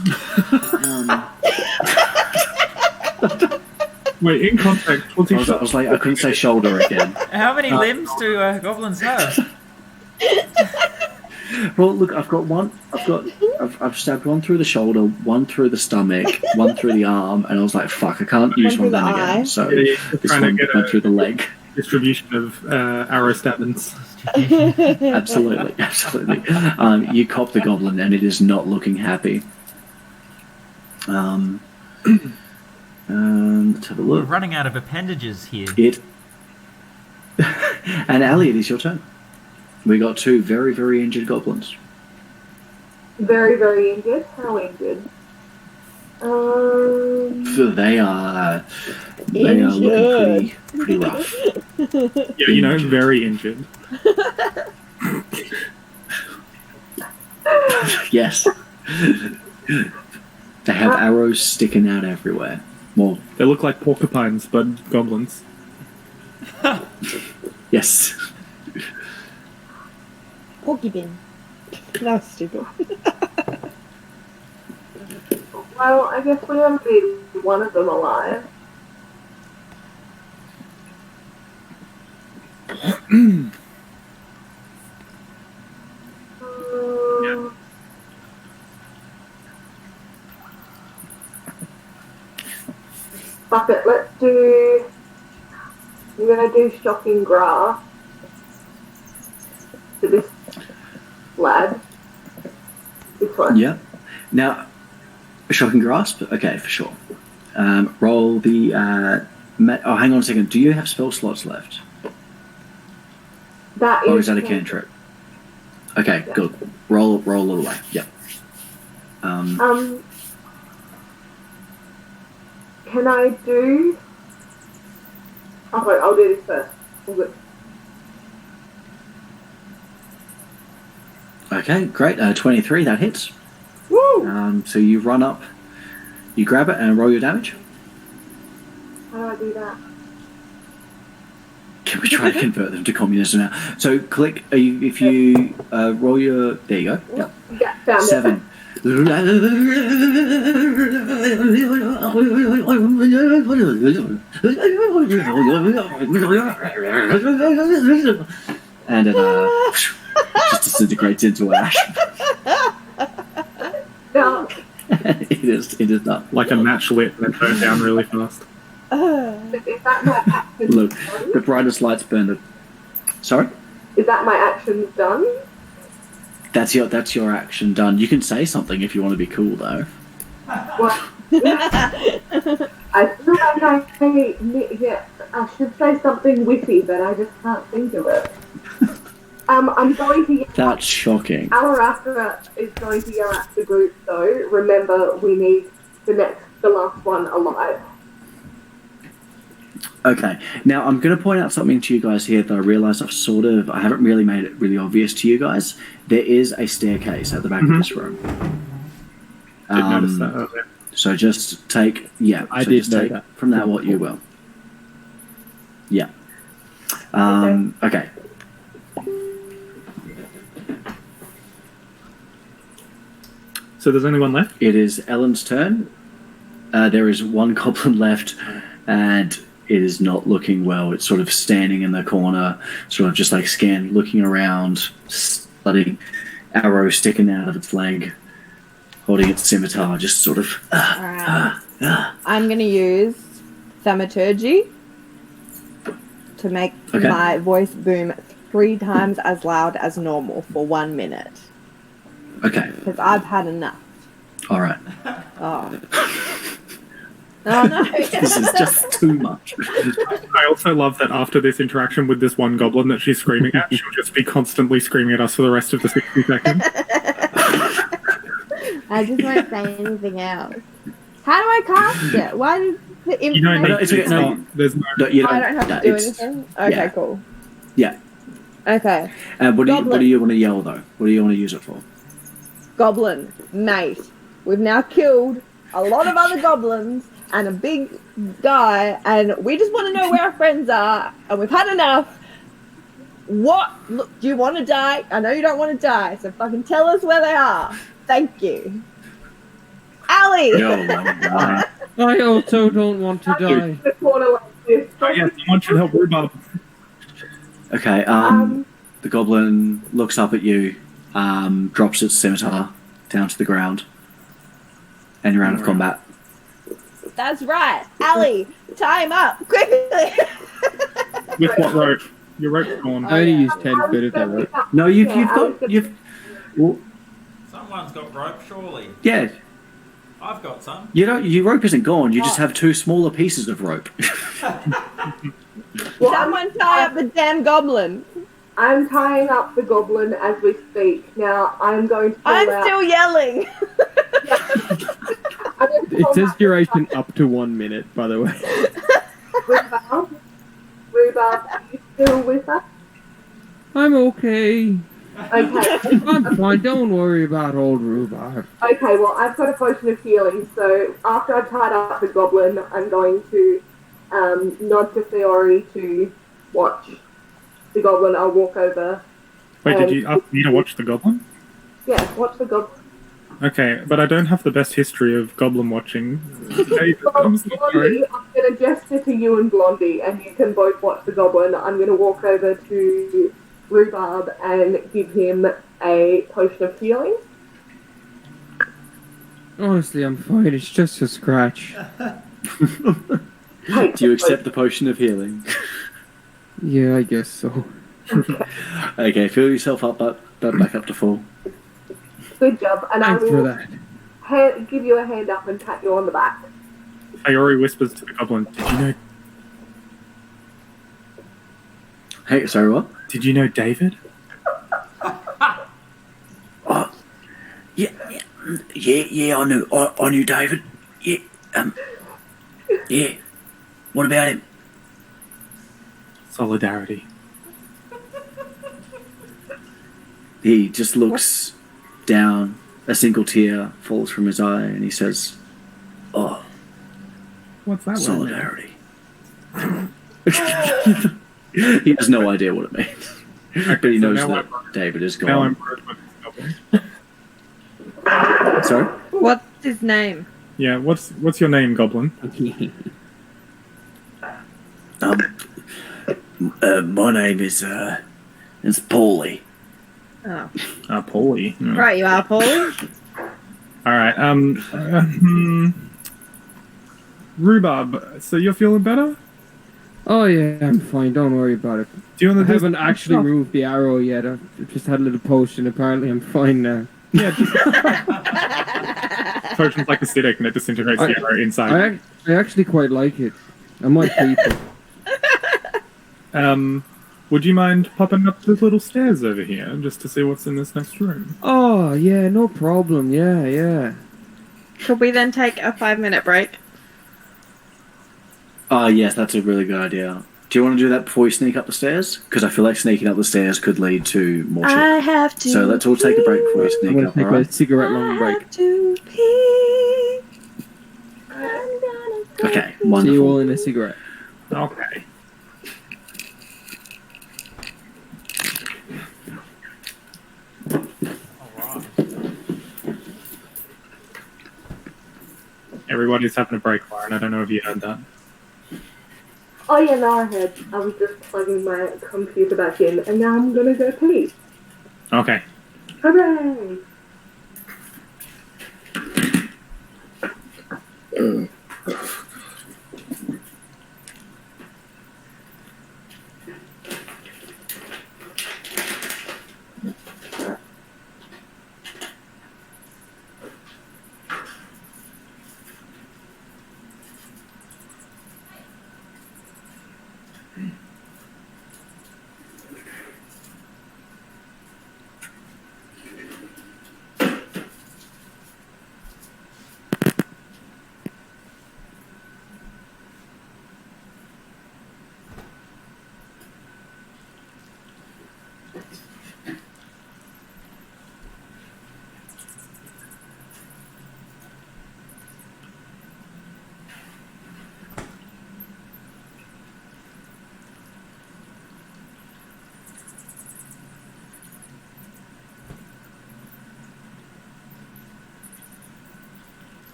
Speaker 5: Wait, in context, what's he
Speaker 1: I was like, I couldn't say shoulder again.
Speaker 6: How many limbs do goblins have?
Speaker 1: Well, look, I've stabbed one through the shoulder, one through the stomach, one through the arm, and I was like, fuck, I can't use one of them again. So
Speaker 5: Yeah,
Speaker 1: this
Speaker 5: trying to
Speaker 1: one
Speaker 5: get
Speaker 1: went through the leg.
Speaker 5: distribution of arrow stabbings?
Speaker 1: Absolutely. You cop the goblin, and it is not looking happy. Let's have a
Speaker 6: We're
Speaker 1: look.
Speaker 6: running out of appendages here.
Speaker 1: And Ali, it is your turn. We got 2 very, very injured goblins.
Speaker 4: Very, very injured. How injured?
Speaker 1: They are looking pretty rough.
Speaker 5: Yeah, very injured.
Speaker 1: Yes. They have arrows sticking out everywhere. Well,
Speaker 5: They look like porcupines, but goblins.
Speaker 1: yes.
Speaker 8: Porky bin. That was stupid.
Speaker 4: Well, I guess we only need one of them alive. Fuck it, let's do... I'm gonna do shocking grass to this lad. This one.
Speaker 1: Yeah. Now, shocking grasp. Okay, for sure. Roll the. Oh, hang on a second. Do you have spell slots left,
Speaker 4: That
Speaker 1: or is that a cantrip? Okay,
Speaker 4: Yeah.
Speaker 1: good. Roll it away. Yep.
Speaker 4: Can I do... Okay, I'll do this first. All good.
Speaker 1: Okay, great. 23. That hits.
Speaker 4: Woo!
Speaker 1: So you run up, you grab it, and roll your damage.
Speaker 4: How do I do that?
Speaker 1: Can we try to convert them to communism now? So click. If you roll your. There you go. Yep.
Speaker 4: Yeah, found
Speaker 1: 7. And it just disintegrates into ash.
Speaker 4: Now,
Speaker 1: It is not.
Speaker 5: Like a match lit and then burnt down really fast.
Speaker 4: is that my action
Speaker 1: Look,
Speaker 4: done?
Speaker 1: the brightest lights burn the. Sorry?
Speaker 4: Is that my actions done?
Speaker 1: That's your action done. You can say something if you want to be cool though.
Speaker 4: What? I feel like I should say something witty, but I just can't think of it. I'm going to...
Speaker 1: That's shocking.
Speaker 4: Alarafra is going to yell at the group, though. Remember, we need the last one alive.
Speaker 1: Okay, now I'm going to point out something to you guys here that I realise I haven't really made it really obvious to you guys. There is a staircase at the back of this room.
Speaker 5: Did notice that earlier.
Speaker 1: So just take,
Speaker 2: I did know that.
Speaker 1: from that what you will. Yeah. Okay.
Speaker 5: So there's only one left?
Speaker 1: It is Ellen's turn. There is one goblin left, and it is not looking well. It's sort of standing in the corner, sort of just like looking around, bloody arrow sticking out of its leg, holding its scimitar, just sort of.
Speaker 8: I'm going to use thaumaturgy to make
Speaker 1: Okay.
Speaker 8: my voice boom 3 times as loud as normal for 1 minute.
Speaker 1: Okay.
Speaker 8: Because I've had enough.
Speaker 1: All right.
Speaker 8: Oh. Oh no.
Speaker 1: This is just too much.
Speaker 5: I also love that after this interaction with this one goblin that she's screaming at, she'll just be constantly screaming at us for the rest of the 60 seconds.
Speaker 8: I just won't say anything else. How do I cast it? Why does the
Speaker 5: You don't
Speaker 8: information...
Speaker 5: need
Speaker 1: it's okay, no.
Speaker 5: there's no...
Speaker 1: No, you
Speaker 8: I don't have to do anything? Okay,
Speaker 1: yeah.
Speaker 8: cool.
Speaker 1: Yeah.
Speaker 8: Okay.
Speaker 1: What do
Speaker 8: Goblin.
Speaker 1: you want to yell though? What do you want to use it for?
Speaker 8: Goblin, mate. We've now killed a lot of other goblins and a big guy, and we just want to know where our friends are, and we've had enough. Look, do you want to die? I know you don't want to die, so fucking tell us where they are. Thank you. Allie!
Speaker 2: I also don't want to die.
Speaker 4: In the corner like this.
Speaker 5: Oh yeah, someone should help Rhubarb.
Speaker 1: Okay. The goblin looks up at you, drops its scimitar down to the ground, and you're out of combat.
Speaker 8: That's right. Allie, tie him up, quickly!
Speaker 5: With what rope? Your rope's gone.
Speaker 2: I only used 10 foot of that rope.
Speaker 1: No, you've. Well,
Speaker 6: Someone's got rope, surely.
Speaker 1: yeah.
Speaker 6: I've got some.
Speaker 1: Your rope isn't gone. You just have 2 smaller pieces of rope.
Speaker 8: Someone tie up the damn goblin.
Speaker 4: I'm tying up the goblin as we speak. Now, I'm going to call
Speaker 8: I'm
Speaker 4: out...
Speaker 8: still yelling.
Speaker 4: I'm going to
Speaker 2: It
Speaker 4: call
Speaker 2: says
Speaker 4: out
Speaker 2: duration up to 1 minute, by the way.
Speaker 4: Rhubarb. Rhubarb, are you still with us?
Speaker 2: I'm okay.
Speaker 4: Okay.
Speaker 2: I'm fine. Don't worry about old rhubarb.
Speaker 4: Okay, well, I've got a potion of healing, so after I've tied up the goblin, I'm going to nod to Fiore to watch the goblin. I'll walk over.
Speaker 5: Wait, did you ask me to watch the goblin?
Speaker 4: Yeah, watch the goblin.
Speaker 5: Okay, but I don't have the best history of goblin watching. David, I'm so sorry.
Speaker 4: Blondie, I'm going to gesture to you and Blondie, and you can both watch the goblin. I'm going to walk over to Rhubarb and give him a potion of healing.
Speaker 2: Honestly, I'm fine. It's just a scratch.
Speaker 1: Do you accept the potion of healing?
Speaker 2: Yeah, I guess so.
Speaker 1: Okay, fill yourself up, back up to full.
Speaker 4: Good job. And
Speaker 2: Thanks
Speaker 4: I
Speaker 2: for
Speaker 4: will
Speaker 2: that.
Speaker 4: give you a hand up and pat you on the back.
Speaker 5: Fiore whispers to the goblin,
Speaker 1: Hey, sorry, what?
Speaker 5: Did you know David?
Speaker 1: Oh, yeah, I knew David. Yeah, yeah. What about him?
Speaker 5: Solidarity.
Speaker 1: He just looks down. A single tear falls from his eye, and he says, "Oh,
Speaker 5: What's that
Speaker 1: solidarity." He has no idea what it means, but he knows that David is
Speaker 5: Now I'm
Speaker 1: gone.
Speaker 5: worried with the goblin.
Speaker 1: Sorry?
Speaker 3: What's his name?
Speaker 5: Yeah, what's your name, goblin?
Speaker 1: My name is Paulie.
Speaker 3: Oh.
Speaker 5: Paulie. No.
Speaker 3: Right, you are, Paul.
Speaker 5: All right. Rhubarb. So you're feeling better?
Speaker 2: Oh yeah, I'm fine. Don't worry about it.
Speaker 5: Do you want
Speaker 2: I
Speaker 5: to do
Speaker 2: haven't
Speaker 5: some
Speaker 2: actually
Speaker 5: stuff?
Speaker 2: removed the arrow yet. I've just had a little potion. Apparently, I'm fine now.
Speaker 5: Yeah. Potion's like acidic and it disintegrates the arrow inside.
Speaker 2: I actually quite like it. I might keep it.
Speaker 5: Would you mind popping up the little stairs over here just to see what's in this next room?
Speaker 2: Oh yeah, no problem. Yeah.
Speaker 3: Could we then take a 5-minute break?
Speaker 1: Yes, that's a really good idea. Do you want to do that before you sneak up the stairs? Because I feel like sneaking up the stairs could lead to more shit.
Speaker 3: I have to.
Speaker 1: So let's all take a break before you
Speaker 2: I'm
Speaker 1: sneak
Speaker 2: gonna
Speaker 1: up,
Speaker 2: take
Speaker 1: alright?
Speaker 2: a cigarette long break.
Speaker 3: have to pee.
Speaker 1: Okay,
Speaker 2: See you all
Speaker 1: wonderful.
Speaker 2: in a cigarette.
Speaker 5: Okay. Everybody's having a break, Lauren. I don't know if you heard that.
Speaker 4: Oh yeah, no, I heard. I was just plugging my computer back in, and now I'm gonna go pee.
Speaker 5: Okay.
Speaker 4: Hooray!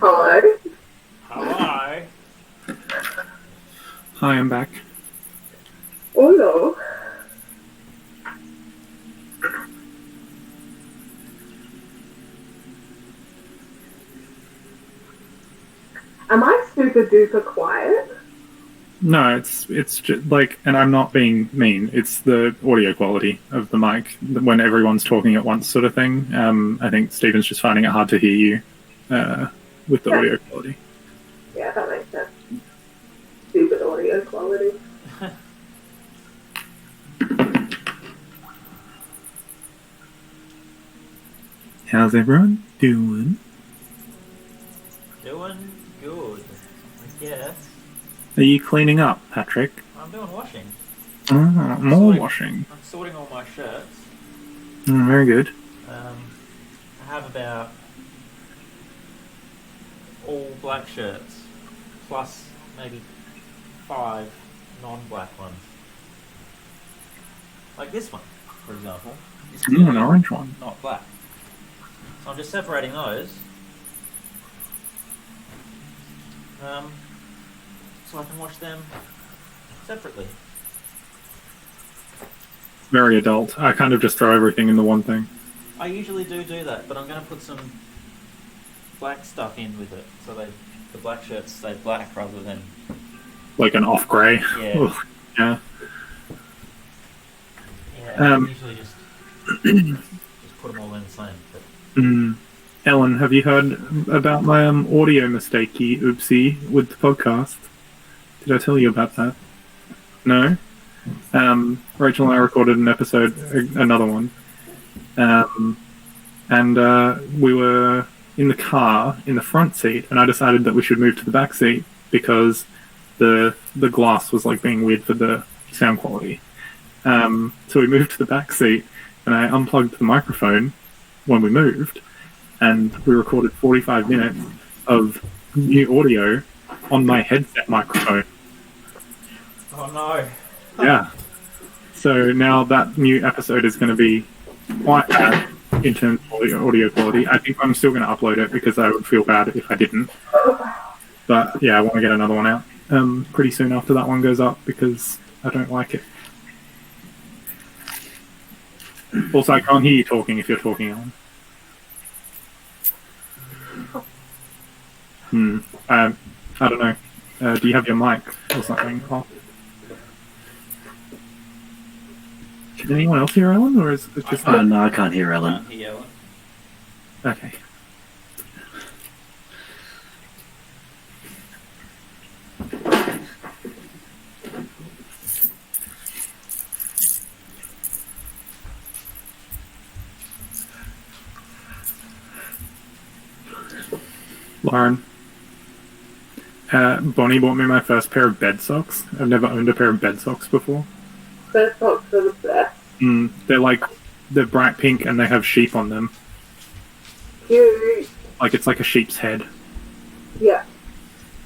Speaker 4: Hello?
Speaker 6: Hello.
Speaker 5: Hi, I'm back.
Speaker 4: Oh no. Am I super duper quiet?
Speaker 5: No, it's just like, and I'm not being mean. It's the audio quality of the mic when everyone's talking at once, sort of thing. I think Stephen's just finding it hard to hear you with the audio quality.
Speaker 4: Yeah, that makes sense. Stupid audio quality.
Speaker 5: How's everyone doing?
Speaker 6: Doing good, I guess.
Speaker 5: Are you cleaning up, Patrick?
Speaker 6: I'm doing washing.
Speaker 5: Oh, more
Speaker 6: sorting-
Speaker 5: washing.
Speaker 6: I'm sorting all my shirts.
Speaker 5: Very good.
Speaker 6: I have about all black shirts, plus maybe 5 non-black ones. Like this one, for example. It's
Speaker 5: An
Speaker 6: clearly
Speaker 5: orange one.
Speaker 6: not black. So I'm just separating those. So I can wash them separately.
Speaker 5: Very adult. I kind of just throw everything in the one thing.
Speaker 6: I usually do that, but I'm going to put some black stuff in with it, so the black shirts stay black rather than...
Speaker 5: Like an off grey.
Speaker 6: Yeah.
Speaker 5: Yeah.
Speaker 6: Yeah, I usually just put them all in the same. But...
Speaker 5: Ellen, have you heard about my audio mistakey oopsie with the podcast? Did I tell you about that? No? Rachel and I recorded an episode, another one, and we were in the car in the front seat, and I decided that we should move to the back seat because the glass was like being weird for the sound quality. So we moved to the back seat, and I unplugged the microphone when we moved, and we recorded 45 minutes of new audio on my headset microphone.
Speaker 6: Oh no.
Speaker 5: Yeah. So now that new episode is going to be quite bad in terms of audio quality. I think I'm still going to upload it because I would feel bad if I didn't. But yeah, I want to get another one out pretty soon after that one goes up because I don't like it. Also, I can't hear you talking if you're talking on. I don't know. Do you have your mic or something off? Can anyone else hear Ellen, or is it just...
Speaker 1: No, I can't hear Ellen.
Speaker 6: Can't hear Ellen.
Speaker 5: Okay. Lauren, Bonnie bought me my first pair of bed socks. I've never owned a pair of bed socks before.
Speaker 4: Bed socks are the best.
Speaker 5: They're bright pink and they have sheep on them.
Speaker 4: Cute.
Speaker 5: Like it's like a sheep's head.
Speaker 4: Yeah.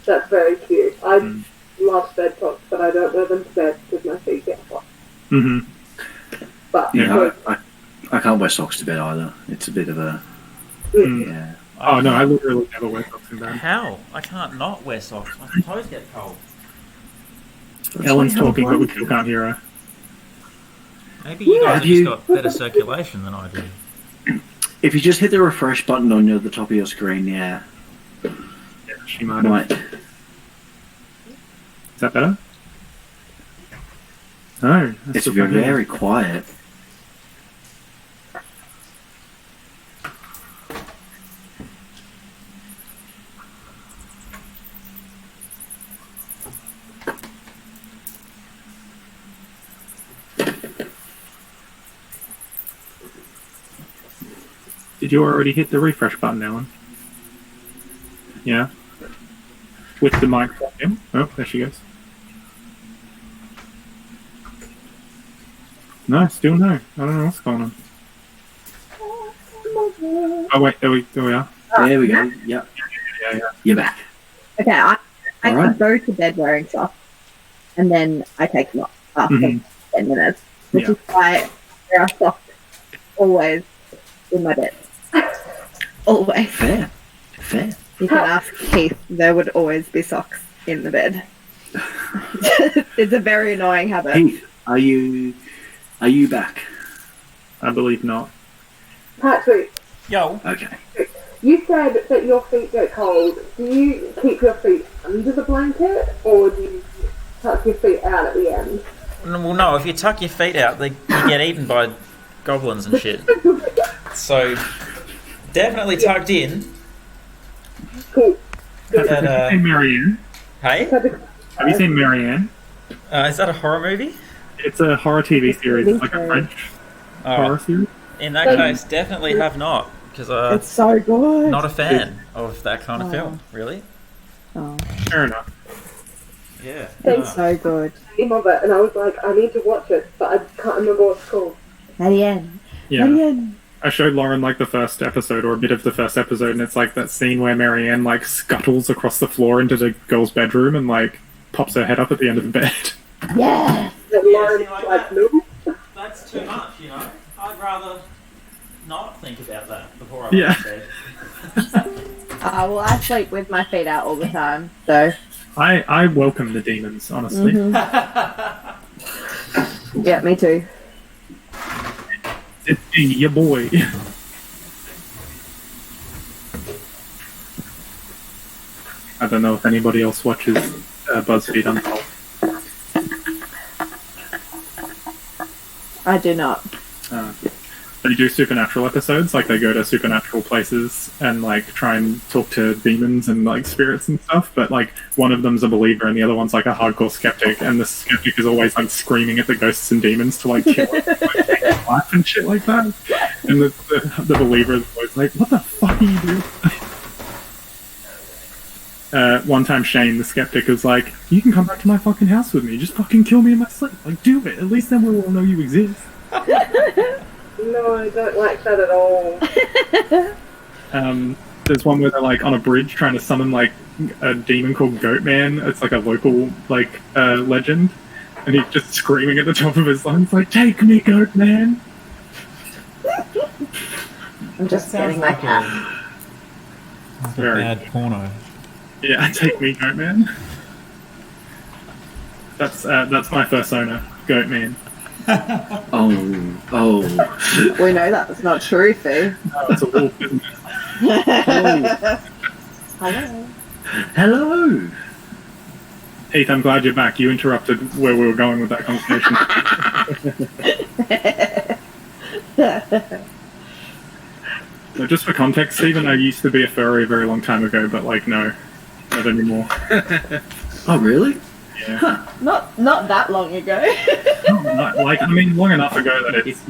Speaker 4: That's very cute. I love bed socks, but I don't wear them to bed because my feet get hot. But
Speaker 1: Yeah, I can't wear socks to bed either. It's a bit of a... Yeah.
Speaker 5: Oh no, I literally never wear socks in bed.
Speaker 6: How? I can't not wear socks. My toes get cold.
Speaker 5: Ellen's talking, but we still can't hear her.
Speaker 6: Maybe you guys
Speaker 1: Have
Speaker 6: have
Speaker 1: you-
Speaker 6: just got better circulation than I do.
Speaker 1: If you just hit the refresh button on the top of your screen, yeah.
Speaker 5: Yeah, she might have.
Speaker 1: Might.
Speaker 5: Is that better? No. that's
Speaker 1: It's
Speaker 5: still
Speaker 1: very,
Speaker 5: fine.
Speaker 1: very quiet.
Speaker 5: Did you already hit the refresh button, Ellen? Yeah. With the mic volume. Oh, there she goes. No, still no. I don't know what's going on. Oh wait, there we are.
Speaker 1: There we go. Yep.
Speaker 5: Yeah.
Speaker 1: You're back.
Speaker 8: Okay, I
Speaker 1: Alright.
Speaker 8: go to bed wearing socks, and then I take them off after
Speaker 5: Mhm.
Speaker 8: 10 minutes, which
Speaker 5: Yeah.
Speaker 8: is why there are socks always in my bed. Always.
Speaker 1: Fair.
Speaker 8: You can ask Keith, there would always be socks in the bed. It's a very annoying habit.
Speaker 1: Heath, are you back?
Speaker 5: I believe not.
Speaker 4: Patrick,
Speaker 6: Yo.
Speaker 1: Okay.
Speaker 4: you said that your feet get cold. Do you keep your feet under the blanket, or do you tuck your feet out at the end?
Speaker 6: Well, no, if you tuck your feet out, you get eaten by goblins and shit. So, definitely tucked in.
Speaker 4: Cool.
Speaker 5: Have
Speaker 6: But,
Speaker 5: you seen Marianne?
Speaker 6: hey?
Speaker 5: Have you seen Marianne?
Speaker 6: Is that a horror movie?
Speaker 5: It's a horror TV series. It's like a French horror
Speaker 6: Oh,
Speaker 5: series.
Speaker 6: in that case, definitely have not. Because
Speaker 8: It's so good.
Speaker 6: not a fan of that kind of film, really.
Speaker 8: Oh,
Speaker 5: Fair enough.
Speaker 6: Yeah.
Speaker 8: it's so good.
Speaker 4: Name of it, and I was like, I need to watch it, but I can't remember what it's called.
Speaker 8: Marianne.
Speaker 5: Yeah.
Speaker 8: Marianne.
Speaker 5: I showed Lauren like the first episode or a bit of the first episode, and it's like that scene where Marianne like scuttles across the floor into the girl's bedroom and like pops her head up at the end of the bed.
Speaker 8: Yeah.
Speaker 4: That
Speaker 6: Yeah,
Speaker 4: Lauren's
Speaker 6: see, like
Speaker 4: like,
Speaker 6: that.
Speaker 4: no.
Speaker 6: That's too much, you know? I'd rather not think about that before I
Speaker 5: Yeah.
Speaker 6: go to bed.
Speaker 8: Well, I sleep with my feet out all the time, so.
Speaker 5: I welcome the demons, honestly.
Speaker 8: Yeah, me too.
Speaker 5: It's your boy. I don't know if anybody else watches BuzzFeed Unsolved.
Speaker 8: I do not.
Speaker 5: They do supernatural episodes, like they go to supernatural places and like try and talk to demons and like spirits and stuff, but like one of them's a believer and the other one's like a hardcore skeptic, and the skeptic is always like screaming at the ghosts and demons to like kill it, like, take their life and shit like that, and the believer is always like, what the fuck are you doing? One time Shane, the skeptic, was like, you can come back to my fucking house with me, just fucking kill me in my sleep, like do it, at least then we'll all know you exist.
Speaker 4: No, I don't like that at all.
Speaker 5: There's one where they're like on a bridge trying to summon like a demon called Goatman. It's like a local like legend, and he's just screaming at the top of his lungs like, "Take me, Goatman!"
Speaker 8: I'm just getting my cat.
Speaker 5: Very
Speaker 6: Bad porno.
Speaker 5: yeah, take me, Goatman. That's my persona, Goatman.
Speaker 1: Oh.
Speaker 8: We know that's not true, Fee.
Speaker 5: No, it's a wolf, isn't it?
Speaker 8: Hello.
Speaker 1: Hello.
Speaker 5: Heath, I'm glad you're back. You interrupted where we were going with that conversation. So just for context, Stephen, I used to be a furry a very long time ago, but like, no, not anymore.
Speaker 1: Oh, really?
Speaker 5: Yeah.
Speaker 8: Not that long ago.
Speaker 5: Like, I mean, long enough ago that it's.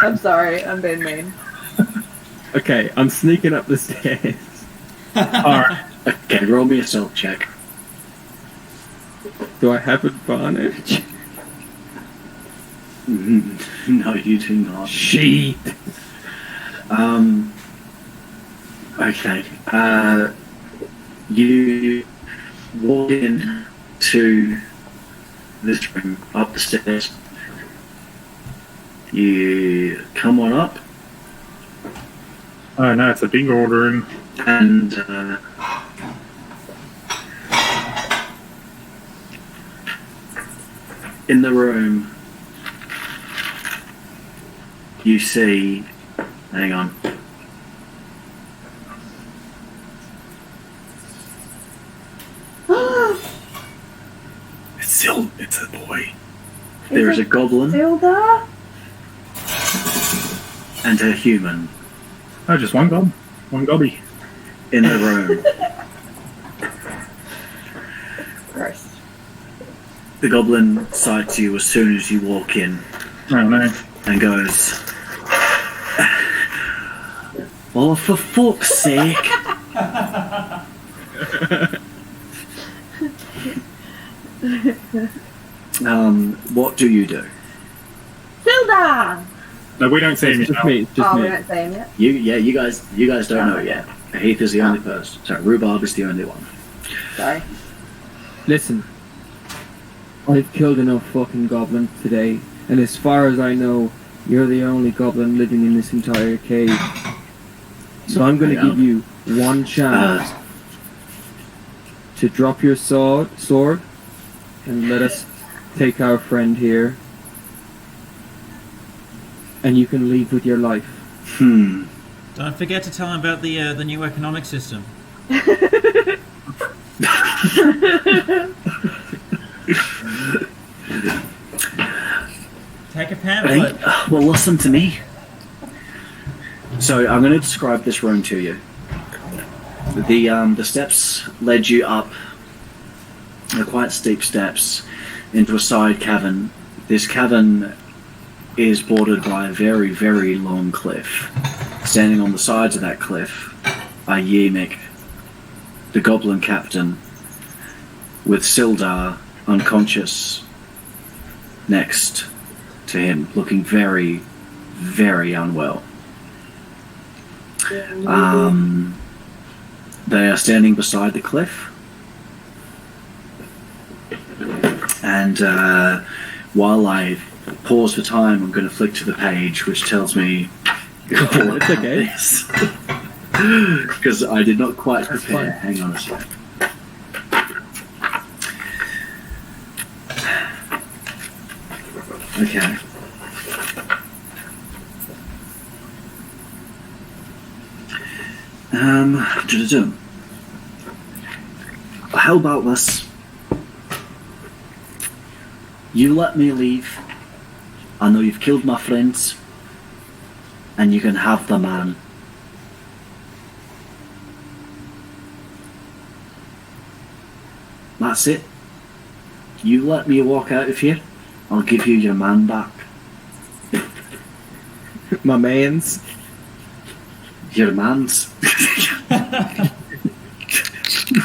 Speaker 8: I'm sorry, I'm being mean.
Speaker 2: Okay, I'm sneaking up the stairs.
Speaker 5: Alright.
Speaker 1: Okay, roll me a stealth check.
Speaker 2: Do I have advantage?
Speaker 1: No, you do not.
Speaker 2: Sheet.
Speaker 1: Okay. You walk in to this room, up the stairs. You come on up,
Speaker 5: Oh no, it's a big old room.
Speaker 1: and in the room you see, hang on,
Speaker 5: It's a boy.
Speaker 1: there is a goblin
Speaker 8: Hilda?
Speaker 1: and a human
Speaker 5: Oh, just one gob. One gobby.
Speaker 1: in the room.
Speaker 8: Gross.
Speaker 1: The goblin sights you as soon as you walk in
Speaker 5: Oh no.
Speaker 1: and goes, Oh, for fuck's sake! What do you do?
Speaker 8: Hilda!
Speaker 5: No, we don't see him
Speaker 2: It's just
Speaker 5: now.
Speaker 2: me. It's just
Speaker 8: Oh, we
Speaker 2: me.
Speaker 8: don't see him yet.
Speaker 1: You guys don't know yet. Heath is the only person. Sorry, Rhubarb is the only one.
Speaker 8: Sorry.
Speaker 2: Listen, I've killed enough fucking goblins today, and as far as I know, you're the only goblin living in this entire cave. So I'm going to give you one chance to drop your sword, and let us take our friend here, and you can leave with your life.
Speaker 6: Don't forget to tell him about the new economic system. Take a pamphlet.
Speaker 1: Right. Well, listen to me. So I'm going to describe this room to you. The steps led you up. They're quite steep steps into a side cavern. This cavern is bordered by a very, very long cliff. Standing on the sides of that cliff are Yemik, the goblin captain, with Sildar unconscious next to him, looking very, very unwell. They are standing beside the cliff, and while I pause for time, I'm going to flick to the page which tells me all
Speaker 2: It's
Speaker 1: about
Speaker 2: okay.
Speaker 1: this. Because I did not quite prepare. Hang on a sec. Okay. How about this? You let me leave. I know you've killed my friends, and you can have the man. That's it. You let me walk out of here, I'll give you your man back.
Speaker 2: My man's.
Speaker 1: Your man's.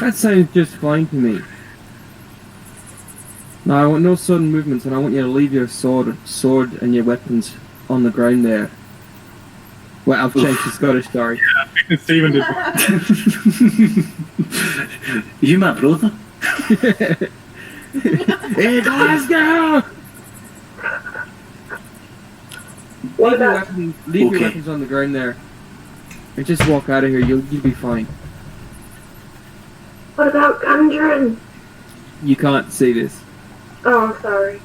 Speaker 2: That sounds just fine to me. Now I want no sudden movements, and I want you to leave your sword and your weapons on the ground there. Well, I've changed to Scottish, sorry.
Speaker 5: Stephen did.
Speaker 1: You my brother?
Speaker 2: Hey, Glasgow!
Speaker 4: What
Speaker 2: Leave your
Speaker 4: about
Speaker 2: weapons,
Speaker 1: Okay.
Speaker 2: on the ground there. And just walk out of here, you'll be fine.
Speaker 4: what about Gundren?
Speaker 2: You can't see this.
Speaker 4: Oh, sorry.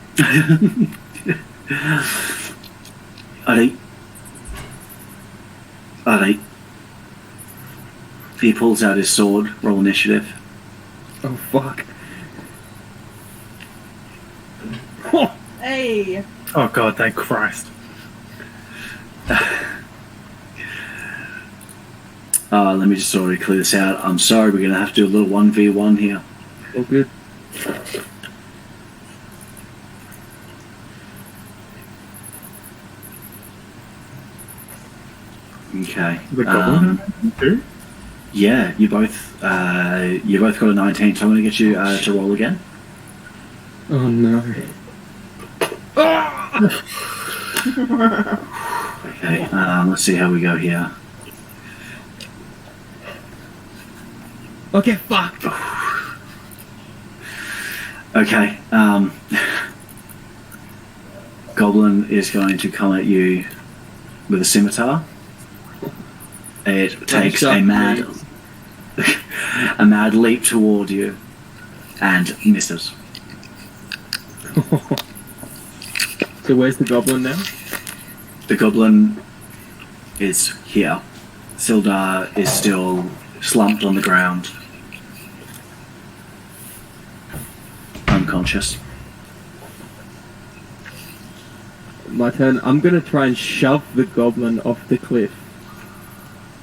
Speaker 1: Alright. He pulls out his sword, roll initiative.
Speaker 2: Oh, fuck.
Speaker 8: Hey.
Speaker 5: Oh God, thank Christ.
Speaker 1: Let me just already clear this out. I'm sorry, we're going to have to do a little 1v1 here.
Speaker 2: Oh, good.
Speaker 1: Okay.
Speaker 5: The goblin too?
Speaker 1: Yeah, you both got a 19, so I'm going to get you to roll again.
Speaker 2: Oh, no.
Speaker 1: Okay, let's see how we go here.
Speaker 2: Okay, fuck.
Speaker 1: Okay, Goblin is going to come at you with a scimitar. It takes a mad leap toward you and misses.
Speaker 2: So where's the goblin now?
Speaker 1: The goblin is here. Sildar is still slumped on the ground, unconscious.
Speaker 2: My turn. I'm gonna try and shove the goblin off the cliff.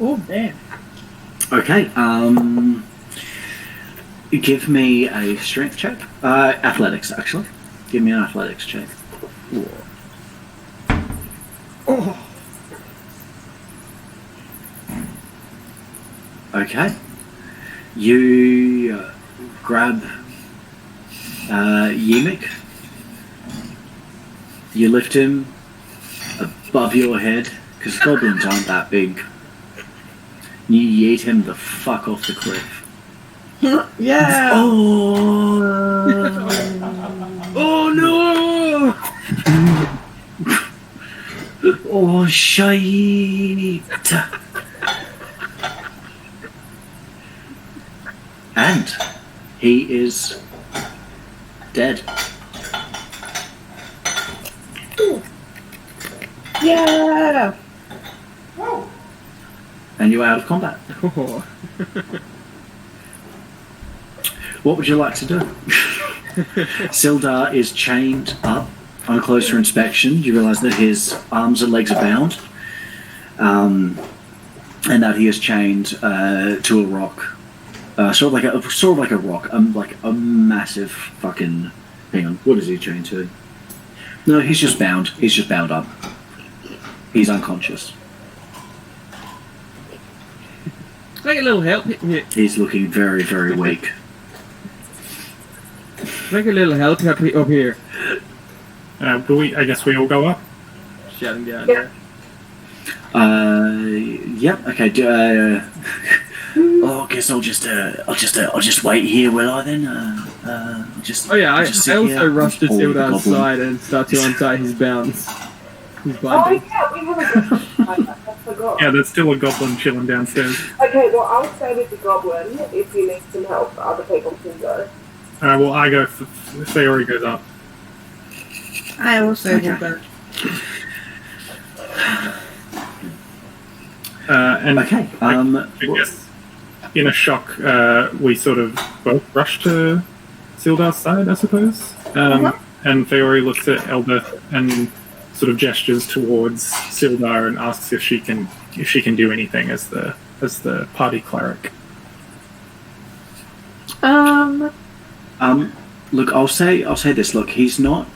Speaker 8: Oh, damn.
Speaker 1: Okay, give me a strength check. Athletics, actually. Give me an athletics check.
Speaker 2: Oh.
Speaker 1: Okay. You grab Yimik. You lift him above your head, because goblins aren't that big. You yeet him the fuck off the cliff.
Speaker 8: Yeah.
Speaker 1: Oh! Oh no! Oh shite! And he is dead.
Speaker 8: Yeah.
Speaker 1: And you're out of combat.
Speaker 2: Oh.
Speaker 1: What would you like to do? Sildar is chained up. On closer inspection, you realise that his arms and legs are bound, and that he is chained to a rock, sort of like a rock, like a massive fucking. Hang on, what is he chained to? No, he's just bound. He's just bound up. He's unconscious.
Speaker 2: Take a little help. Here.
Speaker 1: He's looking very, very weak.
Speaker 2: Make a little help up here.
Speaker 5: I guess we all go up.
Speaker 2: Shouting down.
Speaker 4: Yeah.
Speaker 1: Yep. Okay. I guess I'll just wait here, will I? Then.
Speaker 2: Oh yeah, I
Speaker 1: just sit
Speaker 2: also
Speaker 1: here,
Speaker 2: rushed to
Speaker 1: pull the
Speaker 2: Sildar's
Speaker 1: goblin.
Speaker 2: side and start to untie his bounds. His
Speaker 4: Oh
Speaker 2: binding.
Speaker 4: yeah, we have a goblin. I forgot.
Speaker 5: Yeah, there's still a goblin chilling downstairs.
Speaker 4: Okay, well I'll stay with the goblin if you need some help. Other people can go.
Speaker 5: Well, I go. Theory goes up.
Speaker 8: I also
Speaker 1: Okay.
Speaker 8: will go.
Speaker 5: And
Speaker 1: Okay.
Speaker 5: I guess in a shock, we sort of both rush to Sildar's side, I suppose. And Theori looks at Eldeth and sort of gestures towards Sildar and asks if she can do anything as the party cleric.
Speaker 1: Look, I'll say this. Look, he's not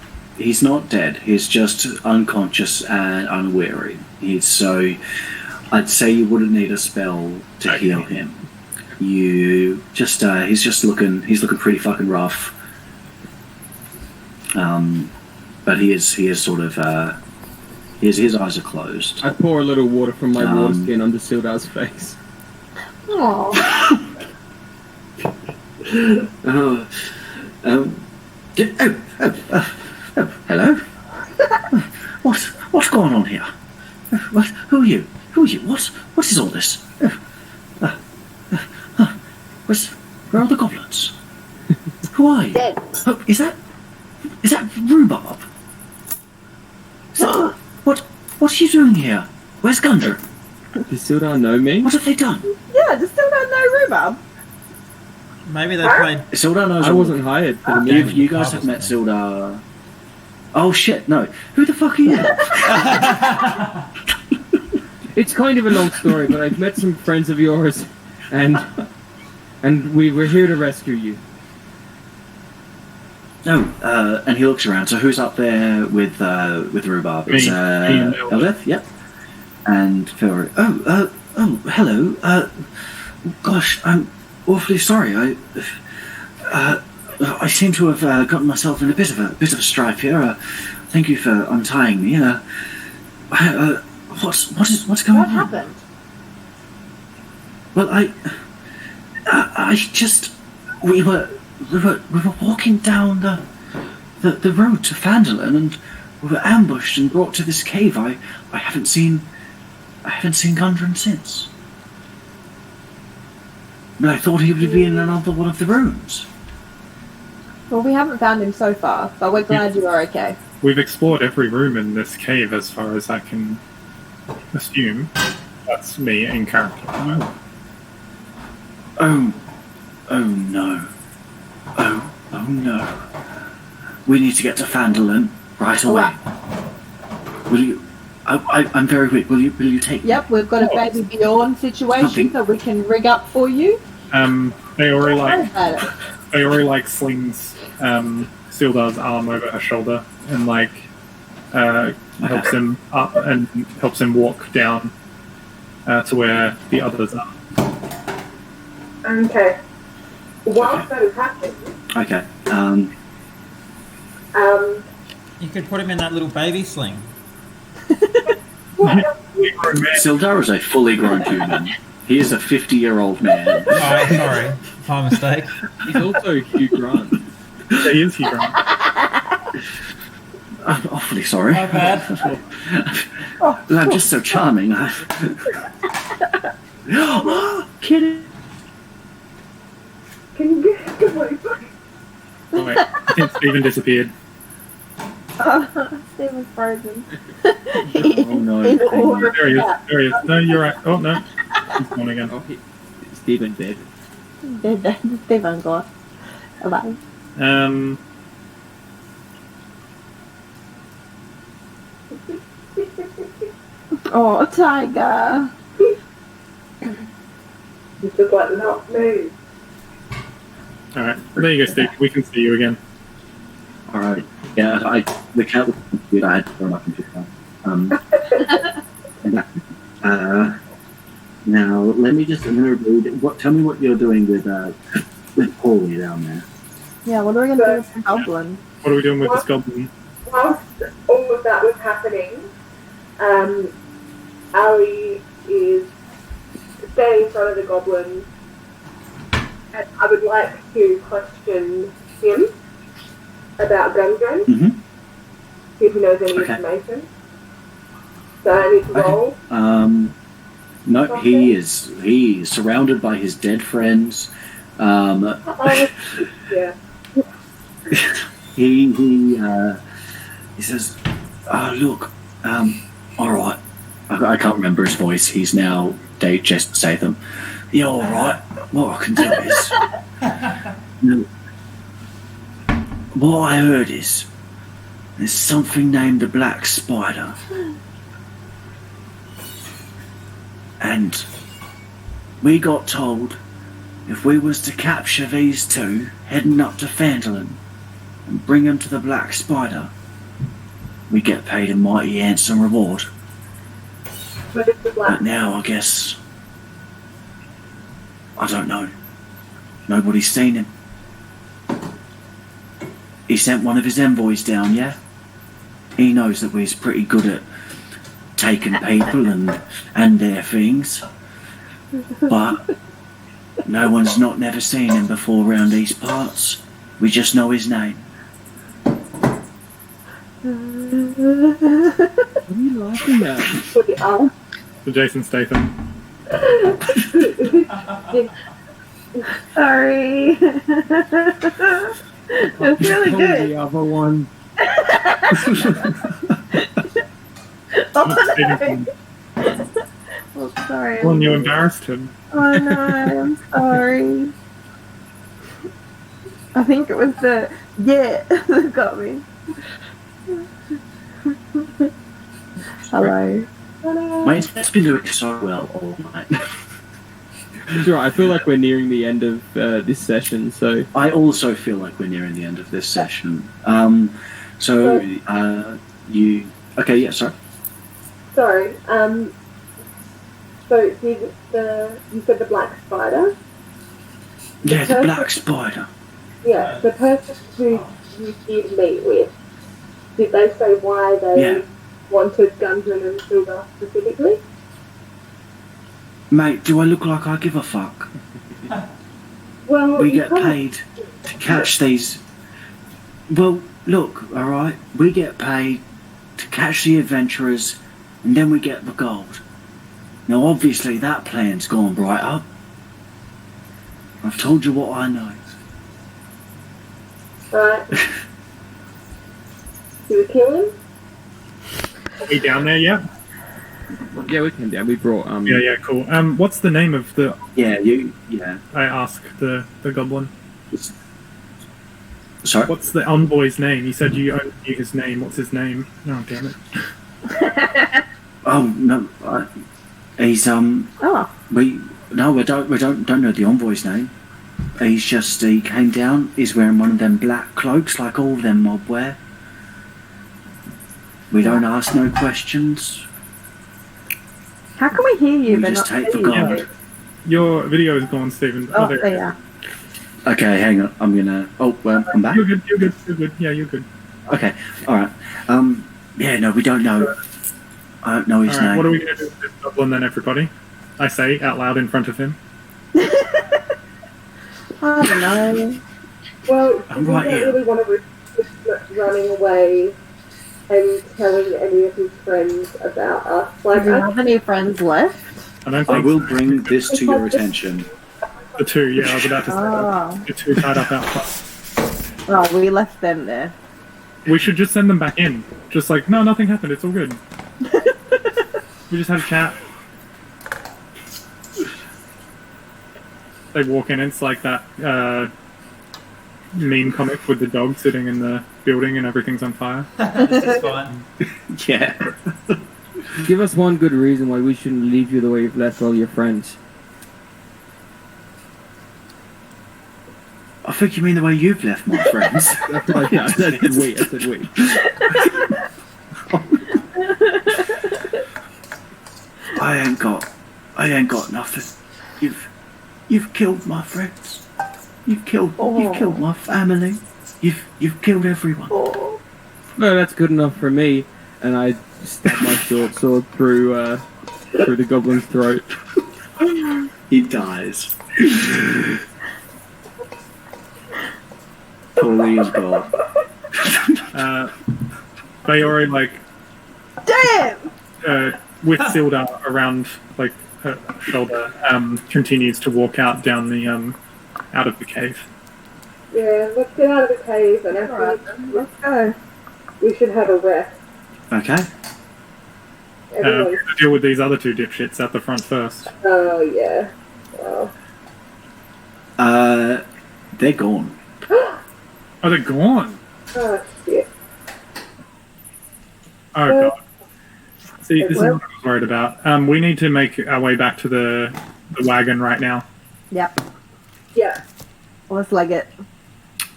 Speaker 1: dead. He's just unconscious and unwary. I'd say you wouldn't need a spell to heal him. You just he's looking pretty fucking rough. But he is sort of his eyes are closed.
Speaker 2: I pour a little water from my war skin onto Sildar's face.
Speaker 3: Oh,
Speaker 1: Hello. What's going on here? Who are you? What is all this? Where are the goblins? Who are you?
Speaker 3: dead.
Speaker 1: Oh, is that rhubarb? What are you doing here? Where's Gundren?
Speaker 2: Does Sildar know me?
Speaker 1: What have they done?
Speaker 8: Yeah, just still don't know rhubarb.
Speaker 6: Maybe they played.
Speaker 1: Sildar knows.
Speaker 2: I wasn't hired for the
Speaker 1: You,
Speaker 2: meeting.
Speaker 1: you guys have met Sildar. Oh shit! No. Who the fuck are you?
Speaker 2: It's kind of a long story, but I've met some friends of yours, and we were here to rescue you.
Speaker 1: Oh, and he looks around. So who's up there with rhubarb? It's
Speaker 5: Me and
Speaker 1: Eldeth. Yep. And Phil. Oh, hello. Gosh, I'm awfully sorry. I seem to have gotten myself in a bit of a strife here. Thank you for untying me. What's going
Speaker 8: What
Speaker 1: on?
Speaker 8: happened?
Speaker 1: Well, we were walking down the road to Phandelver, and we were ambushed and brought to this cave. I haven't seen Gundren since. But I thought he would be in another one of the rooms.
Speaker 3: Well, we haven't found him so far, but we're glad you are okay.
Speaker 5: We've explored every room in this cave as far as I can assume. That's me in character.
Speaker 1: Oh no. Oh no. We need to get to Phandelver right away. Will you? I'm very weak. Will you take me?
Speaker 3: Yep, we've got a baby Bjorn situation that we can rig up for you.
Speaker 5: Theori
Speaker 3: How about it?
Speaker 5: slings Sildar's arm over her shoulder and helps him up and helps him walk down to where the others are.
Speaker 4: Okay. Whilst that is happening,
Speaker 1: Okay.
Speaker 6: You could put him in that little baby sling.
Speaker 1: Sildar is a fully grown human. He is a 50-year-old man.
Speaker 6: Oh, sorry. My mistake.
Speaker 2: He's also Hugh Grant.
Speaker 5: Yeah, he is Hugh Grant.
Speaker 1: I'm awfully sorry.
Speaker 6: My bad.
Speaker 1: I'm just so charming. Kidding.
Speaker 4: can you get away from me?
Speaker 5: Oh, wait, I think Stephen disappeared.
Speaker 8: Stephen's frozen.
Speaker 1: Oh no.
Speaker 8: In order.
Speaker 5: There he is. There he is. No, you're right. Oh, no. He's gone again.
Speaker 2: Oh, Stephen dead.
Speaker 8: Stephen gone. Alive. Oh, Tiger.
Speaker 4: He's just like, not me.
Speaker 5: Alright. There you go, Steve. We can see you again.
Speaker 1: All right. Yeah, the cat was confused. I had to throw my computer down. Now let me just read. Tell me what you're doing with Paulie down there.
Speaker 8: Yeah, what are we going to do with the goblin?
Speaker 5: What are we doing with this goblin?
Speaker 4: Whilst all of that was happening, Ali is standing in front of the goblin, and I would like to question him about Gundren,
Speaker 1: Mm-hmm.
Speaker 4: see if he knows any
Speaker 1: Okay.
Speaker 4: information. So I need to roll.
Speaker 1: No, he is surrounded by his dead friends.
Speaker 4: Yeah.
Speaker 1: He says, look, all right. I can't remember his voice. He's now Jason Statham. Yeah, all right. What I can do is, what I heard is there's something named the Black Spider, and we got told if we was to capture these two heading up to Phandelver and bring them to the Black Spider, we get paid a mighty handsome reward.
Speaker 4: But it's the
Speaker 1: But
Speaker 4: black.
Speaker 1: now I guess I don't know. Nobody's seen him. He sent one of his envoys down, yeah? He knows that we're pretty good at taking people and their things. But no one's never seen him before around these parts. We just know his name.
Speaker 2: What are you laughing at?
Speaker 5: So Jason Statham.
Speaker 8: Sorry. It's really good.
Speaker 2: The other one.
Speaker 8: Oh,
Speaker 5: Stephen,
Speaker 8: oh, sorry.
Speaker 5: Well, you embarrassed him.
Speaker 8: Oh no, I'm sorry. I think it was the that got me. Hello.
Speaker 1: Mate's been doing so well all night.
Speaker 2: It's all right. I feel like we're nearing the end of this session, so
Speaker 1: I also feel like we're nearing the end of this session. You... Okay, yeah, sorry.
Speaker 4: Sorry. So you said the black spider?
Speaker 1: Yeah, the Black Spider.
Speaker 4: Yeah, the person who you did meet with, did they say why they
Speaker 1: Yeah.
Speaker 4: wanted Gundren and Silver specifically?
Speaker 1: Mate, do I look like I give a fuck?
Speaker 4: Well,
Speaker 1: We
Speaker 4: you
Speaker 1: get
Speaker 4: can't-
Speaker 1: paid to catch these... Well, look, alright? We get paid to catch the adventurers, and then we get the gold. Now, obviously, that plan's gone bright up. I've told you what I know.
Speaker 4: Right. Do we kill him?
Speaker 5: Are we down there yet?
Speaker 2: yeah, we came down. We brought
Speaker 5: Yeah, cool. What's the name of the...
Speaker 1: Yeah.
Speaker 5: I asked the goblin.
Speaker 1: Sorry?
Speaker 5: What's the envoy's name? You said you only knew his name. What's his name? Oh, damn it.
Speaker 1: Oh, no, he's,
Speaker 8: Oh,
Speaker 1: we don't know the envoy's name. He came down, he's wearing one of them black cloaks like all of them mob wear. We don't ask no questions.
Speaker 8: how can we hear you
Speaker 1: We
Speaker 8: but
Speaker 1: just
Speaker 8: not
Speaker 1: take the
Speaker 8: see
Speaker 1: gold.
Speaker 8: you?
Speaker 5: Your video is gone, Stephen.
Speaker 3: Oh,
Speaker 5: there it
Speaker 3: there
Speaker 5: is.
Speaker 3: you are.
Speaker 1: Okay, hang on. I'm gonna. Oh, well, I'm back.
Speaker 5: You're good. You're good. You're good. Yeah, you're good.
Speaker 1: Okay, all right. Yeah, no, we don't know. I don't know his
Speaker 5: All right.
Speaker 1: name.
Speaker 5: What are we going to do with this goblin then, everybody? I say out loud in front of him.
Speaker 3: I don't know.
Speaker 4: Well,
Speaker 1: I'm
Speaker 4: we
Speaker 1: right
Speaker 4: don't
Speaker 1: here.
Speaker 4: really want to risk running away and telling any of his friends about us.
Speaker 3: Do
Speaker 4: Like,
Speaker 3: you have any friends left?
Speaker 5: I don't
Speaker 1: I
Speaker 5: think
Speaker 1: will bring this to your attention.
Speaker 5: the two. Yeah, I was about to say
Speaker 3: Oh.
Speaker 5: that. The two tied up out front.
Speaker 3: Oh, we left them there.
Speaker 5: We should just send them back in. Just like, no, nothing happened. It's all good. We just had a chat. They walk in. It's like that meme comic with the dog sitting in the building and everything's on fire.
Speaker 6: This is fine.
Speaker 1: Yeah.
Speaker 2: Give us one good reason why we shouldn't leave you the way you've left all your friends.
Speaker 1: I think you mean the way you've left my friends.
Speaker 2: That's what I said. I said wait. I said wait.
Speaker 1: I ain't got nothing. You've killed my friends. You've killed my family. You've killed everyone.
Speaker 2: No, that's good enough for me. And I stab my short sword through the goblin's throat.
Speaker 1: He dies. Please God.
Speaker 5: Bayori, like,
Speaker 3: Damn!
Speaker 5: with Sildar around like her shoulder, continues to walk out down the out of the cave.
Speaker 4: yeah, let's get out of the cave and I
Speaker 3: Alright,
Speaker 4: think
Speaker 3: then, let's go.
Speaker 4: we should have a rest.
Speaker 1: Okay.
Speaker 5: We
Speaker 4: Everyone.
Speaker 5: have to deal with these other two dipshits at the front first.
Speaker 4: Oh, yeah. Well.
Speaker 1: They're gone.
Speaker 5: Oh, they're gone.
Speaker 4: Oh, shit.
Speaker 5: Oh god. See, this is what I was worried about. We need to make our way back to the wagon right now.
Speaker 3: Yep.
Speaker 4: Yeah.
Speaker 3: Let's leg it.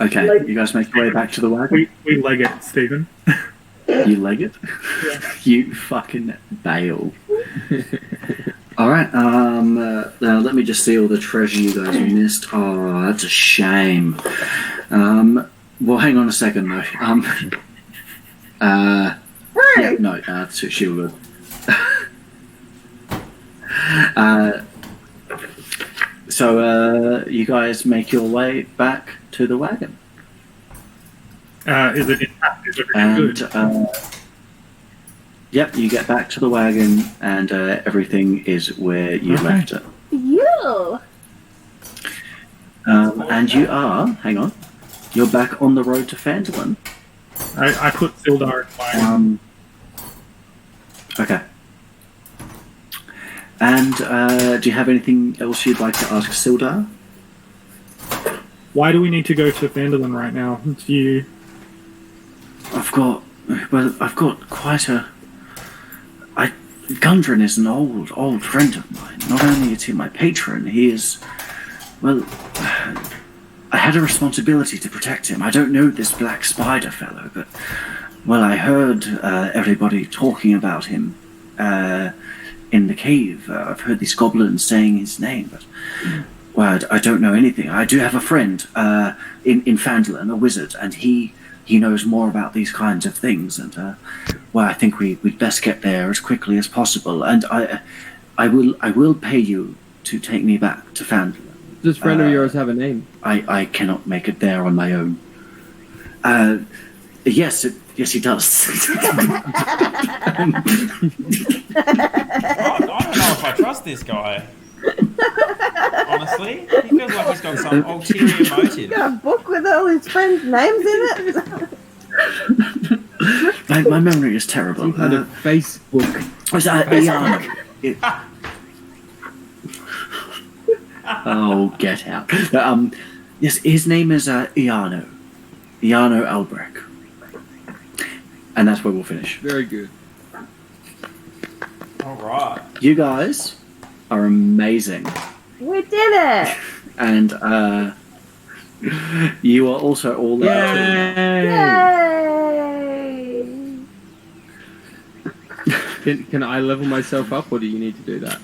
Speaker 1: Okay,
Speaker 4: Like-
Speaker 1: you guys make your way back to the wagon.
Speaker 5: We leg it, Stephen.
Speaker 1: You leg it? You fucking bail. Alright, now let me just see all the treasure you guys missed. Oh, that's a shame. Well, hang on a second though. Yeah, no, that's she will good. So, you guys make your way back to the wagon.
Speaker 5: Is everything
Speaker 1: And,
Speaker 5: good?
Speaker 1: Yep, you get back to the wagon and everything is where you
Speaker 5: Okay.
Speaker 1: left it.
Speaker 3: You!
Speaker 1: And you are, hang on, you're back on the road to Phandelver.
Speaker 5: I put Sildar in my...
Speaker 1: Okay. And do you have anything else you'd like to ask Sildar?
Speaker 5: Why do we need to go to Phandelver right now? Do you...
Speaker 1: I've got quite a... Gundren is an old friend of mine. Not only is he my patron, he is... Well, I had a responsibility to protect him. I don't know this black spider fellow, but... Well, I heard everybody talking about him in the cave. I've heard these goblins saying his name, but... Well, I don't know anything. I do have a friend in Phandelver, a wizard, and he knows more about these kinds of things. And well, I think we'd best get there as quickly as possible. And I will pay you to take me back to Phandelver.
Speaker 2: Does friend of yours have a name?
Speaker 1: I cannot make it there on my own. Yes, he does.
Speaker 6: I don't know if I trust this guy. Honestly, he feels like he's got some ulterior motive.
Speaker 3: Got a book with all his friends' names in it?
Speaker 1: My memory is terrible.
Speaker 2: Some kind of Facebook.
Speaker 1: Was that Oh, get out. Yes, his name is Iano Albrecht. And that's where we'll finish.
Speaker 2: Very good.
Speaker 6: Alright.
Speaker 1: You guys are amazing.
Speaker 3: We did it!
Speaker 1: And you are also all level 2.
Speaker 3: Yay!
Speaker 2: Can I level myself up, or do you need to do that?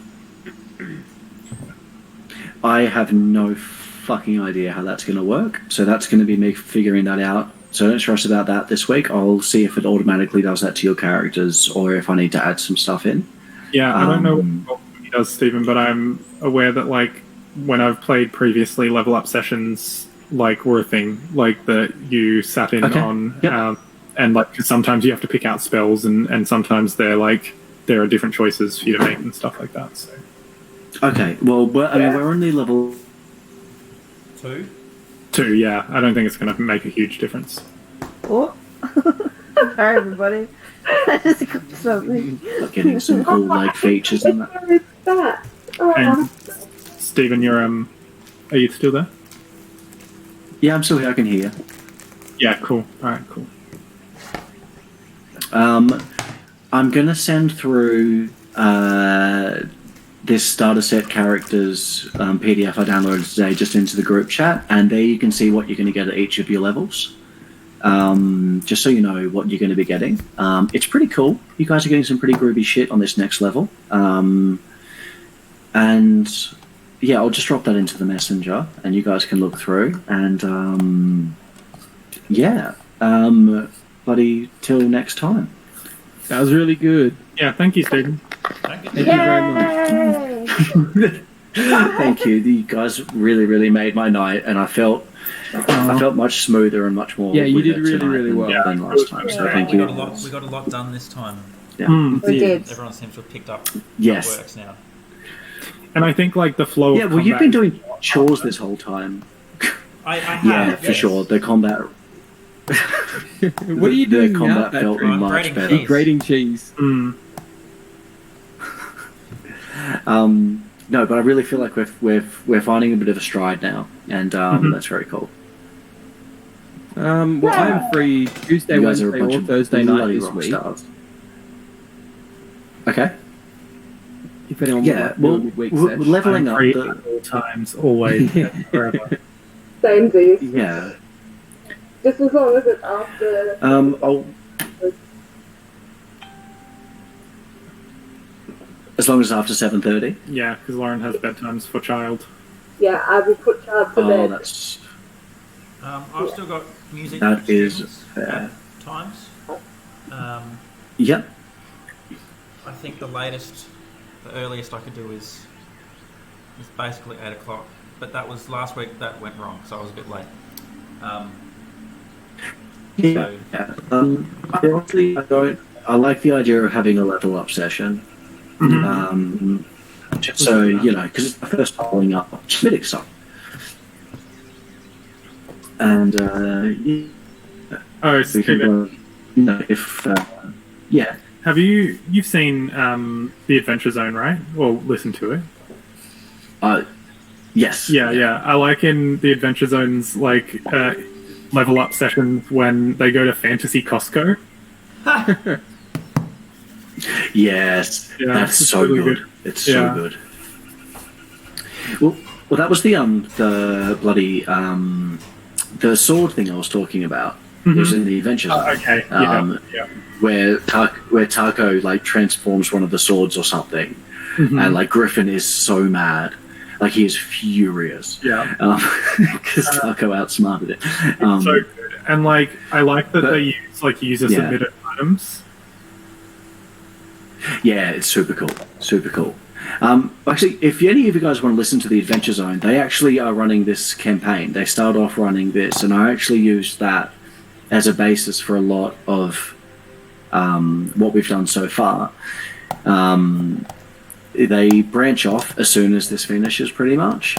Speaker 1: I have no fucking idea how that's going to work. So that's going to be me figuring that out. So don't stress about that this week. I'll see if it automatically does that to your characters or if I need to add some stuff in.
Speaker 5: Yeah, I don't know what he does, Stephen, but I'm aware that, like, when I've played previously, level up sessions, like, were a thing. Like, that you sat in on, and, like, 'cause sometimes you have to pick out spells, and sometimes there are different choices for you to make and stuff like that, so.
Speaker 1: Okay, well, we're only level
Speaker 6: 2?
Speaker 5: 2, yeah. I don't think it's going to make a huge difference.
Speaker 3: What? Sorry, everybody. I just got something.
Speaker 1: getting some cool, like, features in that.
Speaker 4: Where is that? Oh,
Speaker 5: And Stephen, you're are you still there?
Speaker 1: Yeah, I'm still here. I can hear.
Speaker 5: Yeah, cool. All right, cool.
Speaker 1: I'm going to send through this starter set characters PDF I downloaded today just into the group chat, and there you can see what you're going to get at each of your levels. Just so you know what you're going to be getting. It's pretty cool. You guys are getting some pretty groovy shit on this next level. And yeah, I'll just drop that into the messenger, and you guys can look through. And buddy, till next time.
Speaker 2: That was really good.
Speaker 5: Yeah, thank you, Stephen.
Speaker 6: Thank you.
Speaker 2: Thank you very much.
Speaker 1: Thank you. You guys really, really made my night, and I felt much smoother and much more.
Speaker 2: Yeah, you
Speaker 1: with
Speaker 2: did
Speaker 1: it
Speaker 2: really,
Speaker 1: tonight
Speaker 2: really well.
Speaker 1: than last time. So thank
Speaker 6: We
Speaker 1: you.
Speaker 6: got a lot done this time.
Speaker 1: Yeah.
Speaker 3: We did.
Speaker 6: Everyone seems to have picked up
Speaker 1: Yes.
Speaker 6: what works now.
Speaker 5: And I think, like, the flow
Speaker 1: Yeah,
Speaker 5: of
Speaker 1: well, you've
Speaker 5: combat
Speaker 1: been
Speaker 5: is
Speaker 1: doing chores this whole time.
Speaker 6: I have,
Speaker 1: Yeah, for
Speaker 6: yes.
Speaker 1: sure. The combat.
Speaker 2: What are you doing
Speaker 1: The
Speaker 2: now,
Speaker 1: combat felt
Speaker 2: Patrick?
Speaker 6: I'm
Speaker 1: much
Speaker 6: grating
Speaker 1: better.
Speaker 6: cheese.
Speaker 2: Grating cheese.
Speaker 1: No, but I really feel like we're finding a bit of a stride now, and that's very cool.
Speaker 2: Well, I'm free Tuesday,
Speaker 1: You guys are a
Speaker 2: Wednesday,
Speaker 1: bunch
Speaker 2: or
Speaker 1: of
Speaker 2: Thursday night
Speaker 1: bloody
Speaker 2: this
Speaker 1: rock
Speaker 2: week.
Speaker 1: stars. Okay.
Speaker 2: If anyone
Speaker 1: Yeah,
Speaker 2: would
Speaker 1: well,
Speaker 2: like to do a midweek
Speaker 1: we're
Speaker 2: session.
Speaker 1: leveling
Speaker 5: I'm
Speaker 1: up
Speaker 5: free
Speaker 1: the.
Speaker 5: at all times, always, and forever.
Speaker 4: same dude.
Speaker 1: Yeah.
Speaker 4: Just as long as it's after.
Speaker 1: As long as after 7:30.
Speaker 5: Yeah, because Lauren has bedtimes for child.
Speaker 4: Yeah, I will put child to
Speaker 1: Oh,
Speaker 4: bed.
Speaker 1: that's
Speaker 6: I've still got music
Speaker 1: that is
Speaker 6: students
Speaker 1: fair.
Speaker 6: at times.
Speaker 1: Yep.
Speaker 6: I think the earliest I could do is basically 8 o'clock. But that was last week. That went wrong, so I was a bit late.
Speaker 1: Yeah. I like the idea of having a level up session. Just so you know, because it's the first following up Schmidic stuff. And
Speaker 5: Oh,
Speaker 1: we
Speaker 5: Stephen,
Speaker 1: can, if yeah.
Speaker 5: have you've seen The Adventure Zone, right? Or listened to it?
Speaker 1: Yes.
Speaker 5: Yeah. I like in The Adventure Zone's, like, level up sessions when they go to Fantasy Costco.
Speaker 1: Yes,
Speaker 5: Yeah,
Speaker 1: that's
Speaker 5: it's
Speaker 1: so
Speaker 5: really
Speaker 1: good.
Speaker 5: good.
Speaker 1: It's so
Speaker 5: Yeah.
Speaker 1: good. Well, that was the bloody the sword thing I was talking about. It was in the Adventure Zone.
Speaker 5: Okay, yeah.
Speaker 1: Where Taco like transforms one of the swords or something, and like Griffin is so mad, like he is furious.
Speaker 5: Yeah.
Speaker 1: Because Taco outsmarted it.
Speaker 5: So good. And, like, I like that they use, like, user submitted items.
Speaker 1: Yeah, it's super cool. Super cool. Actually, if any of you guys want to listen to the Adventure Zone, they actually are running this campaign. They start off running this, and I actually used that as a basis for a lot of what we've done so far. They branch off as soon as this finishes, pretty much.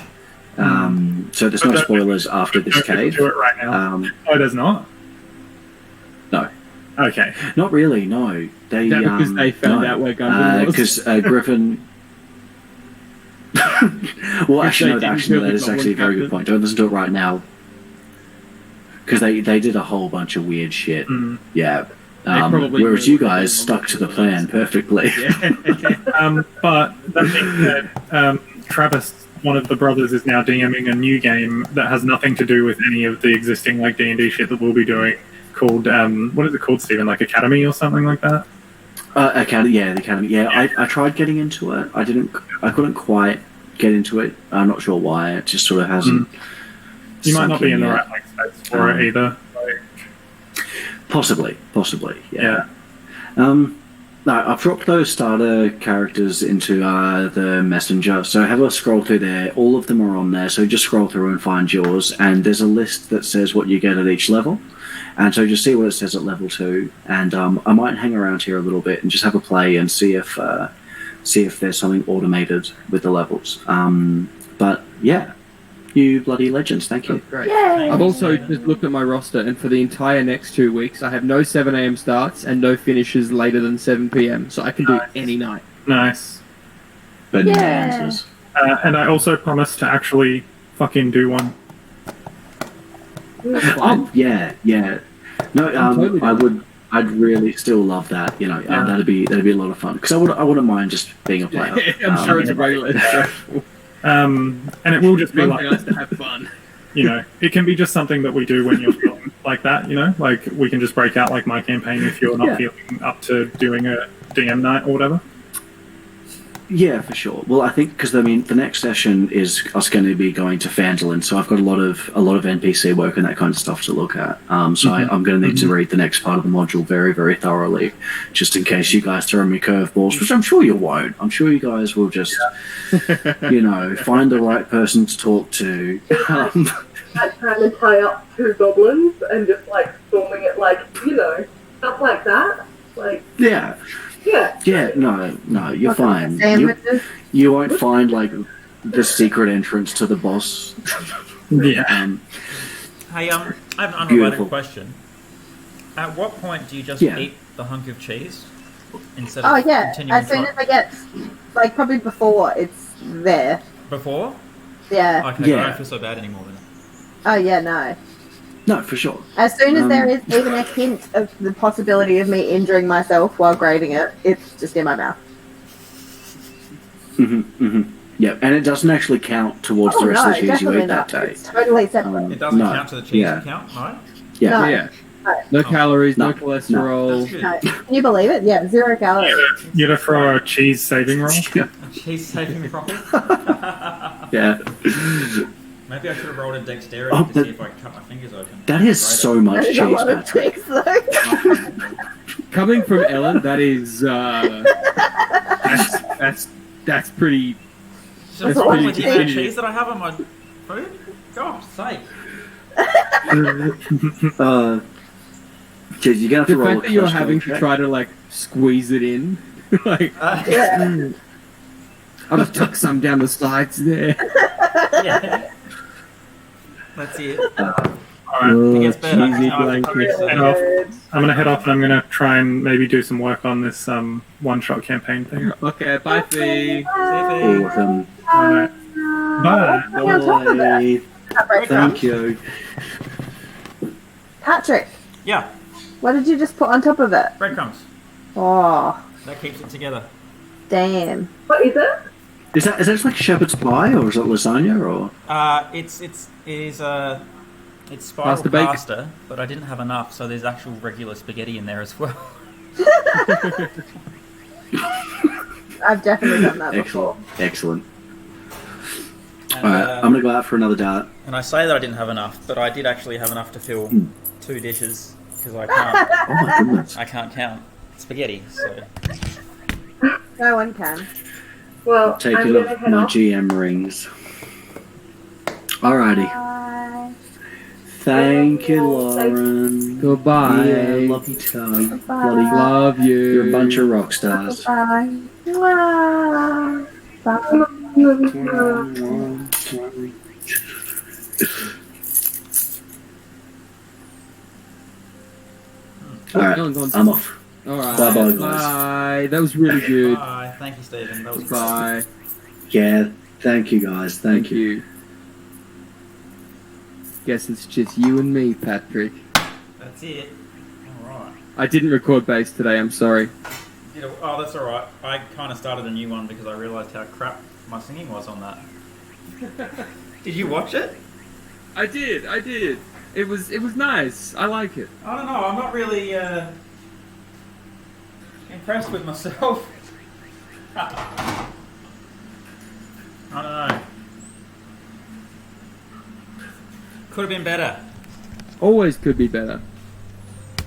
Speaker 1: So there's no spoilers after this
Speaker 5: Don't
Speaker 1: cave.
Speaker 5: do it right now. Oh, there's not?
Speaker 1: No.
Speaker 5: Okay.
Speaker 1: Not really, no. They,
Speaker 2: Is that because they found out where Gundam was?
Speaker 1: Because Griffin... well, actually, no,
Speaker 2: they didn't
Speaker 1: that
Speaker 2: kill
Speaker 1: is
Speaker 2: the
Speaker 1: actually a very
Speaker 2: Goblin
Speaker 1: good point. Don't listen to it right now. Because they did a whole bunch of weird shit. Yeah.
Speaker 2: probably
Speaker 1: Whereas
Speaker 2: knew
Speaker 1: you
Speaker 2: what
Speaker 1: guys
Speaker 2: they
Speaker 1: stuck to the plan perfectly.
Speaker 5: But that being said, Travis, one of the brothers, is now DMing a new game that has nothing to do with any of the existing, like, D&D shit that we'll be doing, called, what is it called, Stephen? Like Academy or something like that?
Speaker 1: Academy, yeah, the Academy. Yeah, I tried getting into it. I couldn't quite get into it. I'm not sure why. It just sort of hasn't.
Speaker 5: You might not
Speaker 1: sunk
Speaker 5: be in the
Speaker 1: yet.
Speaker 5: right like space for it either. Like,
Speaker 1: Possibly,
Speaker 5: yeah.
Speaker 1: No, I've dropped those starter characters into the messenger, so have a scroll through there. All of them are on there, so just scroll through and find yours. And there's a list that says what you get at each level, and so just see what it says at level 2. And I might hang around here a little bit and just have a play and see if there's something automated with the levels. But yeah. You bloody legends, thank you.
Speaker 2: Great.
Speaker 3: Yay!
Speaker 2: I've also just looked at my roster, and for the entire next 2 weeks, I have no 7 a.m. starts and no finishes later than 7 p.m. So I can do any night.
Speaker 5: Nice.
Speaker 1: Bonanzas.
Speaker 5: And I also promised to actually fucking do one.
Speaker 1: Oh yeah. No,
Speaker 2: totally
Speaker 1: I
Speaker 2: down.
Speaker 1: would. I'd really still love that. You know,
Speaker 5: Yeah.
Speaker 1: that'd be a lot of fun because I wouldn't mind just being a player.
Speaker 2: I'm sure it's way less stressful.
Speaker 5: And it will just be
Speaker 2: One
Speaker 5: like,
Speaker 2: thing us to have fun.
Speaker 5: you know, it can be just something that we do when you're feeling like that, you know? Like, we can just break out, like, my campaign if you're not feeling up to doing a DM night or whatever.
Speaker 1: Yeah, for sure. Well, I think because the next session is us going to be going to Phandelver, so I've got a lot of NPC work and that kind of stuff to look at. So I'm going to need to read the next part of the module very, very thoroughly, just in case you guys throw me curveballs, which I'm sure you won't. I'm sure you guys will just, find the right person to talk to.
Speaker 4: Like trying to tie up 2 goblins and just like storming it, like, stuff like that. Like,
Speaker 1: Yeah.
Speaker 4: yeah.
Speaker 1: No, you're fine.
Speaker 3: Sandwiches.
Speaker 1: You won't find like the secret entrance to the boss.
Speaker 5: Yeah.
Speaker 6: Hey, I have an unrelated
Speaker 1: Beautiful.
Speaker 6: question. At what point do you just
Speaker 1: Yeah.
Speaker 6: eat the hunk of cheese instead
Speaker 3: Oh
Speaker 6: of
Speaker 3: yeah,
Speaker 6: continuing
Speaker 3: as soon
Speaker 6: to
Speaker 3: as I get, like probably before it's there.
Speaker 6: before?
Speaker 3: Yeah.
Speaker 6: Okay, I
Speaker 1: Yeah.
Speaker 6: don't feel so bad anymore then.
Speaker 3: Oh yeah, no.
Speaker 1: No, for sure.
Speaker 3: As soon as there
Speaker 1: Um,
Speaker 3: is even a hint of the possibility of me injuring myself while grading it, it's just in my mouth.
Speaker 1: Yeah, and it doesn't actually count towards
Speaker 3: Oh
Speaker 1: the rest
Speaker 3: no,
Speaker 1: of the cheese you
Speaker 3: definitely
Speaker 1: eat that
Speaker 3: not.
Speaker 1: day.
Speaker 3: It's totally separate.
Speaker 6: It doesn't
Speaker 1: No,
Speaker 6: count to the cheese
Speaker 1: yeah.
Speaker 6: account, no?
Speaker 1: Yeah.
Speaker 3: No.
Speaker 2: Yeah.
Speaker 3: No.
Speaker 2: No calories, no
Speaker 1: No.
Speaker 2: cholesterol.
Speaker 6: That's good.
Speaker 3: No. Can you believe it? Yeah, 0 calories.
Speaker 5: You gotta throw a cheese saving roll.
Speaker 6: A cheese saving properly?
Speaker 1: Yeah.
Speaker 6: Maybe I should have rolled a dexterity
Speaker 1: Oh,
Speaker 6: to
Speaker 1: but
Speaker 6: see if I cut my fingers open.
Speaker 1: That is
Speaker 6: Grate it.
Speaker 1: so much
Speaker 3: There's a
Speaker 1: cheese,
Speaker 3: lot of
Speaker 1: Patrick.
Speaker 3: tricks though.
Speaker 2: Coming from Ellen, that is that's pretty.
Speaker 6: Just
Speaker 2: That's
Speaker 6: all
Speaker 2: pretty
Speaker 6: the
Speaker 2: definitive.
Speaker 6: cheese that I have on my food? God's sake.
Speaker 1: Geez, you're gonna have to
Speaker 2: The
Speaker 1: roll
Speaker 2: fact
Speaker 1: a
Speaker 2: that you're
Speaker 1: flesh
Speaker 2: having
Speaker 1: code
Speaker 2: to
Speaker 1: check.
Speaker 2: try to like squeeze it in, like
Speaker 3: Yeah.
Speaker 2: I'll just tuck some down the sides there.
Speaker 6: Yeah. That's it.
Speaker 5: Alright,
Speaker 6: It gets better.
Speaker 2: cheesy
Speaker 6: No,
Speaker 2: blanket.
Speaker 6: so-
Speaker 5: head off. I'm gonna head off and I'm gonna try and maybe do some work on this one-shot campaign thing.
Speaker 2: Okay, bye, Fee.
Speaker 6: See you, Fee.
Speaker 1: Awesome.
Speaker 5: Alright. Bye.
Speaker 3: What's on top of it?
Speaker 1: Bye. Thank you.
Speaker 3: Patrick,
Speaker 6: Yeah,
Speaker 3: what did you just put on top of it?
Speaker 6: breadcrumbs.
Speaker 3: Oh,
Speaker 6: That keeps it together.
Speaker 3: damn.
Speaker 4: What is it?
Speaker 1: Is that like shepherd's pie or is it lasagna or?
Speaker 6: It's spiral
Speaker 2: Pasta bake.
Speaker 6: pasta, but I didn't have enough, so there's actual regular spaghetti in there as well.
Speaker 3: I've definitely done that before.
Speaker 1: Excellent.
Speaker 6: And,
Speaker 1: All right, I'm gonna go out for another dart.
Speaker 6: and I say that I didn't have enough, but I did actually have enough to fill 2 dishes because I can't.
Speaker 1: Oh my goodness.
Speaker 6: I can't count spaghetti. So
Speaker 3: No one can.
Speaker 4: Well, I'm
Speaker 1: Taking
Speaker 4: gonna
Speaker 1: off
Speaker 4: head
Speaker 1: my
Speaker 4: off.
Speaker 1: GM rings. Alrighty.
Speaker 3: Bye.
Speaker 1: Thank you, Lauren.
Speaker 2: Goodbye.
Speaker 1: Yeah, love you too. Bloody
Speaker 2: Love you.
Speaker 1: You're a bunch of rock stars.
Speaker 3: Bye. Bye. Bye.
Speaker 1: Alright, I'm off.
Speaker 2: Alright.
Speaker 1: Bye-bye, guys.
Speaker 2: Bye. That was really good.
Speaker 6: bye. Thank you, Stephen. That was great.
Speaker 2: Bye.
Speaker 1: Yeah, thank you guys. Thank you.
Speaker 2: Guess it's just you and me, Patrick.
Speaker 6: That's it. All right.
Speaker 2: I didn't record bass today, I'm sorry.
Speaker 6: Oh, that's all right. I kind of started a new one because I realised how crap my singing was on that. Did you watch it?
Speaker 2: I did. It was nice. I like it.
Speaker 6: I don't know. I'm not really impressed with myself. I don't know. Could have been better.
Speaker 2: Always could be better.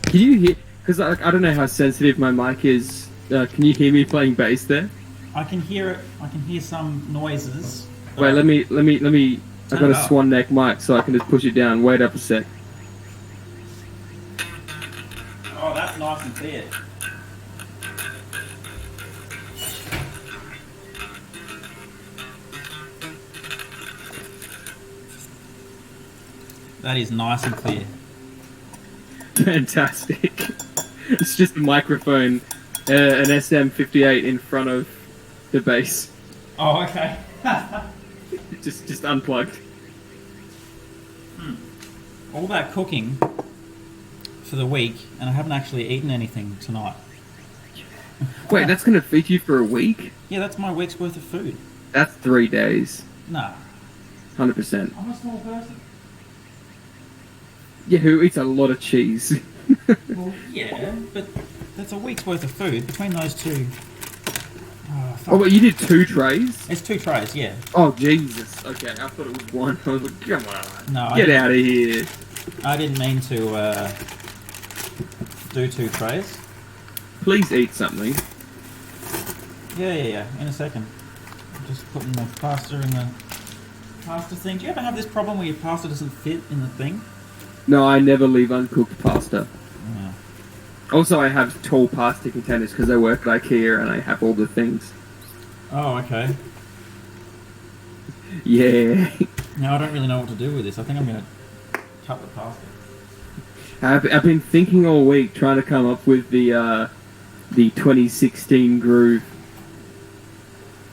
Speaker 2: Can you hear? Because I don't know how sensitive my mic is. Can you hear me playing bass there?
Speaker 6: I can hear it. I can hear some noises.
Speaker 2: Wait, let me. I've got
Speaker 6: it
Speaker 2: a
Speaker 6: up.
Speaker 2: swan neck mic, so I can just push it down. Wait up a sec.
Speaker 6: Oh, that's nice and clear. That is nice and clear.
Speaker 2: Fantastic. It's just a microphone, an SM58 in front of the bass.
Speaker 6: Oh, okay.
Speaker 2: Just unplugged.
Speaker 6: All that cooking for the week, and I haven't actually eaten anything tonight.
Speaker 2: Wait, that's gonna feed you for a week?
Speaker 6: Yeah, that's my week's worth of food.
Speaker 2: That's 3 days.
Speaker 6: Nah,
Speaker 2: 100%.
Speaker 6: I'm a small person.
Speaker 2: Yeah, who eats a lot of cheese?
Speaker 6: Well, yeah, but that's a week's worth of food between those two. Oh, fuck.
Speaker 2: Oh, but you did 2 trays?
Speaker 6: It's 2 trays, yeah.
Speaker 2: Oh, Jesus. Okay, I thought it was 1. I was like, come on.
Speaker 6: No,
Speaker 2: Get out of here.
Speaker 6: I didn't mean to do 2 trays.
Speaker 2: Please eat something.
Speaker 6: Yeah. In a second. I'm just putting the pasta in the pasta thing. Do you ever have this problem where your pasta doesn't fit in the thing?
Speaker 2: No, I never leave uncooked pasta.
Speaker 6: Yeah.
Speaker 2: Also, I have tall pasta containers because I work at IKEA and I have all the things.
Speaker 6: Oh, okay.
Speaker 2: Yeah.
Speaker 6: Now I don't really know what to do with this. I think I'm going to cut the pasta.
Speaker 2: I've been thinking all week trying to come up with the 2016 groove.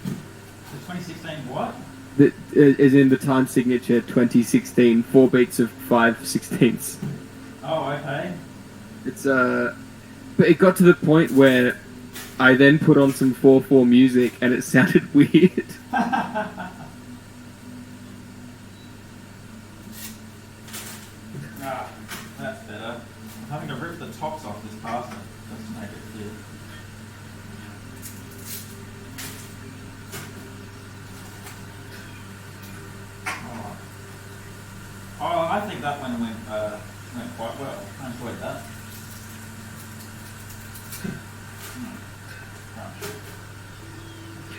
Speaker 6: The 2016 what?
Speaker 2: That is in the time signature 2016, 4 beats of 5/16.
Speaker 6: Oh, okay.
Speaker 2: It's but it got to the point where I then put on some 4/4 music and it sounded weird.
Speaker 6: Ah, that's better. I'm having to rip the tops off this pasta just to make it clear. Oh, I think that one went quite well. I enjoyed that.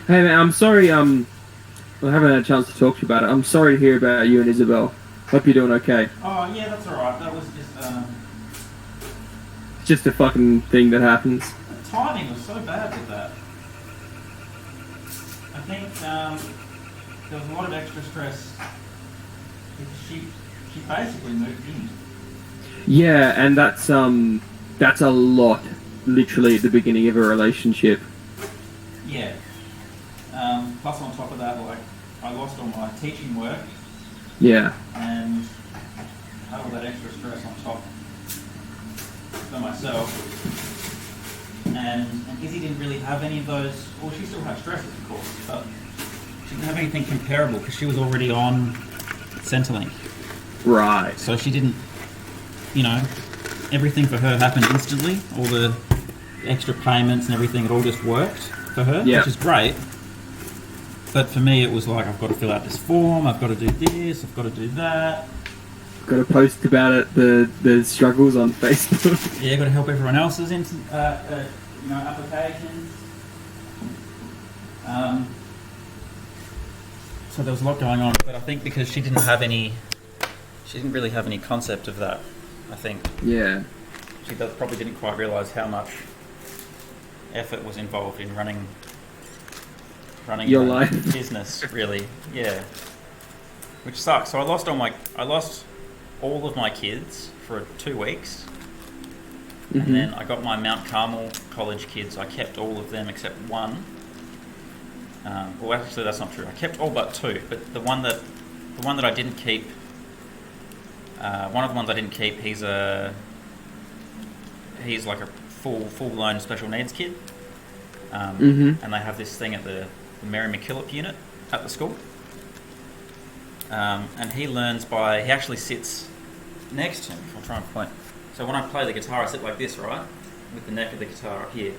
Speaker 2: Hey man, I'm sorry. I haven't had a chance to talk to you about it. I'm sorry to hear about you and Isabel. Hope you're doing okay.
Speaker 6: Oh, yeah, that's alright. That was just,
Speaker 2: It's just a fucking thing that happens.
Speaker 6: the timing was so bad with that. I think, there was a lot of extra stress because she basically moved in.
Speaker 2: Yeah, and that's a lot. Literally at the beginning of a relationship.
Speaker 6: Yeah. Plus on top of that, like, I lost all my teaching work
Speaker 2: Yeah.
Speaker 6: and had all that extra stress on top for myself. And Izzy didn't really have any of those. Well, she still had stresses, of course, but she didn't have anything comparable because she was already on Centrelink.
Speaker 2: Right.
Speaker 6: So she didn't, everything for her happened instantly. All the extra payments and everything, it all just worked for her,
Speaker 2: Yeah.
Speaker 6: which is great. But for me, it was like, I've got to fill out this form, I've got to do this, I've got to do that.
Speaker 2: Got to post about it, the struggles on Facebook.
Speaker 6: Yeah, got to help everyone else's applications. So there was a lot going on, but I think because she didn't really have any concept of that. I think
Speaker 2: Yeah.
Speaker 6: she probably didn't quite realise how much effort was involved in running
Speaker 2: Your
Speaker 6: her own
Speaker 2: life.
Speaker 6: business. Really, yeah. Which sucks. So I lost all of my kids for 2 weeks. And then I got my Mount Carmel College kids. I kept all of them except one. Well, actually, that's not true. I kept all but 2. But the one that I didn't keep, one of the ones I didn't keep, he's like a full-blown special needs kid. And they have this thing at the Mary MacKillop unit at the school. And he actually sits next to him. I'll try and point. So when I play the guitar, I sit like this, right? With the neck of the guitar up here.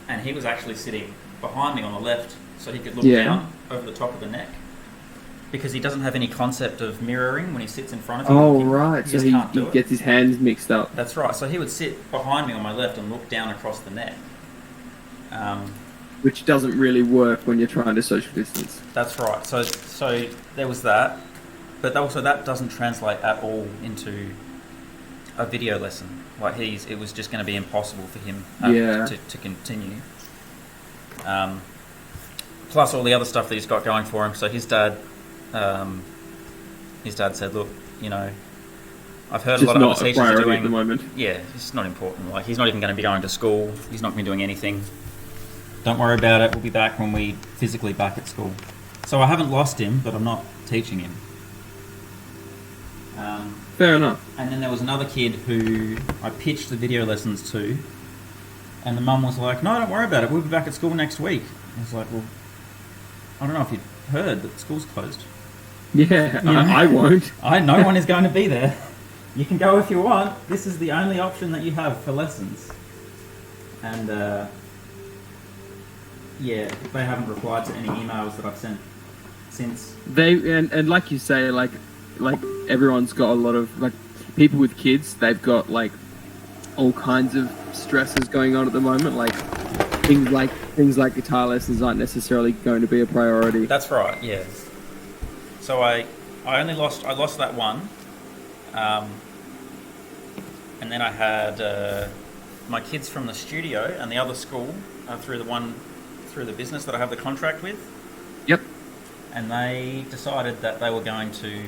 Speaker 6: And he was actually sitting behind me on the left, so he could look down over the top of the neck. because he doesn't have any concept of mirroring when he sits in front of you.
Speaker 2: Oh,
Speaker 6: He
Speaker 2: right. So
Speaker 6: just
Speaker 2: he
Speaker 6: can't do it.
Speaker 2: gets his hands mixed up.
Speaker 6: That's right. So he would sit behind me on my left and look down across the net.
Speaker 2: Which doesn't really work when you're trying to social distance.
Speaker 6: That's right. So there was that, but also that doesn't translate at all into a video lesson. Like it was just going to be impossible for him to continue. Plus all the other stuff that he's got going for him. So his dad said, "Look, you know, I've heard
Speaker 2: Just
Speaker 6: a lot of
Speaker 2: not
Speaker 6: other
Speaker 2: a
Speaker 6: teachers are
Speaker 2: priority
Speaker 6: doing
Speaker 2: at the moment.
Speaker 6: Yeah, it's not important. Like he's not even going to be going to school. He's not going to be doing anything. Don't worry about it. We'll be back when we physically back at school." So I haven't lost him, but I'm not teaching him.
Speaker 2: Fair enough.
Speaker 6: And then there was another kid who I pitched the video lessons to, and the mum was like, "No, don't worry about it. We'll be back at school next week." I was like, "Well, I don't know if you'd heard that school's closed."
Speaker 2: Yeah,
Speaker 6: You know?
Speaker 2: I won't.
Speaker 6: No one is going to be there. You can go if you want. This is the only option that you have for lessons. And yeah, they haven't replied to any emails that I've sent since.
Speaker 2: And like you say, like everyone's got a lot of like people with kids. They've got like all kinds of stresses going on at the moment. Like things like guitar lessons aren't necessarily going to be a priority.
Speaker 6: That's right. Yeah. So I lost that one, and then I had my kids from the studio and the other school through the business that I have the contract with.
Speaker 2: Yep.
Speaker 6: And they decided that they were going to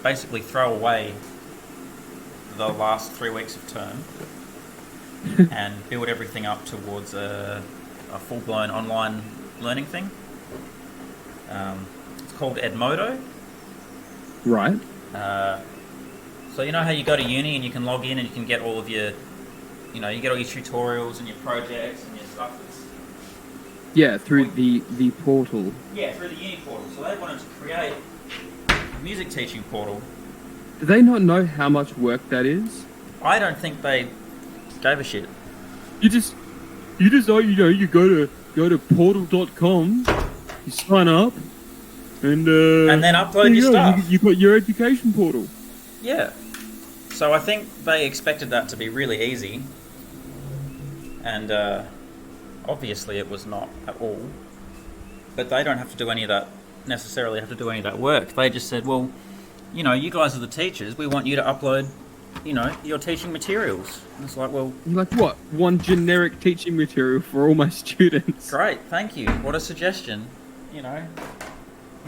Speaker 6: basically throw away the last 3 weeks of term and build everything up towards a full-blown online learning thing. It's called Edmodo.
Speaker 2: Right.
Speaker 6: So you know how you go to uni and you can log in and you can get all of your, you get all your tutorials and your projects and your stuff.
Speaker 2: Yeah, through the portal.
Speaker 6: Yeah, through the uni portal. So they wanted to create a music teaching portal.
Speaker 2: Do they not know how much work that is?
Speaker 6: I don't think they gave a shit.
Speaker 2: You go to portal.com, you sign up, and
Speaker 6: then upload your stuff.
Speaker 2: You got your education portal.
Speaker 6: Yeah. So I think they expected that to be really easy, and obviously it was not at all. But they don't have to do any of that, necessarily have to do any of that work. They just said, well, you guys are the teachers, we want you to upload, your teaching materials. And it's like, well...
Speaker 2: You're like, what? One generic teaching material for all my students?
Speaker 6: Great, thank you. What a suggestion.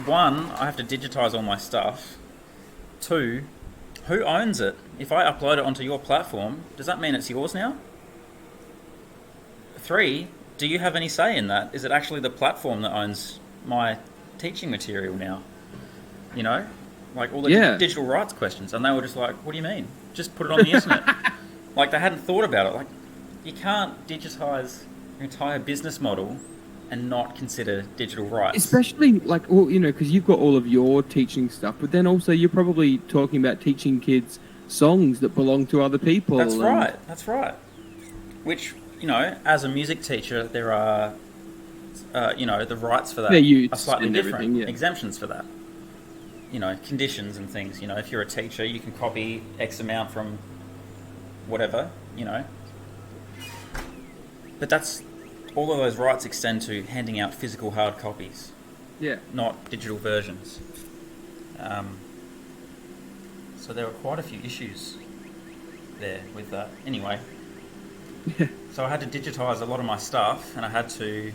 Speaker 6: One, I have to digitise all my stuff. Two, who owns it? If I upload it onto your platform, does that mean it's yours now? Three, do you have any say in that? Is it actually the platform that owns my teaching material now? Like all the digital rights questions. And they were just like, what do you mean? Just put it on the internet. Like they hadn't thought about it. Like you can't digitise your entire business model and not consider digital rights.
Speaker 2: Especially because you've got all of your teaching stuff, but then also you're probably talking about teaching kids songs that belong to other people.
Speaker 6: That's right. Which, as a music teacher, there are, the rights for that are slightly different. Exemptions for that. Conditions and things. If you're a teacher, you can copy X amount from whatever, But all of those rights extend to handing out physical hard copies.
Speaker 2: Yeah. Not
Speaker 6: digital versions. So there were quite a few issues there with that. Anyway. So I had to digitise a lot of my stuff, and I had to...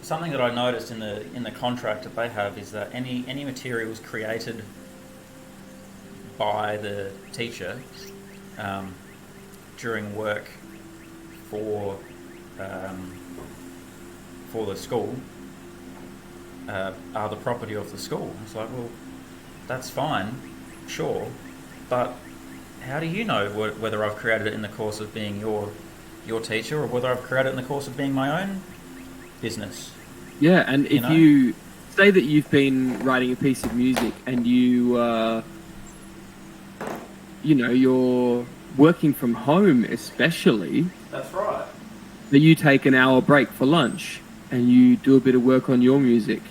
Speaker 6: something that I noticed in the contract that they have is that any materials created by the teacher during work for the school are the property of the school. It's like, well, that's fine, sure, but how do you know whether I've created it in the course of being your teacher or whether I've created it in the course of being my own business?
Speaker 2: Yeah, and if you say that you've been writing a piece of music and you're working from home especially.
Speaker 6: That's right.
Speaker 2: that you take an hour break for lunch and you do a bit of work on your music.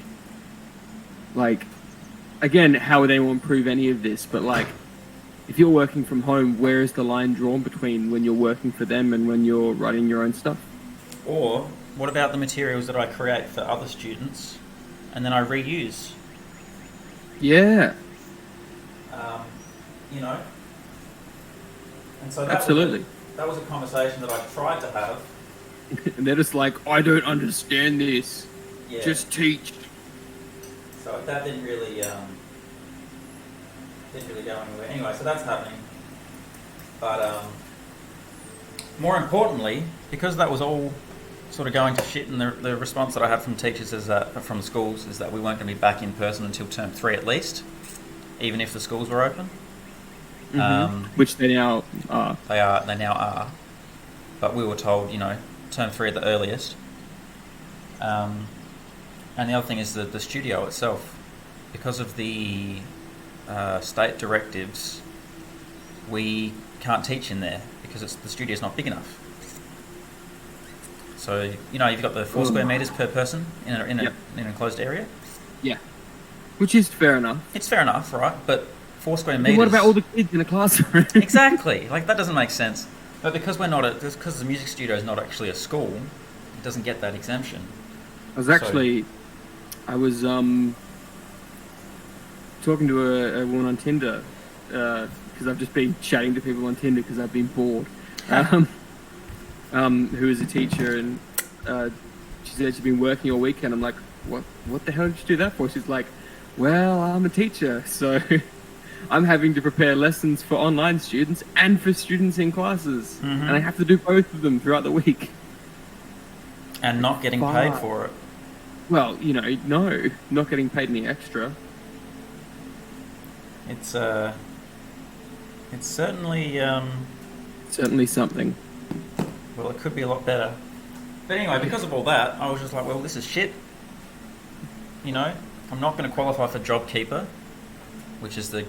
Speaker 2: Like, again, how would anyone prove any of this? But like, if you're working from home, where is the line drawn between when you're working for them and when you're writing your own stuff?
Speaker 6: Or what about the materials that I create for other students and then I reuse?
Speaker 2: Yeah,
Speaker 6: You know? And so that
Speaker 2: absolutely.
Speaker 6: that was a conversation that I tried to have.
Speaker 2: And they're just like, I don't understand this.
Speaker 6: Yeah.
Speaker 2: Just teach.
Speaker 6: So that didn't really go anywhere. Anyway, so that's happening. But more importantly, because that was all sort of going to shit, and the response that I had from teachers is that from schools is that we weren't going to be back in person until term 3 at least, even if the schools were open.
Speaker 2: Which they now are.
Speaker 6: They now are. But we were told, you know, term 3 at the earliest. And the other thing is that the studio itself, because of the state directives, we can't teach in there because the studio's not big enough. So, you know, you've got the 4 square metres per person in an enclosed area.
Speaker 2: Yeah. Which is fair enough.
Speaker 6: It's fair enough, right? But 4 square
Speaker 2: But
Speaker 6: metres...
Speaker 2: what about all the kids in a classroom?
Speaker 6: Exactly. Like, that doesn't make sense. But because because the music studio is not actually a school, it doesn't get that exemption.
Speaker 2: I was talking to a woman on Tinder, because I've just been chatting to people on Tinder because I've been bored. Who is a teacher, and she said she'd been working all weekend. I'm like, what the hell did you do that for? She's like, well, I'm a teacher, so I'm having to prepare lessons for online students and for students in classes, and I have to do both of them throughout the week.
Speaker 6: And not getting paid for it.
Speaker 2: Well, you know, no, not getting paid any extra.
Speaker 6: It's certainly
Speaker 2: Certainly something.
Speaker 6: well, it could be a lot better. But anyway, because of all that, I was just like, well, this is shit. You know, I'm not going to qualify for JobKeeper, which is the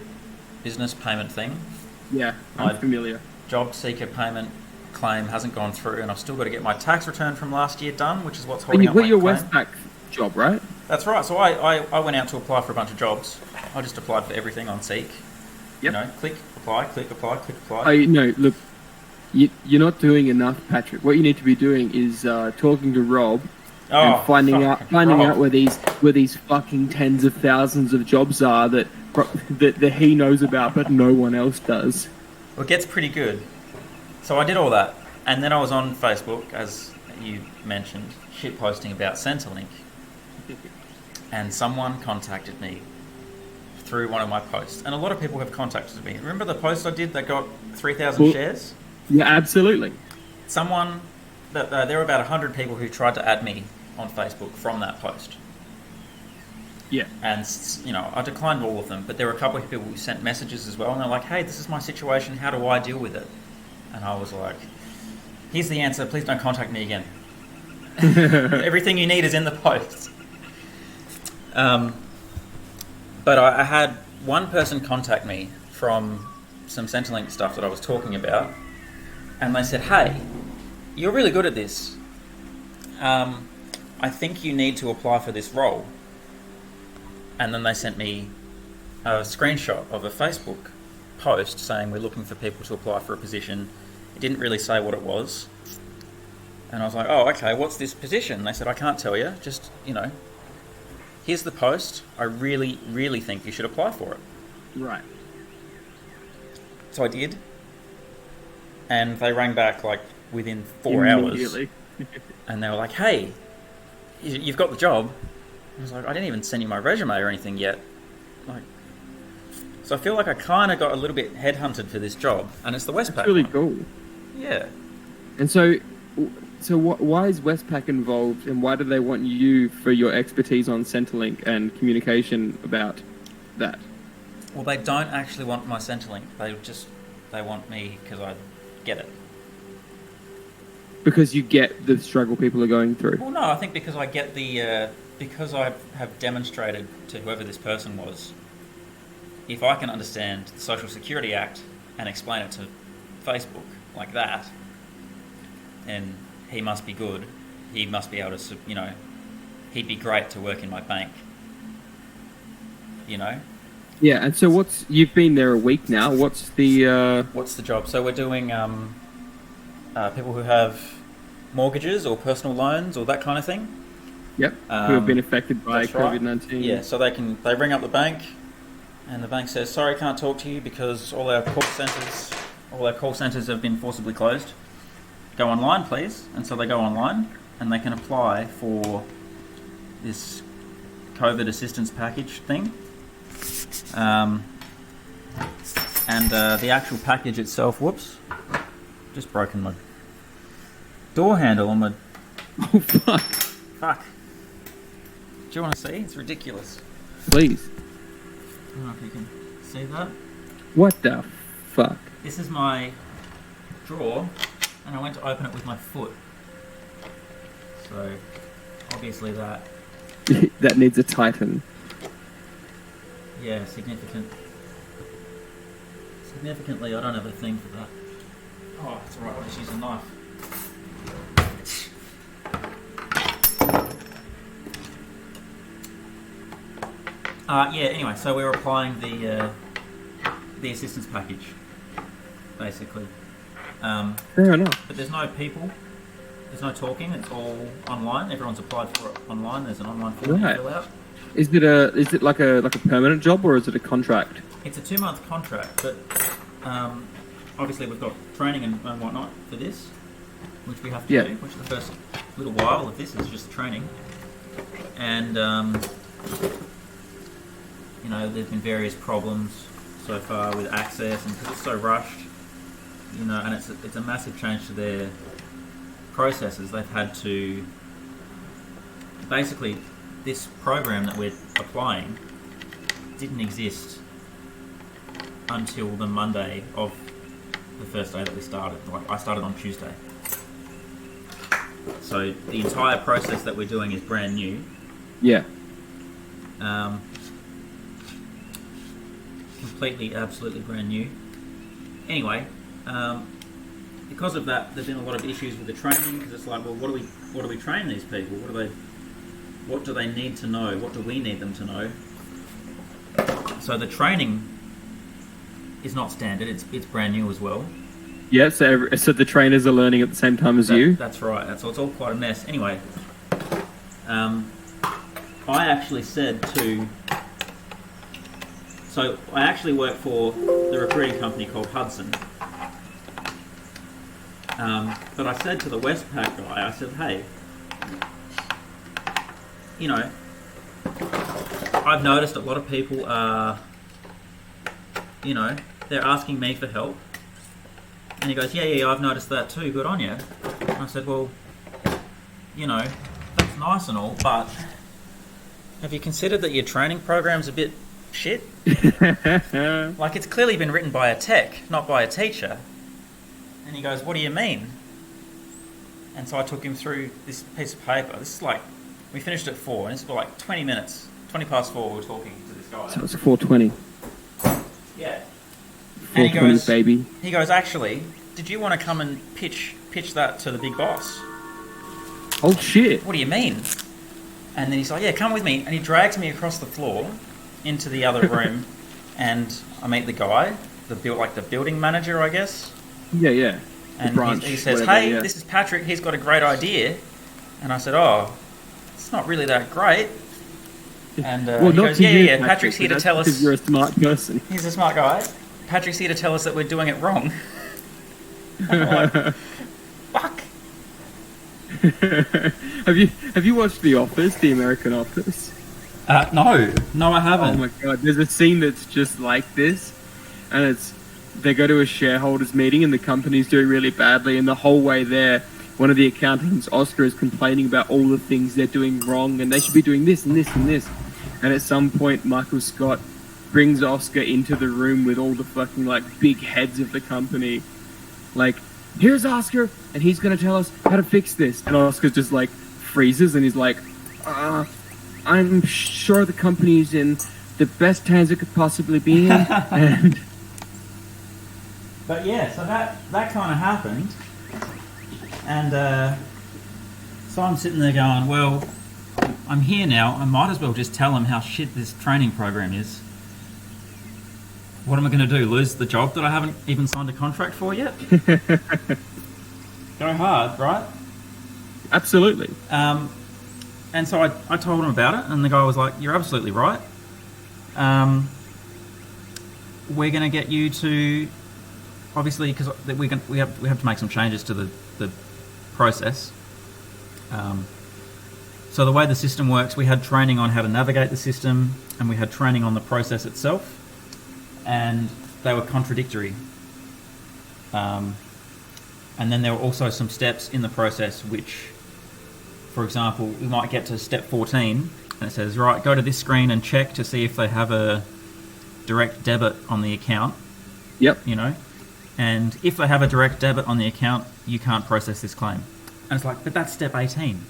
Speaker 6: business payment thing.
Speaker 2: Yeah, I'm familiar.
Speaker 6: Job seeker payment claim hasn't gone through, and I've still got to get my tax return from last year done, which is what's holding up my claim.
Speaker 2: And you've got your Westpac job, right?
Speaker 6: That's right. So I went out to apply for a bunch of jobs. I just applied for everything on Seek.
Speaker 2: Yep.
Speaker 6: You know, click apply, click apply, click apply.
Speaker 2: No, look, you're not doing enough, Patrick. What you need to be doing is talking to Rob and finding out where these fucking tens of thousands of jobs are that he knows about, but no one else does.
Speaker 6: Well, it gets pretty good. So I did all that, and then I was on Facebook, as you mentioned, shitposting about Centrelink, and someone contacted me through one of my posts, and a lot of people have contacted me. Remember the post I did that got 3,000 shares?
Speaker 2: Yeah, absolutely.
Speaker 6: There were about 100 people who tried to add me on Facebook from that post.
Speaker 2: Yeah.
Speaker 6: And, you know, I declined all of them, but there were a couple of people who sent messages as well, and they're like, hey, this is my situation, how do I deal with it? And I was like, here's the answer, please don't contact me again. Everything you need is in the post. But I had one person contact me from some Centrelink stuff that I was talking about, and they said, hey, you're really good at this. I think you need to apply for this role. And then they sent me a screenshot of a Facebook post saying we're looking for people to apply for a position. It didn't really say what it was. And I was like, oh, okay, what's this position? And they said, I can't tell you, just, you know, here's the post. I really, really think you should apply for it.
Speaker 2: Right.
Speaker 6: So I did. And they rang back like within 4 hours. And they were like, hey, you've got the job. I was like, I didn't even send you my resume or anything yet. Like, so I feel like I kind of got a little bit headhunted for this job, and it's the Westpac.
Speaker 2: That's really
Speaker 6: one.
Speaker 2: cool.
Speaker 6: Yeah.
Speaker 2: And so why is Westpac involved, and why do they want you for your expertise on Centrelink and communication about that?
Speaker 6: Well, they don't actually want my Centrelink. They want me because I get it.
Speaker 2: Because you get the struggle people are going through.
Speaker 6: Well, no, I think because I get because I have demonstrated to whoever this person was, if I can understand the Social Security Act and explain it to Facebook like that, then he must be good. He must be able to, he'd be great to work in my bank.
Speaker 2: Yeah, and so you've been there a week now. What's the
Speaker 6: What's the job? So we're doing people who have mortgages or personal loans or that kind of thing.
Speaker 2: Yep, who have been affected by
Speaker 6: That's right.
Speaker 2: COVID-19.
Speaker 6: Yeah, so they ring up the bank, and the bank says, "Sorry, can't talk to you because all our call centers have been forcibly closed. Go online, please." And so they go online, and they can apply for this COVID assistance package thing. And the actual package itself, whoops, just broken my door handle on my...
Speaker 2: Oh, fuck.
Speaker 6: Fuck. Do you want to see? It's ridiculous.
Speaker 2: Please.
Speaker 6: I don't know if you can see that.
Speaker 2: What the fuck?
Speaker 6: This is my drawer, and I went to open it with my foot. So, obviously that...
Speaker 2: That needs a tighten.
Speaker 6: Yeah, significantly, I don't have a thing for that. Oh, that's alright, I'll just use a knife. Anyway, so we're applying the assistance package, basically.
Speaker 2: Fair enough.
Speaker 6: But there's no people, there's no talking, it's all online. Everyone's applied for it online, there's an online form to fill out.
Speaker 2: Is it like a permanent job, or is it a contract?
Speaker 6: It's a 2-month contract, but obviously we've got training and whatnot for this, which we have to do, which the first little while of this is just training. And, there's been various problems so far with access, and because it's so rushed, and it's a massive change to their processes. They've had to... Basically, this program that we're applying didn't exist until the Monday of the first day that we started. Like, I started on Tuesday. So the entire process that we're doing is brand new.
Speaker 2: Yeah.
Speaker 6: Completely, absolutely brand new. Anyway, because of that, there's been a lot of issues with the training, because it's like, well, what do we train these people? What do they need to know? What do we need them to know? So the training is not standard. It's brand new as well.
Speaker 2: Yeah, so the trainers are learning at the same time as you?
Speaker 6: That's right. So it's all quite a mess. Anyway, I actually said to... So I actually work for the recruiting company called Hudson. But I said to the Westpac guy, I said, hey, I've noticed a lot of people are, they're asking me for help. And he goes, yeah, I've noticed that too, good on you. And I said, well, that's nice and all, but have you considered that your training program's a bit shit? Like, it's clearly been written by a tech, not by a teacher. And he goes, what do you mean? And so I took him through this piece of paper. This is like, we finished at 4, and this is for like 20 minutes. 20 past 4, we were talking to this guy.
Speaker 2: So it's 4:20.
Speaker 6: Yeah.
Speaker 2: 4:20, baby.
Speaker 6: He goes, actually, did you want to come and pitch that to the big boss?
Speaker 2: Oh, shit.
Speaker 6: What do you mean? And then he's like, yeah, come with me. And he drags me across the floor into the other room, and I meet the guy, the building manager, I guess.
Speaker 2: Yeah.
Speaker 6: And he says, hey, this is Patrick, he's got a great idea. And I said, oh, it's not really that great. And he goes, yeah, Patrick's here to tell us...
Speaker 2: Because you're a smart person.
Speaker 6: He's a smart guy. Patrick's here to tell us that we're doing it wrong. I'm like, fuck.
Speaker 2: Have you watched The Office, the American Office?
Speaker 6: No, I haven't.
Speaker 2: Oh my god, there's a scene that's just like this, and they go to a shareholders meeting and the company's doing really badly, and the whole way there, one of the accountants, Oscar, is complaining about all the things they're doing wrong, and they should be doing this and this and this. And at some point, Michael Scott brings Oscar into the room with all the fucking, big heads of the company. Like, here's Oscar, and he's gonna tell us how to fix this. And Oscar just, freezes, and he's like, I'm sure the company's in the best hands it could possibly be in. And...
Speaker 6: But yeah, so that kind of happened. And So I'm sitting there going, well, I'm here now. I might as well just tell them how shit this training program is. What am I going to do? Lose the job that I haven't even signed a contract for yet? Go hard, right?
Speaker 2: Absolutely.
Speaker 6: And so I told him about it, and the guy was like, "You're absolutely right. We're going to get you to, obviously, because we have to make some changes to the process. So the way the system works, we had training on how to navigate the system, and we had training on the process itself, and they were contradictory. And then there were also some steps in the process which, for example, we might get to step 14, and it says, right, go to this screen and check to see if they have a direct debit on the account.
Speaker 2: Yep.
Speaker 6: You know? And if they have a direct debit on the account, you can't process this claim. And it's like, but that's step 18.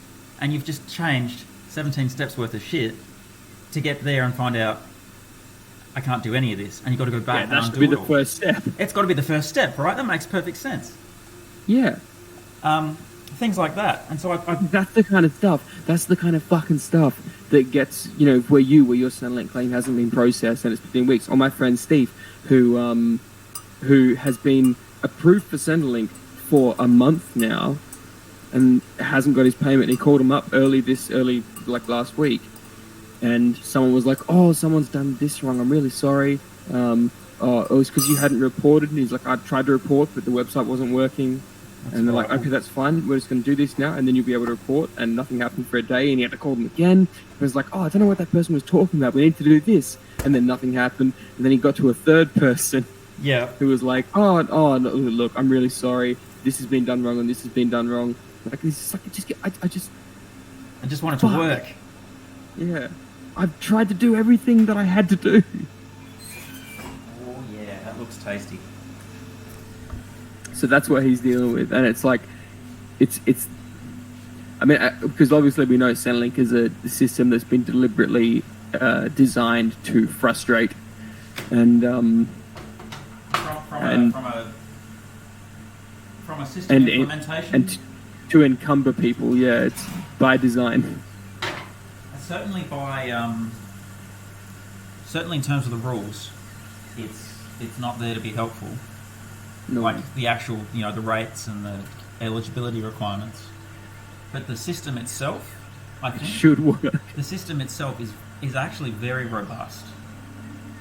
Speaker 6: And you've just changed 17 steps worth of shit to get there and find out I can't do any of this. And you've got to go back and undo it all.
Speaker 2: That should be the first step.
Speaker 6: It's got to be the first step, right? That makes perfect sense.
Speaker 2: Yeah.
Speaker 6: Things like that. And so
Speaker 2: that's the kind of stuff. That's the kind of fucking stuff that gets, you know, where your Centrelink claim hasn't been processed and it's been weeks. Or my friend Steve, who has been approved for Centrelink for a month now and hasn't got his payment. He called him up early like last week, and someone was like, "Oh, someone's done this wrong. I'm really sorry. Oh, it was because you hadn't reported." And he's like, "I tried to report, but the website wasn't working." And they're like, "Okay, that's fine. We're just going to do this now, and then you'll be able to report." And nothing happened for a day, and he had to call them again. He was like, "Oh, I don't know what that person was talking about. We need to do this." And then nothing happened. And then he got to a third person, who was like, "Oh, no, look, I'm really sorry. This has been done wrong, and this has been done wrong." Like, it's like, I
Speaker 6: just want it to work.
Speaker 2: Yeah, I've tried to do everything that I had to do.
Speaker 6: Oh yeah, that looks tasty.
Speaker 2: So that's what he's dealing with, and it's like, it's. I mean, because obviously we know Centrelink is a system that's been deliberately designed to frustrate, and
Speaker 6: from a system implementation,
Speaker 2: and to encumber people. Yeah, it's by design.
Speaker 6: Certainly certainly in terms of the rules, it's not there to be helpful.
Speaker 2: No.
Speaker 6: Like the actual, the rates and the eligibility requirements. But the system itself, I think,
Speaker 2: should work.
Speaker 6: The system itself is actually very robust.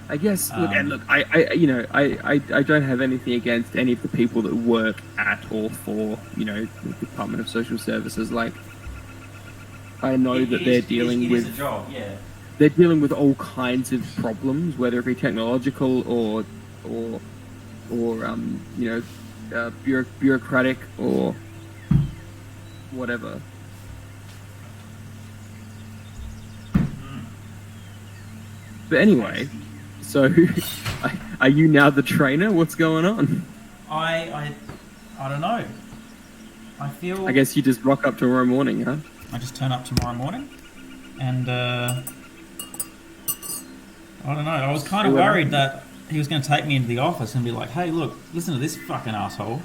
Speaker 2: I guess. Look, I don't have anything against any of the people that work at or for, the Department of Social Services. Like, I know that they're dealing with.
Speaker 6: It is a job, yeah.
Speaker 2: They're dealing with all kinds of problems, whether it be technological or bureaucratic or whatever. But anyway, so are you now the trainer? What's going on?
Speaker 6: I don't know. I
Speaker 2: guess you just rock up tomorrow morning, huh?
Speaker 6: I just turn up tomorrow morning, and I don't know. I was kind of worried that he was going to take me into the office and be like, "Hey, look, listen to this fucking asshole.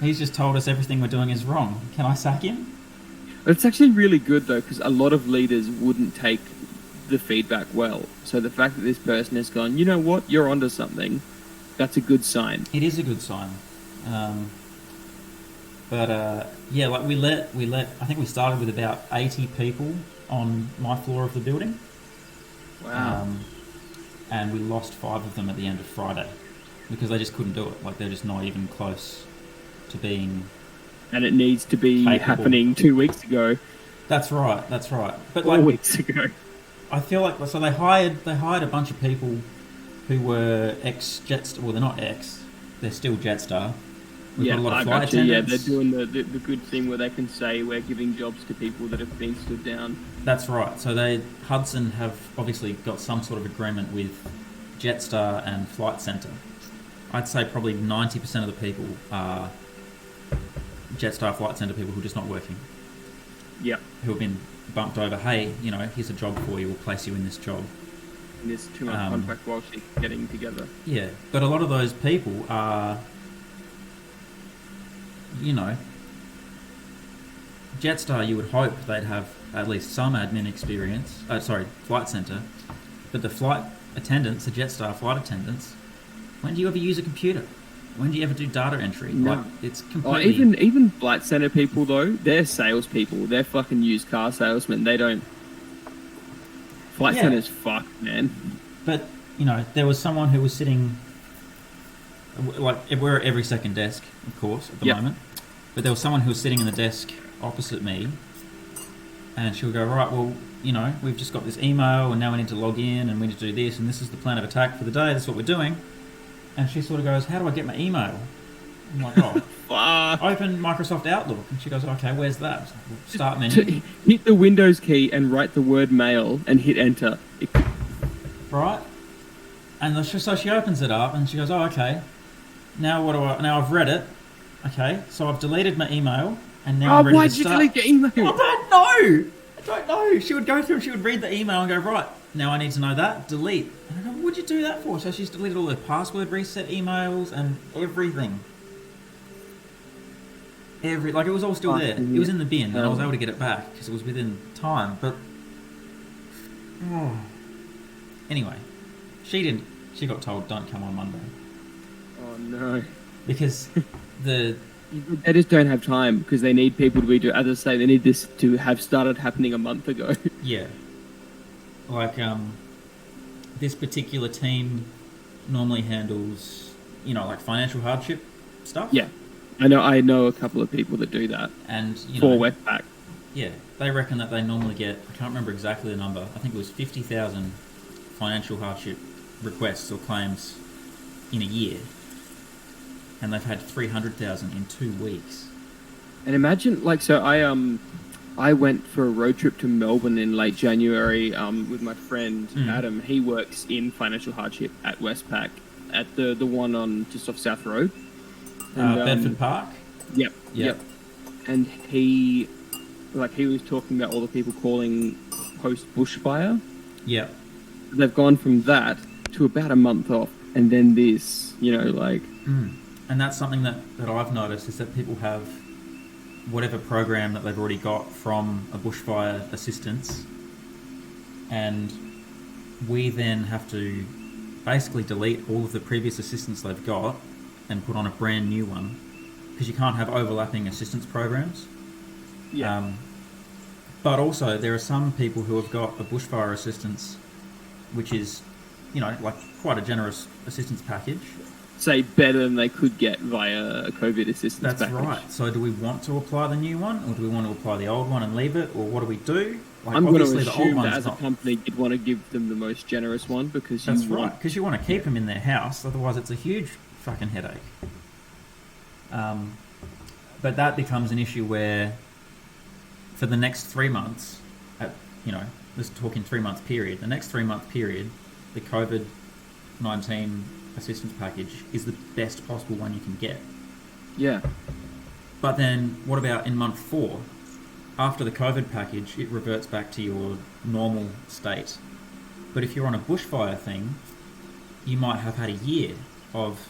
Speaker 6: He's just told us everything we're doing is wrong. Can I sack him?"
Speaker 2: It's actually really good though, because a lot of leaders wouldn't take the feedback well. So the fact that this person has gone, you know what, you're onto something, that's a good sign.
Speaker 6: It is a good sign. Yeah, like we let. I think we started with about 80 people on my floor of the building.
Speaker 2: Wow.
Speaker 6: And we lost 5 of them at the end of Friday because they just couldn't do it. Like, they're just not even close to being.
Speaker 2: And it needs to be
Speaker 6: capable.
Speaker 2: Happening 2 weeks ago.
Speaker 6: That's right. But
Speaker 2: 4 weeks ago.
Speaker 6: I feel like they hired a bunch of people who were ex-Jetstar. Well, they're not ex. They're still Jetstar. We've got a lot of flight attendants.
Speaker 2: Yeah, they're doing the good thing where they can say we're giving jobs to people that have been stood down.
Speaker 6: That's right. So Hudson have obviously got some sort of agreement with Jetstar and Flight Centre. I'd say probably 90% of the people are Jetstar Flight Centre people who are just not working.
Speaker 2: Yep.
Speaker 6: Who have been bumped over. Hey, here's a job for you. We'll place you in this job.
Speaker 2: In this 2-month contract while she's getting together.
Speaker 6: Yeah, but a lot of those people are, Jetstar, you would hope they'd have at least some admin experience. Flight centre. But the flight attendants, the Jetstar flight attendants, when do you ever use a computer? When do you ever do data entry?
Speaker 2: No.
Speaker 6: Like, it's
Speaker 2: Oh,
Speaker 6: completely...
Speaker 2: even flight center people though, they're salespeople. They're fucking used car salesmen. They don't. Flight
Speaker 6: Yeah.
Speaker 2: center's fucked, man.
Speaker 6: But, you know, there was someone who was sitting... Like, we're at every second desk, of course, at the
Speaker 2: Yep.
Speaker 6: moment. But there was someone who was sitting in the desk opposite me, and she would go, right, well, you know, we've just got this email, and now we need to log in, and we need to do this, and this is the plan of attack for the day, this is what we're doing. And she sort of goes, how do I get my email? I'm like, oh,
Speaker 2: Fuck.
Speaker 6: open Microsoft Outlook. And she goes, okay, where's that? I was like, well, start menu.
Speaker 2: Hit the Windows key and write the word mail and hit enter.
Speaker 6: Right? And so she opens it up, and she goes, oh, okay. Now now I've read it. Okay, so I've deleted my email, and now I'm ready
Speaker 2: why'd
Speaker 6: to
Speaker 2: you
Speaker 6: start.
Speaker 2: delete your email?
Speaker 6: I don't know. She would go through and she would read the email and go, right, now I need to know that, delete. And I go, what'd you do that for? So she's deleted all her password reset emails and everything. Like, it was all still there. It was in the bin, and I was able to get it back because it was within time, but... Anyway, she got told, don't come on Monday.
Speaker 2: Oh no.
Speaker 6: Because they
Speaker 2: just don't have time because they need people to be doing. As I say, they need this to have started happening a month ago.
Speaker 6: Yeah. Like, this particular team normally handles, you know, like financial hardship stuff.
Speaker 2: Yeah, I know a couple of people that do that.
Speaker 6: And, you
Speaker 2: for
Speaker 6: know,
Speaker 2: Westpac.
Speaker 6: Yeah, they reckon that they normally get, I can't remember exactly the number, I think it was 50,000 financial hardship requests or claims in a year. And they've had 300,000 in 2 weeks.
Speaker 2: And imagine, like, so I went for a road trip to Melbourne in late January with my friend Adam. He works in financial hardship at Westpac at the one on just off South Road. And,
Speaker 6: Bedford Park?
Speaker 2: Yep. And he was talking about all the people calling post bushfire.
Speaker 6: Yep.
Speaker 2: They've gone from that to about a month off, and then this, you know, like...
Speaker 6: And that's something that I've noticed, is that people have whatever program that they've already got from a bushfire assistance, and we then have to basically delete all of the previous assistance they've got and put on a brand new one, because you can't have overlapping assistance programs.
Speaker 2: Yeah.
Speaker 6: But also, there are some people who have got a bushfire assistance, which is, you know, like quite a generous assistance package.
Speaker 2: Say better than they could get via a COVID assistance package.
Speaker 6: That's right. So do we want to apply the new one, or do we want to apply the old one and leave it, or what do we do? Like,
Speaker 2: I'm going to
Speaker 6: obviously the old
Speaker 2: assume that
Speaker 6: one's
Speaker 2: as a
Speaker 6: not...
Speaker 2: company you'd want to give them the most generous one because
Speaker 6: That's right, because you want to keep them in their house, otherwise it's a huge fucking headache. But that becomes an issue where for the next 3 months, let's talk in 3 month period, the next 3 month period, the COVID-19 assistance package is the best possible one you can get.
Speaker 2: Yeah.
Speaker 6: But then what about in month 4? After the COVID package, it reverts back to your normal state. But if you're on a bushfire thing, you might have had a year of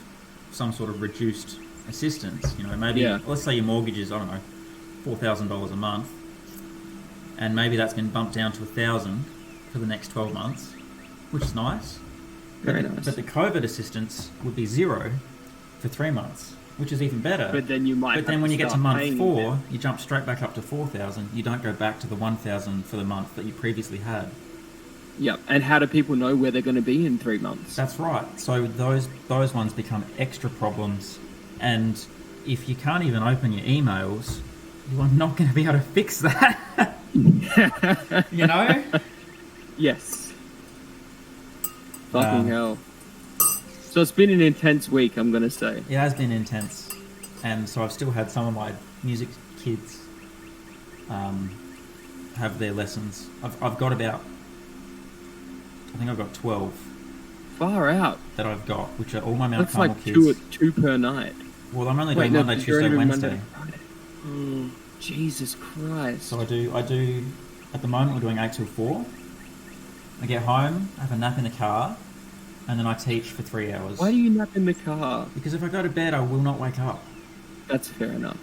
Speaker 6: some sort of reduced assistance. You know, maybe, let's say your mortgage is, I don't know, $4,000 a month, and maybe that's been bumped down to $1,000 for the next 12 months, which is nice.
Speaker 2: Very nice.
Speaker 6: But the COVID assistance would be 0 for 3 months, which is even better.
Speaker 2: But then you might.
Speaker 6: But then when you get to month 4, you jump straight back up to 4,000. You don't go back to the 1,000 for the month that you previously had.
Speaker 2: Yep. And how do people know where they're going to be in 3 months?
Speaker 6: That's right. So those ones become extra problems. And if you can't even open your emails, you are not going to be able to fix that. You know?
Speaker 2: Yes. Fucking hell. So it's been an intense week, I'm going to say.
Speaker 6: It has been intense. And so I've still had some of my music kids have their lessons. I've got about, I think I've got 12.
Speaker 2: Far out.
Speaker 6: That I've got, which are all my Mount
Speaker 2: That's
Speaker 6: Carmel
Speaker 2: like
Speaker 6: kids.
Speaker 2: two per night.
Speaker 6: Well, I'm only doing Monday, Tuesday, Wednesday.
Speaker 2: Oh, Jesus Christ.
Speaker 6: So I do, at the moment we're doing 8 till 4. I get home, I have a nap in the car, and then I teach for 3 hours.
Speaker 2: Why do you nap in the car?
Speaker 6: Because if I go to bed, I will not wake up.
Speaker 2: That's fair enough.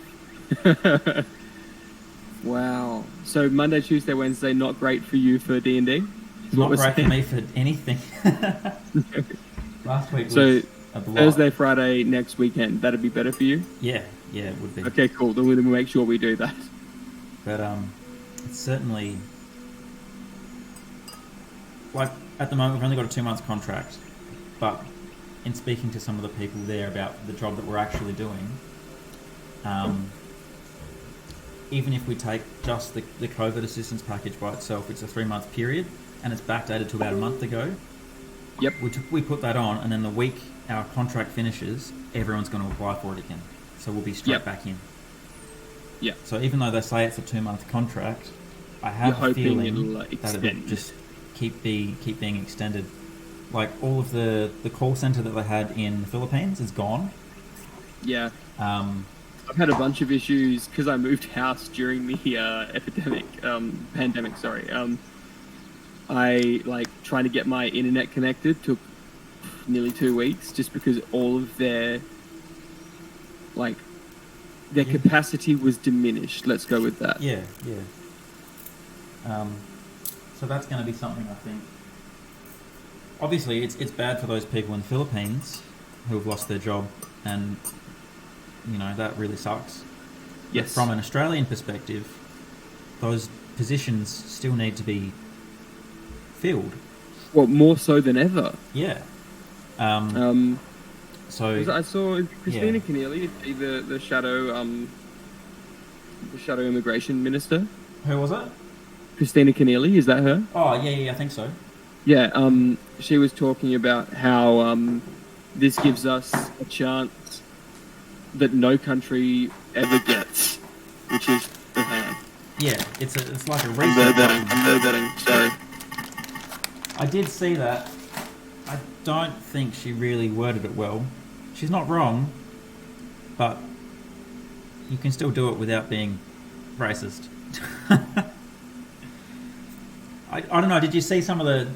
Speaker 2: Wow. So Monday, Tuesday, Wednesday, not great for you for D&D?
Speaker 6: It's not great for me for anything. Last week was
Speaker 2: So
Speaker 6: a blow.
Speaker 2: Thursday, Friday, next weekend, that'd be better for you?
Speaker 6: Yeah, it would be.
Speaker 2: Okay, cool. Then we'll make sure we do that.
Speaker 6: But it's certainly like at the moment we've only got a 2-month contract, but in speaking to some of the people there about the job that we're actually doing, even if we take just the COVID assistance package by itself, it's a 3-month period, and it's backdated to about a month ago.
Speaker 2: Yep.
Speaker 6: We put that on, and then the week our contract finishes, everyone's going to apply for it again. So we'll be straight back in.
Speaker 2: Yeah.
Speaker 6: So even though they say it's a 2-month contract, I have a feeling that it'll just keep being extended. Like all of the call center that they had in the Philippines is gone.
Speaker 2: Yeah. I've had a bunch of issues because I moved house during the pandemic. Sorry. I trying to get my internet connected took nearly 2 weeks just because all of their capacity was diminished. Let's go with that.
Speaker 6: Yeah. So that's going to be something I think. Obviously, it's bad for those people in the Philippines who have lost their job, and that really sucks.
Speaker 2: Yes.
Speaker 6: But from an Australian perspective, those positions still need to be filled.
Speaker 2: Well, more so than ever.
Speaker 6: Yeah. So
Speaker 2: I saw Christina Keneally, the shadow immigration minister.
Speaker 6: Who was it?
Speaker 2: Christina Keneally, is that her?
Speaker 6: Oh yeah, I think so.
Speaker 2: Yeah, she was talking about how this gives us a chance that no country ever gets, which is Japan.
Speaker 6: Yeah, it's like a
Speaker 9: I'm
Speaker 6: reset
Speaker 9: betting.
Speaker 6: button.
Speaker 9: So
Speaker 6: I did see that. I don't think she really worded it well. She's not wrong, but you can still do it without being racist. I don't know. Did you see some of the?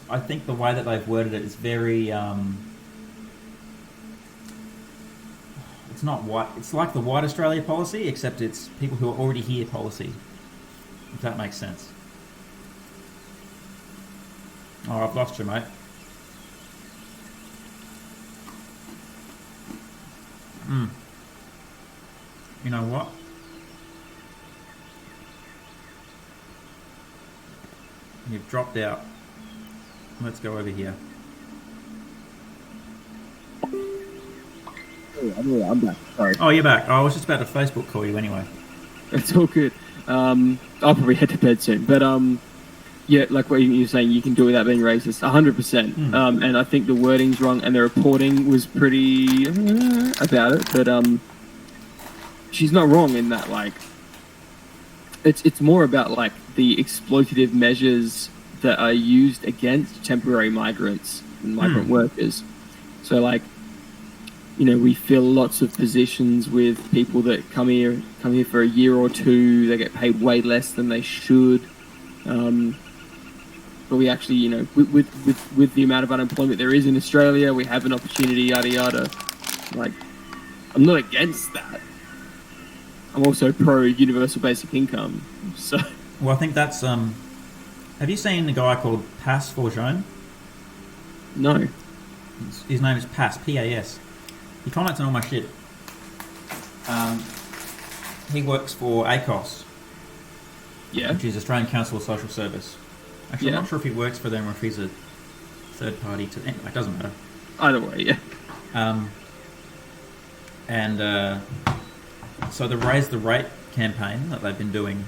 Speaker 6: I think the way that they've worded it is very. It's not white. It's like the white Australia policy, except it's people who are already here policy. If that makes sense. Oh, I've lost you, mate. You know what? You've dropped out. Let's go over here.
Speaker 2: I'm back. Sorry.
Speaker 6: Oh, you're back. I was just about to Facebook call you anyway.
Speaker 2: It's all good. I'll probably head to bed soon. But yeah, like what you're saying, you can do it without being racist, 100%. And I think the wording's wrong, and the reporting was pretty about it. But she's not wrong in that. Like, it's more about like the exploitative measures that are used against temporary migrants and migrant workers. So like, we fill lots of positions with people that come here for a year or two. They get paid way less than they should. But we actually, with the amount of unemployment there is in Australia, we have an opportunity, yada yada. Like, I'm not against that. I'm also pro universal basic income. So,
Speaker 6: well, I think that's have you seen the guy called Pas Forgeon?
Speaker 2: No.
Speaker 6: His name is Pas, P-A-S. He comments on all my shit. He works for ACOS, which is Australian Council of Social Service. Actually, I'm not sure if he works for them or if he's a third party to. Anyway, it doesn't matter.
Speaker 2: Either way, yeah.
Speaker 6: So the Raise the Rate campaign that they've been doing,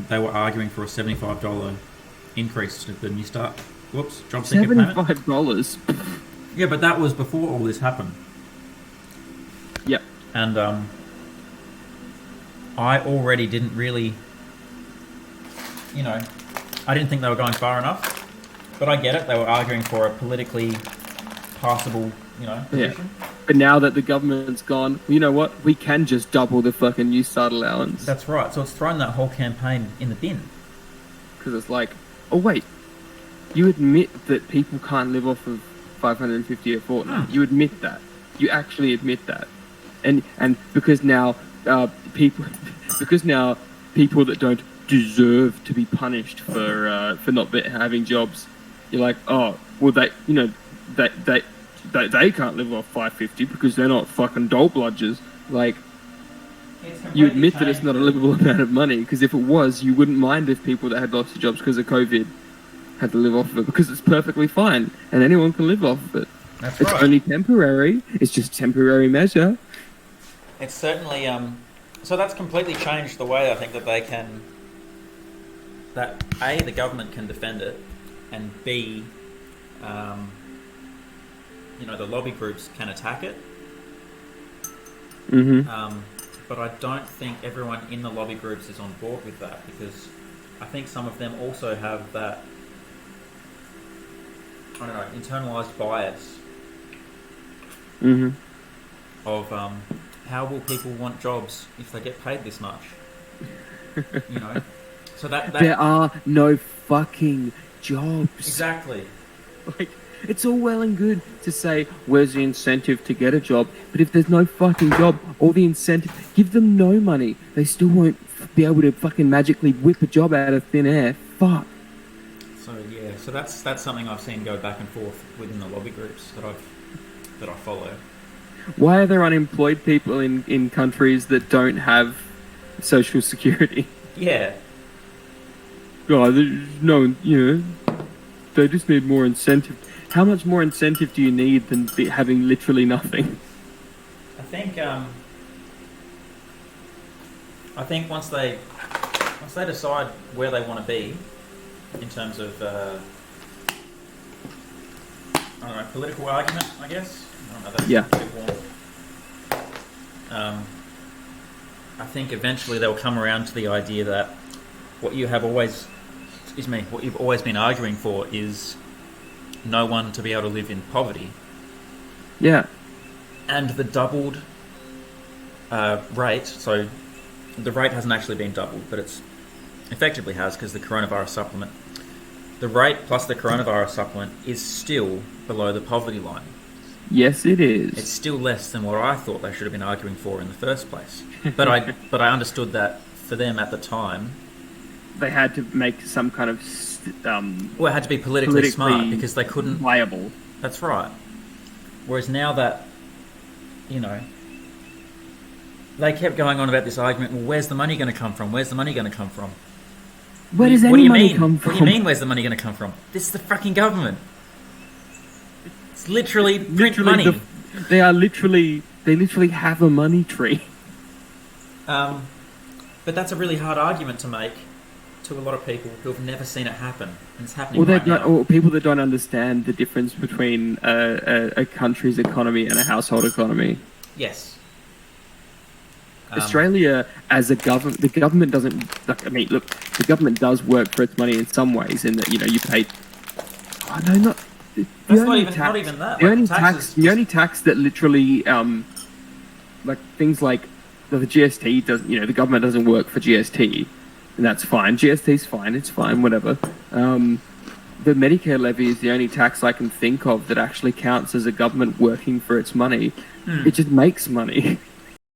Speaker 6: they were arguing for a $75 increase to the New Start. Whoops, job seeker payment.
Speaker 2: $75.
Speaker 6: Yeah, but that was before all this happened.
Speaker 2: Yep.
Speaker 6: And I already didn't really, I didn't think they were going far enough. But I get it. They were arguing for a politically passable, position.
Speaker 2: Yeah. But now that the government's gone, you know what? We can just double the fucking New Start allowance.
Speaker 6: That's right. So it's thrown that whole campaign in the bin.
Speaker 2: Because it's like, oh wait, you admit that people can't live off of $550 a fortnight. You admit that. You actually admit that. And because now people because now people that don't deserve to be punished for not having jobs, you're like, oh, well, they can't live off $5.50 because they're not fucking dole bludgers. Like, you admit that it's not a livable amount of money, because if it was, you wouldn't mind if people that had lost their jobs because of COVID had to live off of it, because it's perfectly fine and anyone can live off of it.
Speaker 6: That's
Speaker 2: It's
Speaker 6: right.
Speaker 2: only temporary. It's just temporary measure.
Speaker 6: It's certainly so that's completely changed the way I think that they can, that A, the government can defend it, and B, the lobby groups can attack it. But I don't think everyone in the lobby groups is on board with that, because I think some of them also have that, I don't know, internalized bias of how will people want jobs if they get paid this much? So that
Speaker 2: There are no fucking jobs.
Speaker 6: exactly.
Speaker 2: Like, it's all well and good to say, where's the incentive to get a job? But if there's no fucking job, all the incentive, give them no money. They still won't be able to fucking magically whip a job out of thin air. Fuck.
Speaker 6: So yeah, so that's something I've seen go back and forth within the lobby groups that I follow.
Speaker 2: Why are there unemployed people in countries that don't have social security?
Speaker 6: Yeah.
Speaker 2: Oh, no, they just need more incentive. How much more incentive do you need than having literally nothing?
Speaker 6: I think once they decide where they want to be in terms of I don't know, political argument, I guess. I don't know, that's
Speaker 2: Yeah.
Speaker 6: a bit warm. I think eventually they'll come around to the idea that what you've always been arguing for is no one to be able to live in poverty.
Speaker 2: Yeah.
Speaker 6: And the doubled rate, so the rate hasn't actually been doubled, but it's effectively has, because the coronavirus supplement. The rate plus the coronavirus supplement is still below the poverty line.
Speaker 2: Yes, it is.
Speaker 6: It's still less than what I thought they should have been arguing for in the first place. But I understood that for them at the time,
Speaker 2: they had to make some kind of
Speaker 6: well, it had to be politically smart, because they couldn't.
Speaker 2: Viable.
Speaker 6: That's right. Whereas now that, they kept going on about this argument. Well, where's the money going to come from? Where's the money going to come from?
Speaker 2: Where does any money come from?
Speaker 6: What do you mean? Where's the money going to come from? This is the fucking government. It's literally money.
Speaker 2: They literally have a money tree.
Speaker 6: But that's a really hard argument to make to a lot of people who have never seen it happen, and it's happening right now.
Speaker 2: Or people that don't understand the difference between a country's economy and a household economy.
Speaker 6: Yes.
Speaker 2: Australia, as a government, the government doesn't. The government does work for its money in some ways, in that you pay. Oh no, not.
Speaker 6: That's not even that.
Speaker 2: The only tax that literally, like things like the GST does. The government doesn't work for GST, and that's fine. GST's fine. It's fine. Whatever. The Medicare levy is the only tax I can think of that actually counts as a government working for its money. It just makes money.